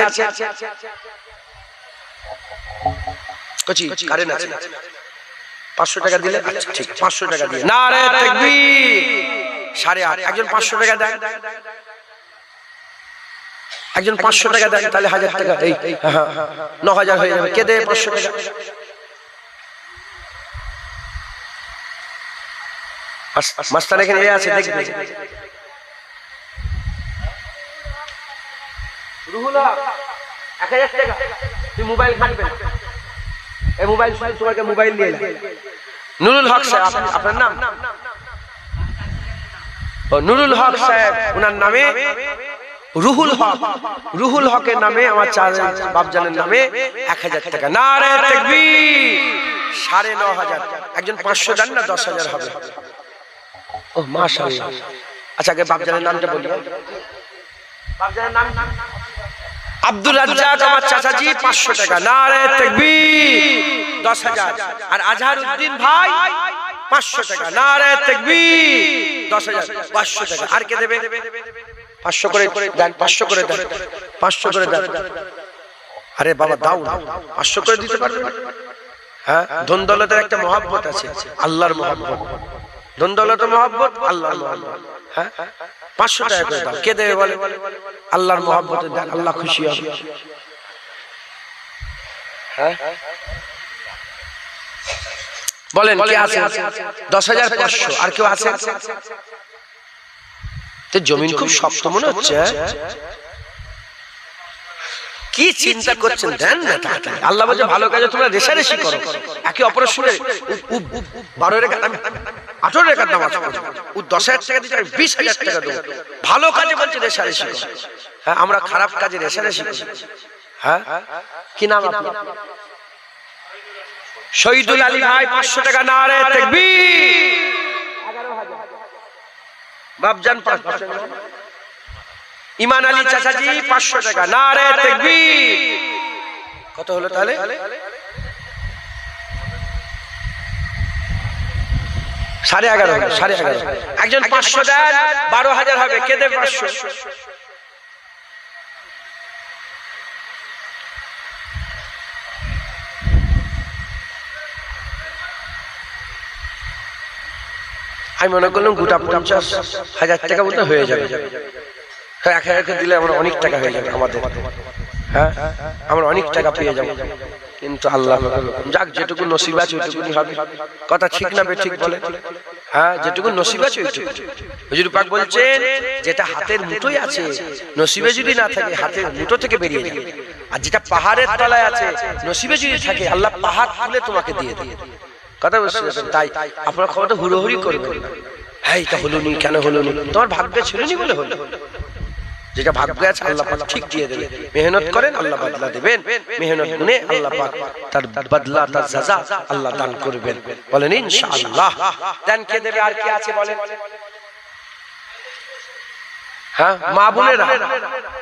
কচি কারেন্ট আছে, 500 টাকা দিলে আচ্ছা ঠিক, 500 টাকা দিয়ে নারে তাকবীর। 8.5 একজন 500 টাকা দেন, একজন 500 টাকা দেন, তাহলে 1000 টাকা, এই 9000 হয়ে যাবে। কে দেবে 500 টাকা? মাস্টার এখানে আছে, দেখবে রুহুল হক 1000 টাকা। তুই মোবাইল ঘাটবে, এই মোবাইল তোমাকে মোবাইল নিয়ে এলাম। নুরুল হক সাহেব, আপনার নাম? ও নুরুল হক সাহেব, ওনার নামে রুহুল হক, রুহুল হকের নামে আমার বাপজানের নামে 1000 টাকা। নারে তাকবীর। 9,500। একজন 500 দেন না, 10,000 হবে। ও মাশাআল্লাহ। আচ্ছা আগে বাপজানের নামটা বলি। বাপজানের নাম আব্দুর রাজ্জাক, আমার চাচাজি 500 টাকা। নারে তাকবীর। 10,000। আর আজহার উদ্দিন ভাই 500 টাকা। নারে তাকবীর। 10,000, 500 টাকা। আর কে দেবে? 500 করে দেন, 500 করে দেন, 500 করে দেন। আরে বাবা দাও না, 500 করে দিতে পারবে? হ্যাঁ, ধন দৌলতের একটা মহব্বত আছে, আল্লাহর মহব্বত। ধন দৌলতের মহব্বত, আল্লাহর মহব্বত। হ্যাঁ, 500 টাকা করে দাও। কে দেবে বলে? আল্লাহর মহব্বতে দেন, আল্লাহ খুশি হবে। হ্যাঁ বলেন কে আছে? 10,500। আর কেউ আছে? জমিন খুব শক্ত মনে হচ্ছে। কি চিন্তা করছেন? দেন না তাড়াতাড়ি। আল্লাহ বলে ভালো কাজে তোমরা রেশারেশি করো, একে অপরের সঙ্গে 12 রেখাত, আমি 18 রেখাত নামাজ পড়ি, ও 10,000 টাকা দিতে, আমি 20,000 টাকা দেবো। ভালো কাজে বলছে রেশারেশি করো। হ্যাঁ, আমরা খারাপ কাজে রেশারেশি করি। হ্যাঁ, কি নাম আপনার? শহীদুল আলী ভাই 500 টাকা। নারে তাকবীর। বাপজান 500। ইমান আলী চাচাজি 500 টাকা। নারে তাকবীর। কত হলো তাহলে? 11.5। 11.5। একজন 500 দেন, 12,000 হবে। কে দেবে 500? আমি মনে করলাম গোটা 50,000 টাকা মতো হয়ে যাবে। 1000 দিলে আমরা অনেক টাকা হয়ে যাবে আমাদের। হ্যাঁ, আমরা অনেক টাকা পেয়ে যাবো। কিন্তু আল্লাহ যাক, যেটুকু নসিব আছে ওইটুকুই হবে। কথা ঠিক না ঠিক বলে? হ্যাঁ, যেটুকু নসিব আছে ওইটুকু। হুজুর পাক বলছেন যেটা হাতের মুঠোয় আছে, নসিবে যদি না থাকে হাতের মুঠো থেকে বেরিয়ে যাবে। আর যেটা পাহাড়ের তলায় আছে, নসিবে যদি থাকে আল্লাহ পাহাড় তুলে তোমাকে দিয়ে দেবে। কথা বুঝতে পারছেন? তাই আপনার ক্ষমতা হুড়োহুড়ি করবেন না। হ্যাঁ, এটা হলো নি, কেন হলো নি? তোমার ভাগ্যে ছিল নি বলে হলো। যেটা ভাগ্যে আছে আল্লাহ পাক ঠিক দিয়ে দেবেন। মেহনত করেন আল্লাহ বদলা দেবেন, মেহনত গুনে আল্লাহ পাক তার বদলা তার সাজা আল্লাহ দান করবেন। বলেন ইনশাআল্লাহ। দেন কে দেবে আর কে আছে বলেন? হ্যাঁ মা বোনেরা,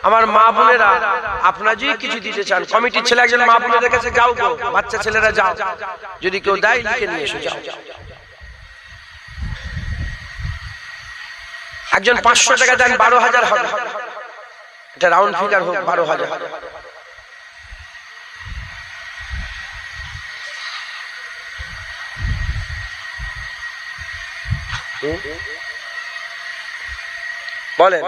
আমার মা বোনেরা আপনারা যদি কিছু দিতে চান, কমিটির ছেলে একজন মা বোনেদের কাছে যাও গো, বাচ্চা ছেলেরা যাও, যদি কেউ দেয় লিখে নিয়ে এসো যাও। একজন 500 টাকা দেন 12,000 হবে, এটা রাউন্ড ফিগার হোক 12,000। বলেন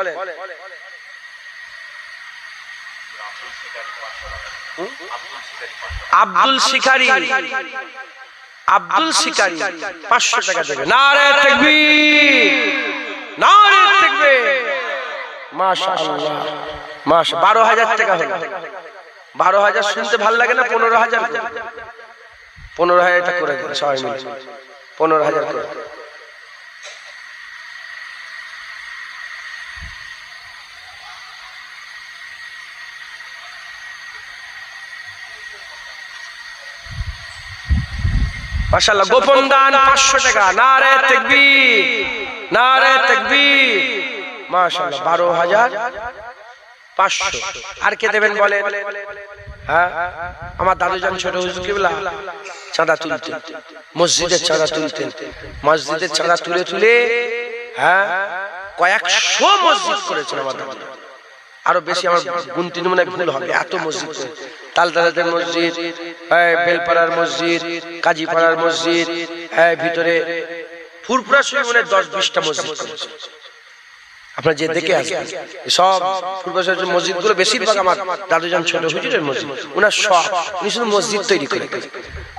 আব্দুল শিকারি, আব্দুল শিকারি 500 টাকা দেবে। নারে তাকবীর, নারে তাকবীর, মাশাআল্লাহ মাশাআল্লাহ। 12,000 টাকা হলো। 12,000 শুনতে ভালো লাগে না? 15,000 করে, 15,000 এটা করে দেন সবাই মিলে, 15,000 করে। মাশাআল্লাহ। গোপন দান 500 টাকা। নারে তাকবীর, নারে তাকবীর, মাশাআল্লাহ। 12,500। আর কে দেবেন বলেন? হ্যাঁ আমার দাদুজান ছোট হুজুর কিবলা চাঁদা তুলতেন, মসজিদের চাঁদা তুলতেন, মসজিদের চাঁদা তুলে তুলে হ্যাঁ কয়েকশো মসজিদ করেছেন আমার দাদু। আরো বেশি আমার গুনতি মনে ভুল হবে, এত মসজিদ। তালতলাদের মসজিদ, বেলপাড়ার মসজিদ, কাজীপাড়ার মসজিদ, ভিতরে ফুরফুরা শুয়ে মনে 10-20টা মসজিদ করেছে। আপনারা যে দেখে আসবেন সব ফুরফুরা মসজিদগুলো বেশিরভাগ আমার দাদুজান ছোট হুজুরের মসজিদ। ওনার শখ, উনি শুধু মসজিদ তৈরি করে।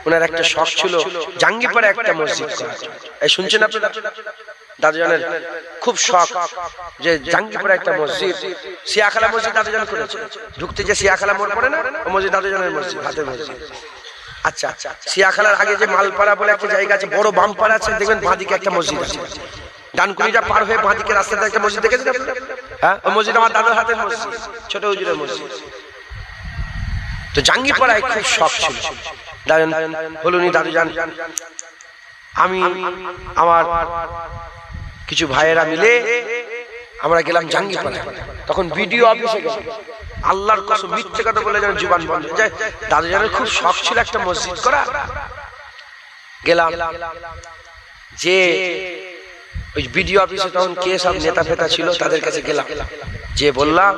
ওনার একটা শখ ছিল জাঙ্গিপাড়া একটা মসজিদ করা। এই শুনছেন আপনারা? দাদুজানের খুব শখ যে জাঙ্গিপাড়া একটা মসজিদ, সিয়াখালা মসজিদ দাদুজান করেছে। ঢুকতে যে সিয়াখালা মোড় পড়ে না, ও মসজিদ দাদুজানের মসজিদ, হাতের মসজিদ। আচ্ছা, সিয়াখালার আগে যে মালপাড়া বলে একটা জায়গা আছে, বড় বামপাড়া আছে, দেখবেন বাঁদিকে একটা মসজিদ আছে। ডানকুনিটা পার হয়ে বাঁদিকে রাস্তাতে একটা মসজিদ দেখেছেন? হ্যাঁ, ও মসজিদ আমার দাদুর হাতের মসজিদ, ছোট হুজুরের মসজিদ। তো জাঙ্গিপাড়ায় খুব শখ ছিল। বলুনি দাদুজান, আমি আমার কিছু ভাইয়েরা মিলে আমরা গেলাম জাঙ্গিপাড়ায়। তখন বিডিও অফিসে গেলাম। আল্লাহর কসম মিথ্যে কথা বলে যেন জীবন বন্ধ যায়। দাদুজানের খুব শখ ছিল একটা মসজিদ করা। গেলাম, যে ওই বিডিও অফিসে তখন কে সব নেতা ফেতা ছিল, তাদের কাছে গেলাম, যে বললাম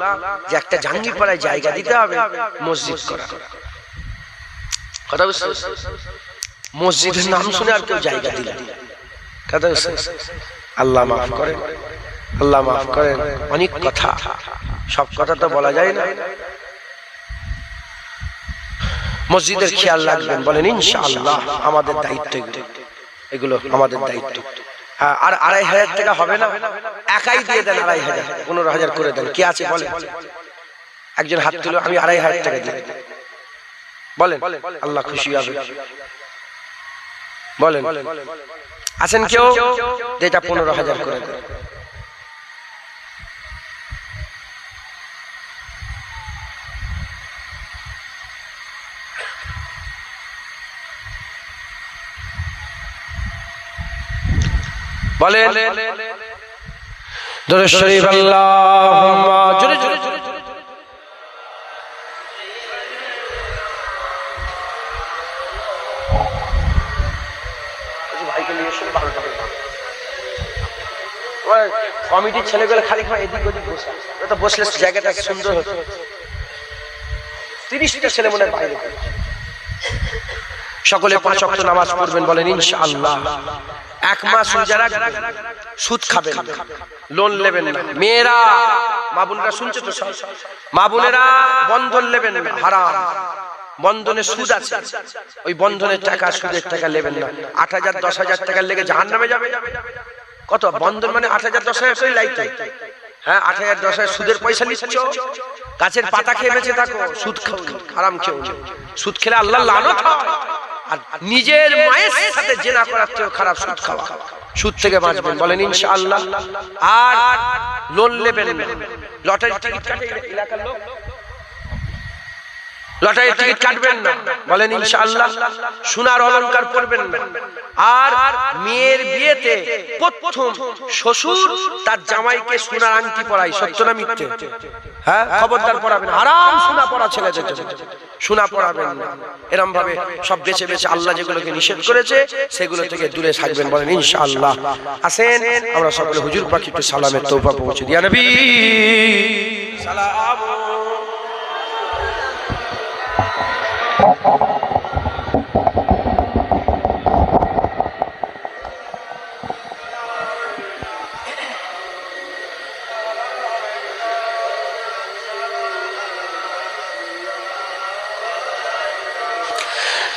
যে একটা জাঙ্গিপাড়ায় জায়গা দিতে হবে মসজিদ করা। কথা বুঝতে? মসজিদের নাম শুনে আর কেউ জায়গা দিল। কথা বুঝতে? আল্লাহ মাফ করেন, আল্লাহ মাফ করেন। অনেক কথা, সব কথা তো বলা যায় না। মসজিদের খেয়াল রাখবেন, বলেন ইনশাআল্লাহ। আমাদের দায়িত্ব এগুলো, আমাদের দায়িত্ব। আর 2,500 টাকা হবে না? একাই দিয়ে দেন 2,500, 15,000 করে দেন। কে আছে বলেন? একজন হাত তুলো, আমি 2,500 টাকা দিই। বলেন, আল্লাহ খুশি হবে। বলেন আছেন কেউ? যেটা 15,000 করে দেন। বলেন দরুদ শরীফ আল্লাহুম্মা জোরে জোরে জোরে জোরে। ভাইকে নিয়ে এসে 12 টাকা কমিটির ছেলেগুলো খালি খালি এদিক ওদিক বসে, তো বসলে জায়গাটা সুন্দর হতো। 30টা ছেলে মনে বাইরে। সকলে 5 ওয়াক্ত নামাজ পড়বেন, বলেন ইনশাআল্লাহ। 1 মাস রোজা রাখবেন, সুদ খাবেন না, লোন নেবেন না। মেয়েরা, মা বোনেরা শুনছে তো? মা বোনেরা বন্ধন নেবেন না, হারাম। বন্ধনে সুদ আছে, ওই বন্ধনের টাকা, সুদের টাকা নেবেন না। 8,000 10,000 টাকা লেগে জাহান্নামে যাবে। কত বন্ধন মানে 8,000 10,000 করে লাইতে। হ্যাঁ, 8,000 10,000 সুদের পয়সা নিচ্ছ। গাছের পাতা খেয়ে বেঁচে থাকো, সুদ খাও, হারাম খেও। সুদ খেলে আল্লাহর লানত হয়। আর নিজের মায়ের সাথে জিনা করার চেয়ে খারাপ সুদ খাওয়া। সুদ থেকে বাঁচবেন, বলেন ইনশাআল্লাহ। আর লোন নেবেন না, লটারি টিকিট কাটে এলাকার লোক, লটারির টিকিট কাটবেন না, বলেন ইনশাআল্লাহ। সোনার অলংকার পরবেন না। আর মেয়ের বিয়েতে প্রথম শ্বশুর তার জামাইকে সোনার আংটি পরায়, সত্য না মিথ্যে? হ্যাঁ, খবরদার পরাবেন, হারাম সোনা পরা ছেলেদের জন্য সোনা পরাবেন না। এরকম ভাবে সব বেছে বেছে আল্লাহ যেগুলোকে নিষেধ করেছে সেগুলো থেকে দূরে থাকবেন, বলেন ইনশাআল্লাহ। আসেন আমরা সকলে হুজুর পাক একটু সালামের তৌফা পৌঁছে দিয়া নবী সালাম।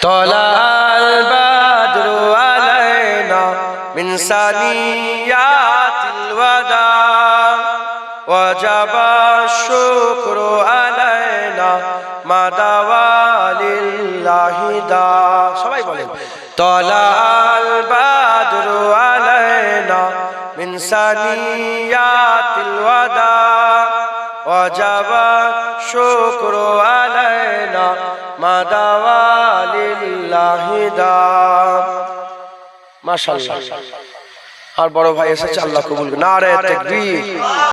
طلع البدر علينا من ثنيات الوداع وجب الشكر علينا ما دعا لله داع সবাই বলেন طلع البدر علينا من ثنيات الوداع وجب الشكر علينا ما دعا لله داع মাশাআল্লাহ। আর বড় ভাই এসেছে, আল্লাহ কবুল। নারে তাকবীর।